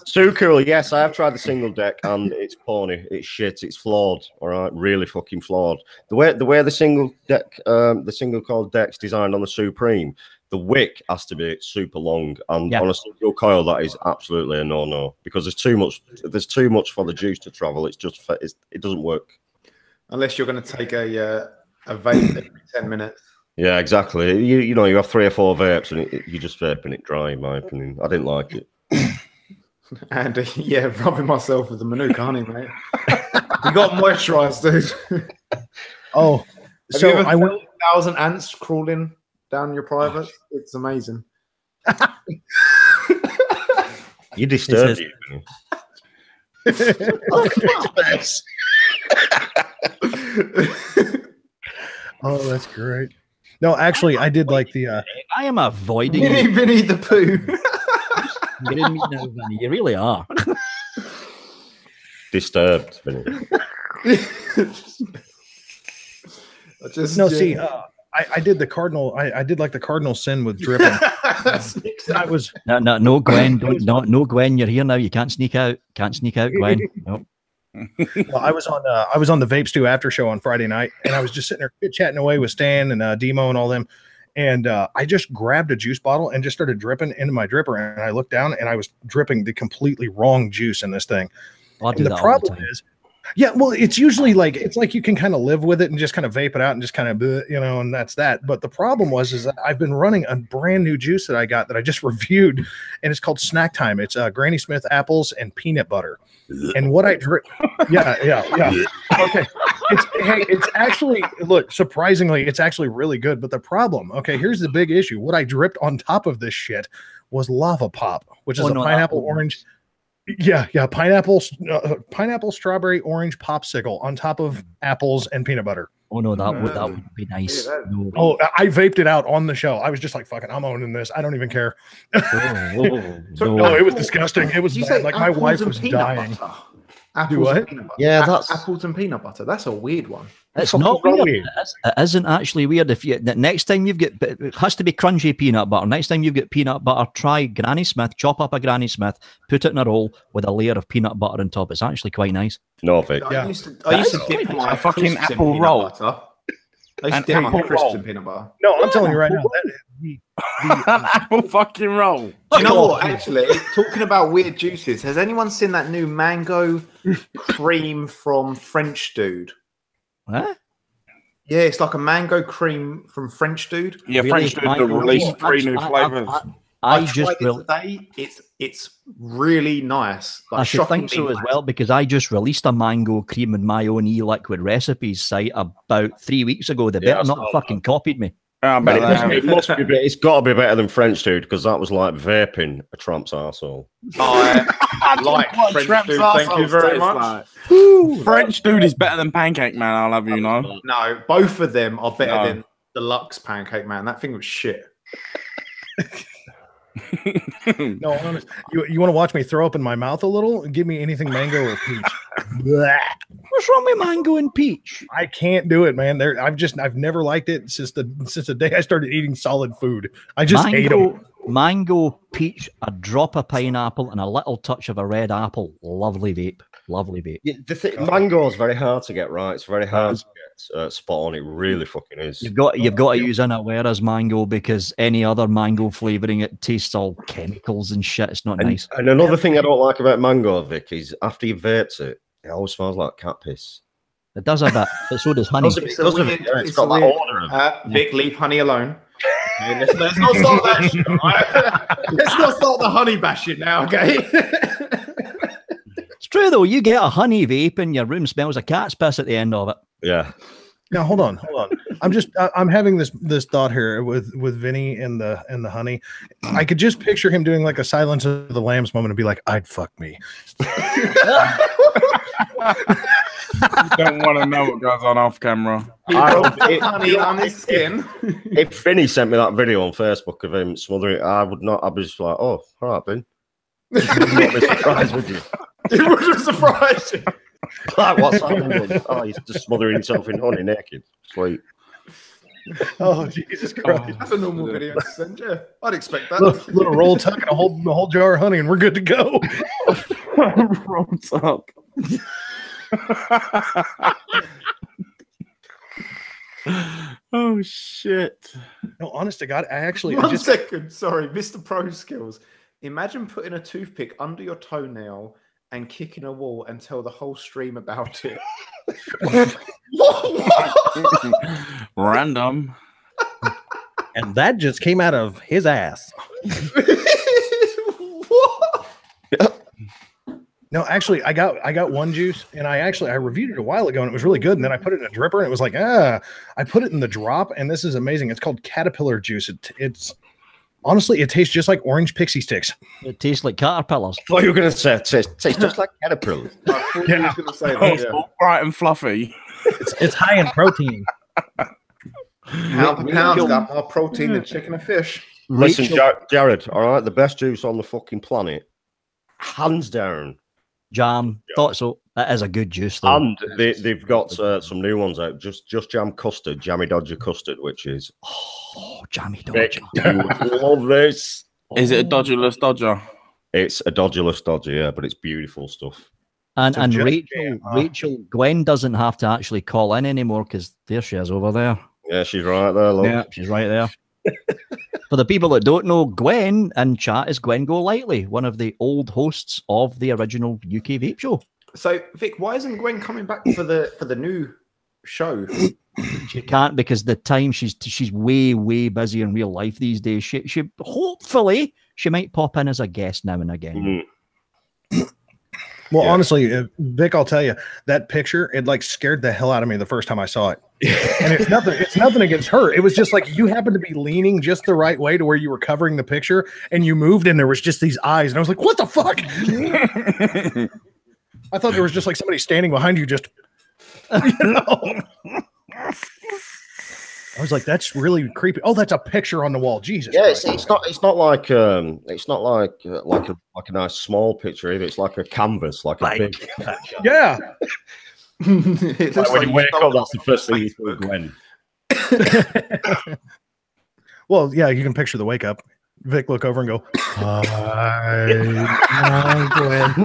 So cool. Yes, I have tried the single deck, and it's porny. It's shit. It's flawed. All right, really fucking flawed. The way the single deck, the single coil deck's designed on the Supreme, the wick has to be super long, and on a single coil, that is absolutely a no-no because there's too much. There's too much for the juice to travel. It doesn't work unless you're going to take a vape every 10 minutes. Yeah, exactly. You know, you have 3 or 4 vapes and you're just vaping it dry, in my opinion. I didn't like it. And rubbing myself with the Manuka honey, mate. You got moisturised, dude. Oh, have you ever 1,000 ants crawling down your private? It's amazing. You disturbed you. Oh, that's great. No, actually, I did like the. I am avoiding Vinny the Pooh. You didn't mean no, Vinny. You really are. Disturbed, Vinny. I did the cardinal. I did like the cardinal sin with dripping. I was no Gwen. No Gwen. You're here now. You can't sneak out. Can't sneak out, Gwen. No. Well, I was on the Vape Stew after show on Friday night, and I was just sitting there chatting away with Stan and Demo and all them, and I just grabbed a juice bottle and just started dripping into my dripper, and I looked down and I was dripping the completely wrong juice in this thing. And the problem is, well, it's usually it's like you can kind of live with it and just kind of vape it out and just kind of, and that's that. But the problem is that I've been running a brand new juice that I got that I just reviewed, and it's called Snack Time. It's Granny Smith apples and peanut butter. And what I drip, yeah. Okay, it's actually, look, surprisingly, it's actually really good. But the problem, here's the big issue. What I dripped on top of this shit was Lava Pop, which is a pineapple orange. Yeah, pineapple, strawberry, orange popsicle on top of apples and peanut butter. Oh no, that would be nice. Yeah, that- No. Oh, I vaped it out on the show. I was just like, "Fucking, I'm owning this. I don't even care." Oh, No, it was disgusting. It was Did you bad. say Like my apples wife and was peanut dying. butter? Apples what? and peanut butter. Yeah, that's- apples and peanut butter. That's a weird one. It's fucking not wrong weird. with It isn't actually weird. If you next time you've got, it has to be crunchy peanut butter. Next time you've got peanut butter, try Granny Smith. Chop up a Granny Smith, put it in a roll with a layer of peanut butter on top. It's actually quite nice. No, Vic. Yeah. I used to dip my A fucking crisps in apple peanut roll. butter. I used An to dip my apple crisps roll. in peanut butter. No, I'm telling you right now. Apple fucking roll. Do you know what? Actually, talking about weird juices, has anyone seen that new mango cream from French Dude? Huh? Yeah, it's like a mango cream from French Dude. Yeah, Really? French dude that released 3 new flavors. I tried just it will. today. It's really nice. Like I should think so shockingly as nice. well because I just released a mango cream in my own e-liquid recipes site about 3 weeks ago. They Yeah, better I not saw fucking copied me. I bet they have. It must be. It's got to be better than French Dude because that was like vaping a tramp's arsehole. I like What French Tramp's Dude. Thank you arseholes very taste much. like. French dude is better than Pancake Man, I'll have you know. No, both of them are better No. than Deluxe Pancake Man. That thing was shit. No, honest. You want to watch me throw up in my mouth a little? Give me anything mango or peach. Blah. What's wrong with mango and peach? I can't do it, man. I've never liked it since the day I started eating solid food. I just ate them. Mango, peach, a drop of pineapple, and a little touch of a red apple. Lovely vape. Lovely vape. Yeah, mango is very hard to get right. It's very hard to get spot on. It really fucking is. You've got to use Whereas mango because any other mango flavoring it tastes all chemicals and shit. It's not nice. And another thing I don't like about mango, Vic, is after you vapes it, it always smells like cat piss. It does a bit, but so does honey. It's a weird. It's It's got a that weird. order of Vic, leave honey alone. Okay, let's not start that shit. All right? Let's not start the honey bashing now, okay? It's true though. You get a honey vape and your room smells of cat's piss at the end of it. Yeah. Now hold on. I'm having this thought here with Vinny and the honey. I could just picture him doing like a Silence of the Lambs moment and be like, "I'd fuck me." You don't want to know what goes on off camera. Honey on his skin. If Finny sent me that video on Facebook of him smothering it, I would not. I'd be just like, "Oh, all right, Vin." Not be surprised with you. It would have surprised you. Like, what's happening? Oh, he's just smothering himself in honey naked. Sweet. Oh Jesus Christ! That's a normal video to send you. I'd expect that. Little roll tuck and a whole jar of honey, and we're good to go. Rolls up. Oh shit! No, honest to God, I One second, sorry, Mr. Pro Skills. Imagine putting a toothpick under your toenail and kicking a wall and tell the whole stream about it. Random. And that just came out of his ass. What? No, actually, I got one juice, and I reviewed it a while ago, and it was really good. And then I put it in a dripper, and it was like, I put it in the drop, and this is amazing. It's called caterpillar juice. It's honestly, it tastes just like orange pixie sticks. It tastes like caterpillars. I thought you were going to say it tastes just like caterpillar. I thought you was going to say Oh, that. it's Yeah. all bright and fluffy. It's high in protein. Pound for pound's got more protein than chicken and fish. Listen, Rachel- Jared, all right, the best juice on the fucking planet, hands down. Jam. Thought so. That is a good juice though. And they've got some new ones out. Just jam custard, jammy dodger custard, which is Oh, jammy Vic, dodger. you would love this. Is it a dodgerless dodger? It's a dodgerless dodger, yeah, but it's beautiful stuff. And So and just- Rachel, Gwen doesn't have to actually call in anymore because there she is over there. Yeah, she's right there. Look. Yeah, she's right there. For the people that don't know, Gwen in chat is Gwen Go Lightly, one of the old hosts of the original UK Vape Show. So, Vic, why isn't Gwen coming back for the new show? She can't because the time she's way busy in real life these days. She hopefully she might pop in as a guest now and again. Mm. Well, Yeah. honestly, Vic, I'll tell you that picture. It like scared the hell out of me the first time I saw it. And it's nothing against her. It was just like you happened to be leaning just the right way to where you were covering the picture, and you moved, and there was just these eyes, and I was like, "What the fuck?" I thought there was just like somebody standing behind you, just you know. I was like, that's really creepy. Oh, that's a picture on the wall. Jesus. Yeah, Christ. it's not like a nice small picture either. It's like a canvas, like a big. Yeah. It looks When you wake stole up, that's the first thing you Facebook. see, Gwen. Well, yeah, you can picture the wake up. Vic look over and go, hi, Gwen.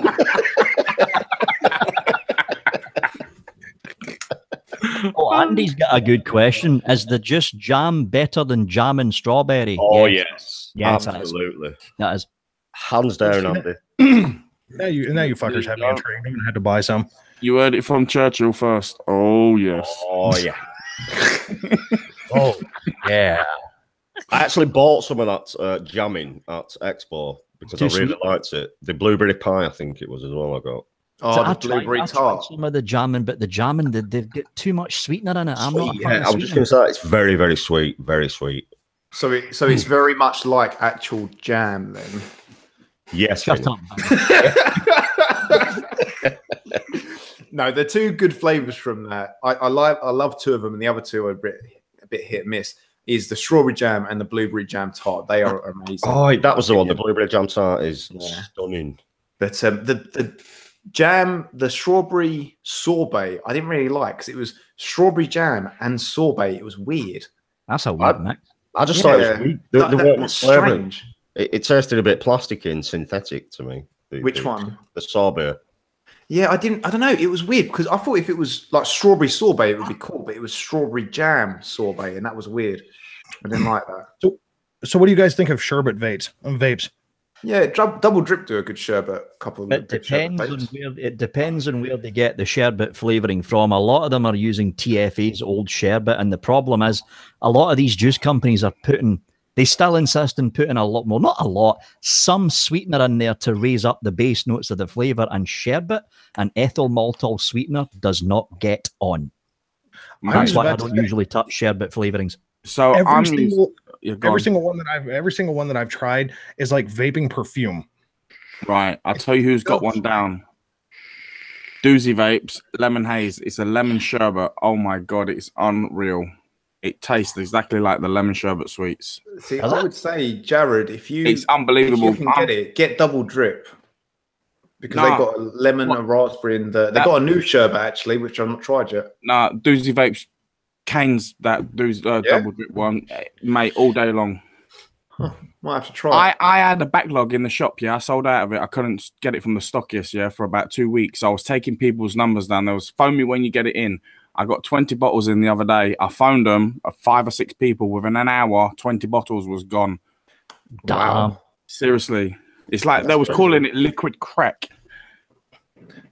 Oh, Andy's got a good question. Is the just jam better than jam and strawberry? Oh yes, Yes, absolutely. That is. Hands down, Andy. Now you fuckers have me intrigued. I'm gonna have to buy some. You heard it from Churchill first. Oh yes. Oh yeah. Oh yeah. I actually bought some of that jamming at Expo because I really liked it. The blueberry pie, I think it was as well. I got. Oh, the blueberry I tart. tried some of the jamming, but the jamming they've got too much sweetener in it. I'm not. Yeah, I was just going to say it's very, very sweet, very sweet. So it's very much like actual jam then. Yes. Shut up. No, they're two good flavors from that. I love two of them, and the other two are a bit hit and miss. Is the strawberry jam and the blueberry jam tart. They are amazing. Oh, that was the one. The blueberry jam tart is stunning. But the jam, the strawberry sorbet, I didn't really like because it was strawberry jam and sorbet. It was weird. That's a weird mix. I just thought it was weird. That was strange. It tasted a bit plasticky and synthetic to me. Which one? The sorbet. Yeah, I don't know. It was weird because I thought if it was like strawberry sorbet, it would be cool, but it was strawberry jam sorbet, and that was weird. I didn't like that. So what do you guys think of sherbet vapes? Yeah, double drip do a good sherbet. It depends on where they get the sherbet flavoring from. A lot of them are using TFA's old sherbet, and the problem is a lot of these juice companies are they still insist on putting a lot more, not a lot, some sweetener in there to raise up the base notes of the flavor, and sherbet and ethyl maltol sweetener does not get on. That's why I don't usually touch sherbet flavorings. So every single one that I've tried is like vaping perfume. Right, I'll tell you who's got one down. Doozy Vapes, lemon haze. It's a lemon sherbet. Oh my god, it's unreal. It tastes exactly like the lemon sherbet sweets. See, I would say, Jared, it's unbelievable. If you can get double drip because they've got a lemon, a raspberry, and they got a new sherbet actually, which I've not tried yet. Nah, Doozy Vapes canes that double drip one, mate, all day long. Huh. Might have to try. I had a backlog in the shop. Yeah, I sold out of it. I couldn't get it from the stockist. Yeah, for about 2 weeks. I was taking people's numbers down. There was phone me when you get it in. I got 20 bottles in the other day. I phoned them, 5 or 6 people. Within an hour, 20 bottles was gone. Wow. Seriously. It's like they was calling it liquid crack.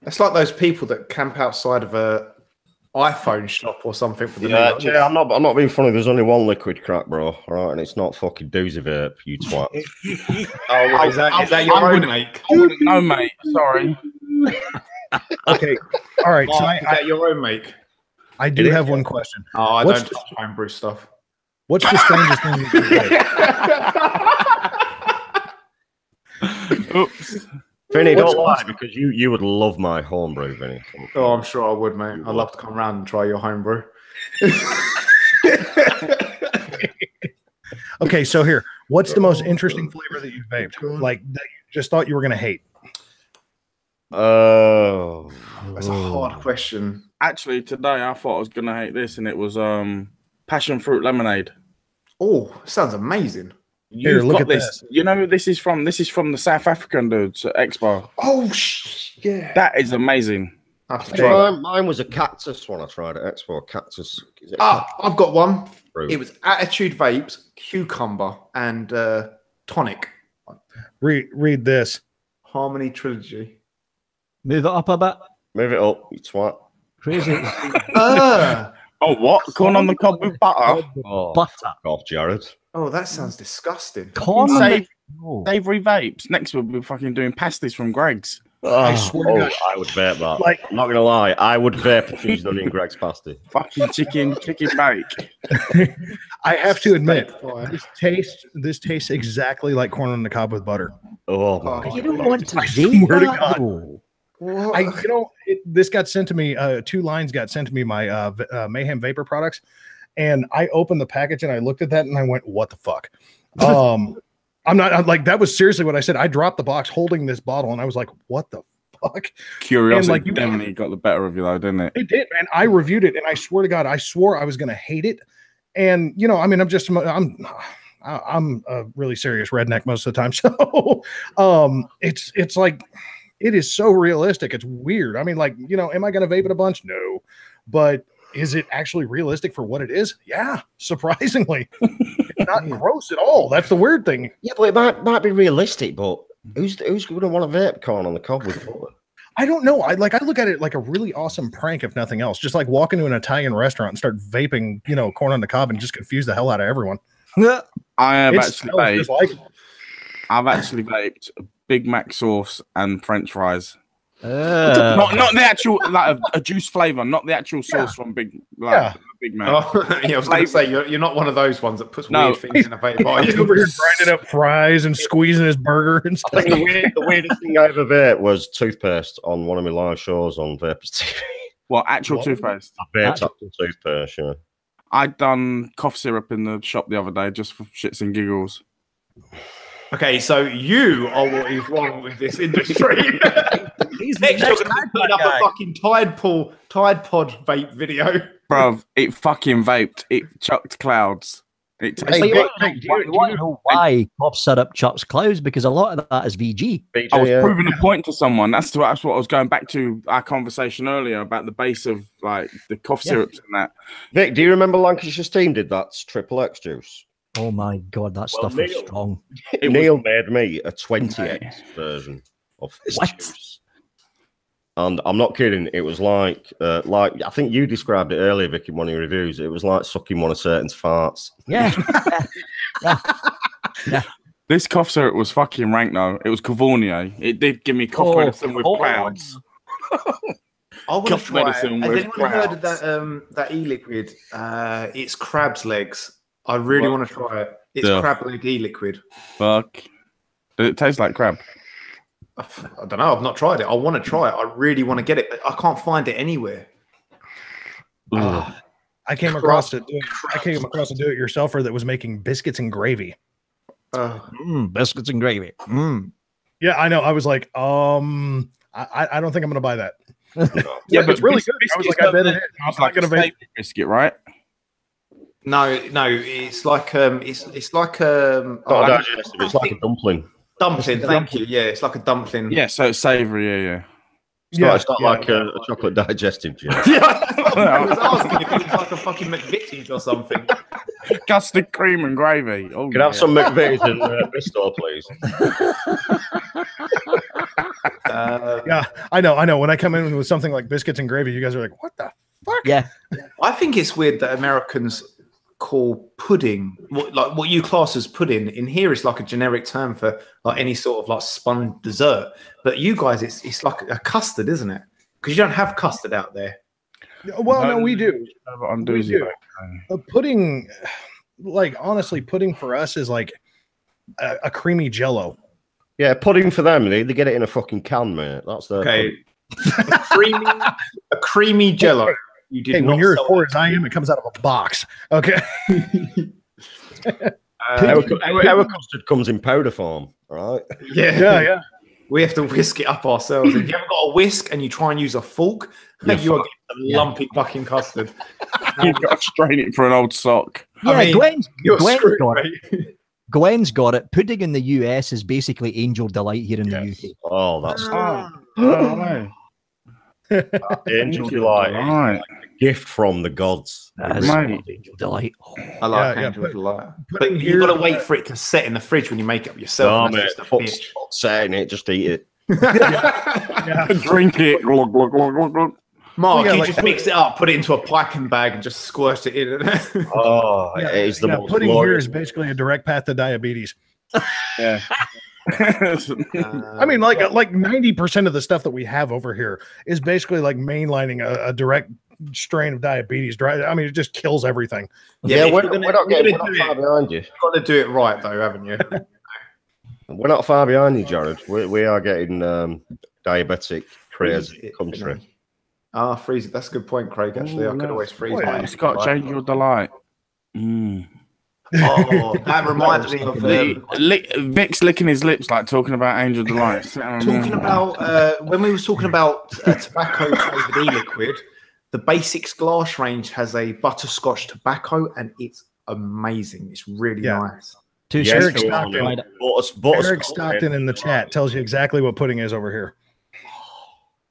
It's like those people that camp outside of a iPhone shop or something for the yeah, I'm not being funny. There's only one liquid crack, bro. Right, and it's not fucking Doozy Vape, you twat. Is that your own, mate? I wouldn't know, mate. Sorry. Okay. All right. So is that your own, mate? I do have one question. Oh, I don't touch homebrew stuff. What's the strangest thing you can Oops. Vinny, don't lie, because you would love my homebrew, Vinny. Oh, I'm sure I would, mate. I'd love to come around and try your homebrew. Okay, so here, what's the most interesting flavor that you've vaped? Like that you just thought you were gonna hate? Oh, that's a hard question. Actually, today I thought I was gonna hate this, and it was passion fruit lemonade. Oh, sounds amazing. You've got this. You know, this is from the South African dudes at Expo. Oh, yeah. That is amazing. Mine was a cactus one I tried at Expo. Cactus. I've got one. Fruit. It was Attitude Vapes, cucumber, and tonic. Read this. Harmony Trilogy. Move it up a bit. Move it up, you twat. Crazy. Oh, what? Corn on the cob with butter? Oh, butter. off, Jared. Oh, that sounds disgusting. Corn Savory Vapes. Next we'll be fucking doing pasties from Greg's. I swear to God. I would vape that. Like, I'm not gonna lie, I would vape a cheese onion Greg's pasty. Fucking chicken bake. I have to admit, this tastes exactly like corn on the cob with butter. Oh my God. You don't want to swear to God. This got sent to me. 2 lines got sent to me. My Mayhem Vapor products, And I opened the package and I looked at that and I went, "What the fuck?" I'm like, that was seriously what I said. I dropped the box holding this bottle and I was like, "What the fuck?" Curiosity like, definitely got the better of you, though, didn't it? It did, man. I reviewed it and I swear to God, I swore I was going to hate it. And I mean, I'm a really serious redneck most of the time. So it's like, it is so realistic. It's weird. I mean, like, am I going to vape it a bunch? No, but is it actually realistic for what it is? Yeah, surprisingly. It's not gross at all. That's the weird thing. Yeah, but it might be realistic, but who's going to want a vape corn on the cob with butter? I don't know. I look at it like a really awesome prank, if nothing else. Just like walk into an Italian restaurant and start vaping, corn on the cob and just confuse the hell out of everyone. I've actually vaped Big Mac sauce and French fries. Not the actual like a juice flavor, not the actual sauce from Big Mac. Oh, yeah, I was going to say you're not one of those ones that puts weird things in a vape. He's over here grinding up fries and squeezing his burger and stuff. I think the weirdest thing I ever vaped was toothpaste on one of my live shows on Vapors TV. What, actual toothpaste? I vaped actual toothpaste, yeah. I'd done cough syrup in the shop the other day just for shits and giggles. Okay, so you are what is wrong with this industry. Next, you're going to put up a fucking Tide Pod vape video. Bruv, it fucking vaped. It chucked clouds. It tasted you want to know why cough syrup chucks clouds? Because a lot of that is VG. I was proving a point to someone. That's what I was going back to our conversation earlier about the base of like the cough syrups and that. Vic, do you remember Lancashire Steam did that Triple X juice? Oh my God, that stuff is strong. Neil made me a 20X version of this juice. And I'm not kidding. It was like I think you described it earlier, Vic, in one of your reviews. It was like sucking one of Satan's farts. Yeah. Yeah. This cough syrup was fucking rank, though. It was Cavornier. It did give me cough medicine with clouds. I want to try it. Has anyone heard of that e-liquid? It's crab's legs. I really want to try it. It's crab leg e-liquid. Fuck. Does it taste like crab? I don't know. I've not tried it. I want to try it. I really want to get it, but I can't find it anywhere. I came across a do-it-yourselfer that was making biscuits and gravy. Biscuits and gravy. Yeah, I know. I was like, I don't think I'm going to buy that. Yeah, but it's really good. I was like, I bet it is. It's like a vape biscuit, right? No, it's like it's like it's like a dumpling. Dumpling, thank you. Yeah, it's like a dumpling. Yeah, so it's savoury, yeah. It's not like a chocolate digestive gel. I was asking if it was like a fucking McVitie's or something. Custard cream and gravy. Oh, Can I have some McVitie's in Bristol, please? Yeah, I know. When I come in with something like biscuits and gravy, you guys are like, "What the fuck?" Yeah, I think it's weird that Americans call pudding what you class as pudding in here is like a generic term for like any sort of like spun dessert, but you guys it's like a custard, isn't it? Because you don't have custard out there. Well, no, we do. We do. Pudding, like honestly, pudding for us is like a creamy Jello. Yeah, pudding for them, they get it in a fucking can, mate. That's the a creamy Jello. You did when you're as poor as I am, it comes out of a box. Okay. Our custard comes in powder form, right? Yeah. We have to whisk it up ourselves. If you haven't got a whisk and you try and use a fork, you are getting a lumpy fucking custard. You've got to strain it for an old sock. Yeah, I mean, Gwen's got it. Gwen's got it. Pudding in the US is basically Angel Delight here in the UK. Oh, that's Angel Delight. Right. Gift from the gods. Angel Delight. I like Angel Delight. But you've got to wait for it to set in the fridge when you make it yourself. No, mate. Setting it, just eat it. Drink it. Glug, glug, glug, glug, glug. Mark, you just mix it up, put it into a piping bag, and just squirt it in. It is the most pudding here is basically a direct path to diabetes. Yeah. I mean, like 90% of the stuff that we have over here is basically like mainlining a direct strain of diabetes. I mean, it just kills everything. Yeah, we're not far behind you. You've got to do it right, though, haven't you? We're not far behind you, Jared. We are getting diabetic crazy country. Freeze it. That's a good point, Craig. Actually, I could always freeze it. It's got Angel Delight. Mm. Oh, that reminds me of Vic's licking his lips like talking about Angel Delight. talking about when we was talking about tobacco flavored e-liquid. The Basics glass range has a butterscotch tobacco, and it's amazing. It's really nice. Eric Stockton, Eric Stockton in the Oh, chat tells you exactly what pudding is over here.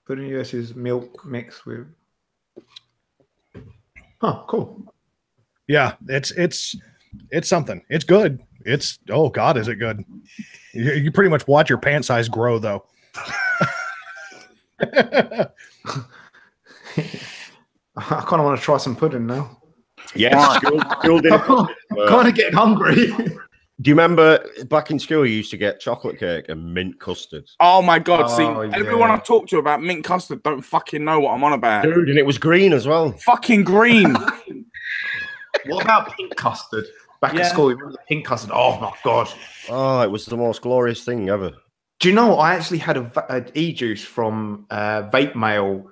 Pudding US is milk mixed with. Oh, cool. Yeah, it's something. It's good. It's oh god, is it good? You pretty much watch your pant size grow though. I kind of want to try some pudding now. Yeah, school did. Kind of getting hungry. Do you remember back in school you used to get chocolate cake and mint custard? Oh my god! See, Oh, everyone yeah. I've talked to about mint custard don't fucking know what I'm on about. Dude, and it was green as well. Fucking green. What about pink custard? Back at school, we remember the pink custard. Oh my god! Oh, it was the most glorious thing ever. Do you know I actually had an e-juice from Vape Mail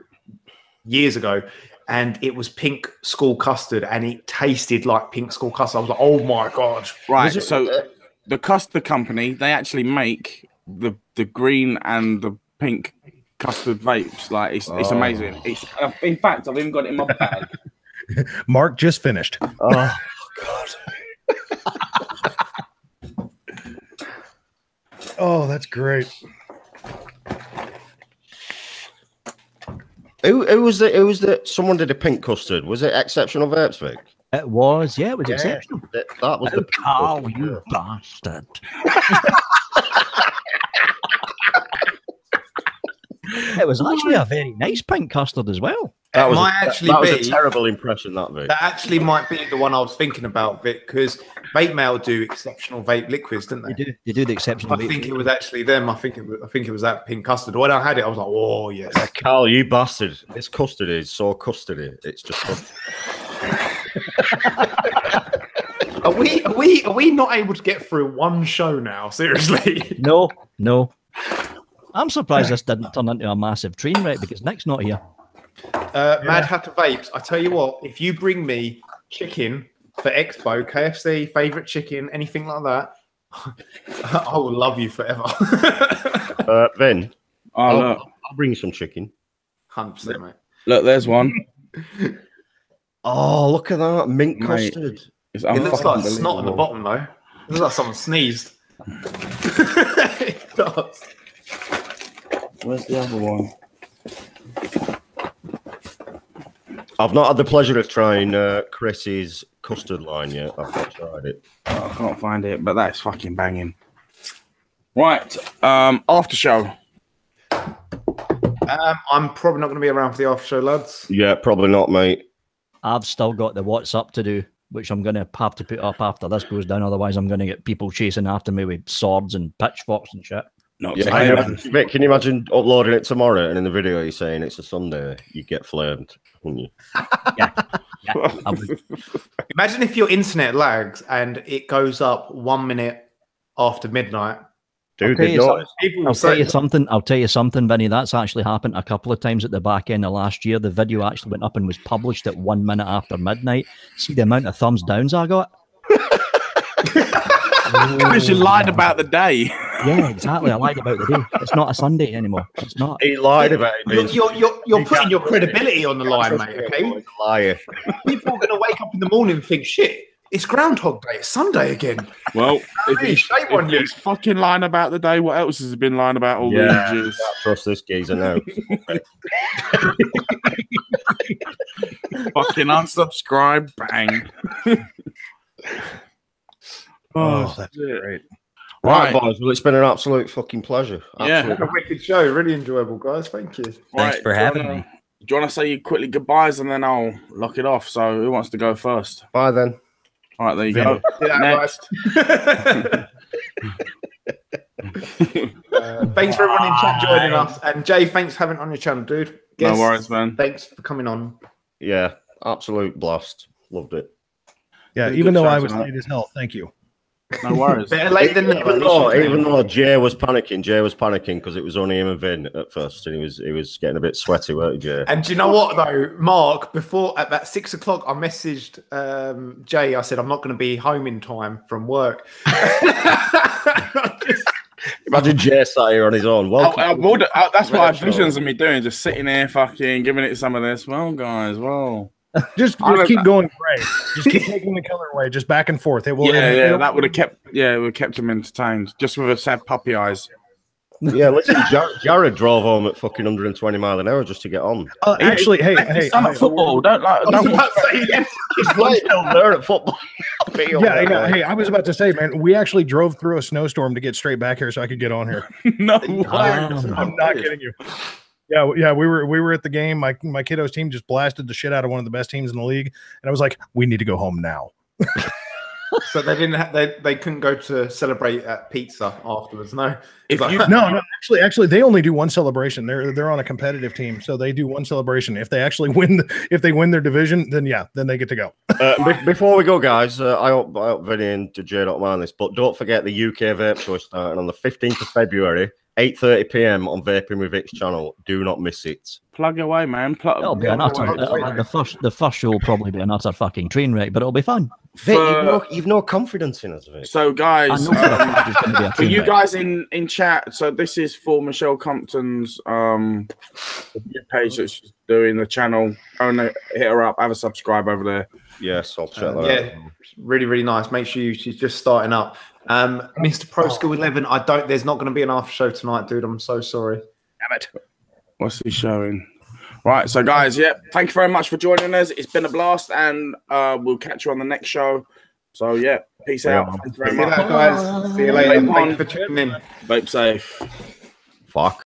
years ago, and it was pink school custard, and it tasted like pink school custard. I was like, oh my god! Right. So the custard company, they actually make the green and the pink custard vapes. Like it's amazing. It's in fact, I've even got it in my bag. Mark just finished. Oh god. Oh, that's great. Who was the someone did a pink custard? Was it Exceptional Vapes, Vic? It was, yeah, it was exceptional. That was the pink Carl, custard. you bastard. It was actually a very nice pink custard as well. That was, Might was be a terrible impression, that Vic. that actually might be the one I was thinking about, Vic, because Vape Mail do exceptional vape liquids, didn't they? They do the exceptional. I think it was actually them. I think it was that pink custard. When I had it, I was like, "Oh yes." Carl, you bastard! This custard is so custardy. It's just. Are we not able to get through one show now? Seriously? No. I'm surprised this didn't turn into a massive train wreck because Nick's not here. Mad Hatter Vapes. I tell you what, if you bring me chicken for Expo, KFC, favorite chicken, anything like that, I will love you forever. Vin, Look. I'll bring you some chicken. 100%, mate. Look, there's one. Oh, look at that mint Mate. custard. It's It looks like unfucking snot on the believable. bottom, though. It looks like someone sneezed. It does. Where's the other one? I've not had the pleasure of trying Chris's custard line yet. I've not tried it. I can't find it, but that's fucking banging. Right, after show. I'm probably not going to be around for the after show, lads. Yeah, probably not, mate. I've still got the WhatsApp to do, which I'm going to have to put up after this goes down. Otherwise, I'm going to get people chasing after me with swords and pitchforks and shit. Not Yeah, today. Vic, can you imagine uploading it tomorrow and in the video you're saying it's a Sunday? You get flamed, wouldn't you? Yeah, I would. Imagine if your internet lags and it goes up 1 minute after midnight. Dude, Okay, they know. People will I'll tell say, you something. I'll tell you something, Vinny. That's actually happened a couple of times at the back end of last year. The video actually went up and was published at 1 minute after midnight. See the amount of thumbs downs I got? Because you lied about the day. Yeah, exactly. I lied about the day. It's not a Sunday anymore. It's not. He lied about it. you're putting your credibility on the line, mate, okay? He's a liar. People are going to wake up in the morning and think, shit, it's Groundhog Day. It's Sunday again. Well, if Hey, he's, shame on you. fucking lying about the day, what else has he been lying about all Yeah. these years? Can't trust this geezer now. Fucking unsubscribe, bang. Oh, that's great. Right, Right. boys. Well, it's been an absolute fucking pleasure. Yeah. Absolute. A wicked show. Really enjoyable, guys. Thank you. Thanks for do you having wanna- me. Do you want to say quickly goodbyes and then I'll lock it off? So who wants to go first? Bye then. All right, there you go. Yeah, Next. Thanks for everyone in chat joining us. And Jay, thanks for having it on your channel, dude. No Guests, worries, man. Thanks for coming on. Yeah, absolute blast. Loved it. Yeah, Really even good though I shout was tonight. late as hell, thank you. No worries. Better late than never. Even though Jay was panicking because it was only him and Vin at first, and he was getting a bit sweaty, weren't you, Jay? And do you know what though, Mark? Before at about 6 o'clock, I messaged Jay. I said I'm not going to be home in time from work. Imagine Jay sat here on his own. That's what I had visions of me doing, just sitting there, fucking giving it some of this. Well, guys, just keep going gray. Just keep taking the color away, just back and forth. It will. That would have kept him entertained, just with a sad puppy eyes. Yeah, listen, Jared drove home at fucking 120 mile an hour just to get on. Actually, hey, football. Don't he's still there at football. Hey, I was about to say, man, we actually drove through a snowstorm to get straight back here so I could get on here. No, I'm not kidding you. Yeah, we were at the game. My kiddos team just blasted the shit out of one of the best teams in the league, and I was like, we need to go home now. So they didn't. They couldn't go to celebrate at pizza afterwards. No. No. Actually, they only do one celebration. They're on a competitive team, so they do one celebration. If they actually win, if they win their division, then they get to go. Before we go, guys, I hope Vinny and Jay don't mind this, but don't forget the UK Vape Show starting on the 15th of February. 8:30 p.m. on Vaping with Vic's channel. Do not miss it. Plug away, man. It'll be an utter. The first show will probably be an utter fucking train wreck, but it'll be fun. Vic, you've no confidence in us, Vic. So, guys, for you guys in chat, so this is for Michelle Compton's page that she's doing, the channel. Go and hit her up. Have a subscribe over there. Yes, I'll check that out. Really, really nice. Make sure she's just starting up. Mr. Pro School 11, there's not going to be an after show tonight, dude. I'm so sorry. Damn it. What's he showing? Right, so guys, thank you very much for joining us. It's been a blast, and we'll catch you on the next show. So peace out. Thank you very much, guys. See you later. Thank you for tuning in. Vape safe. Fuck.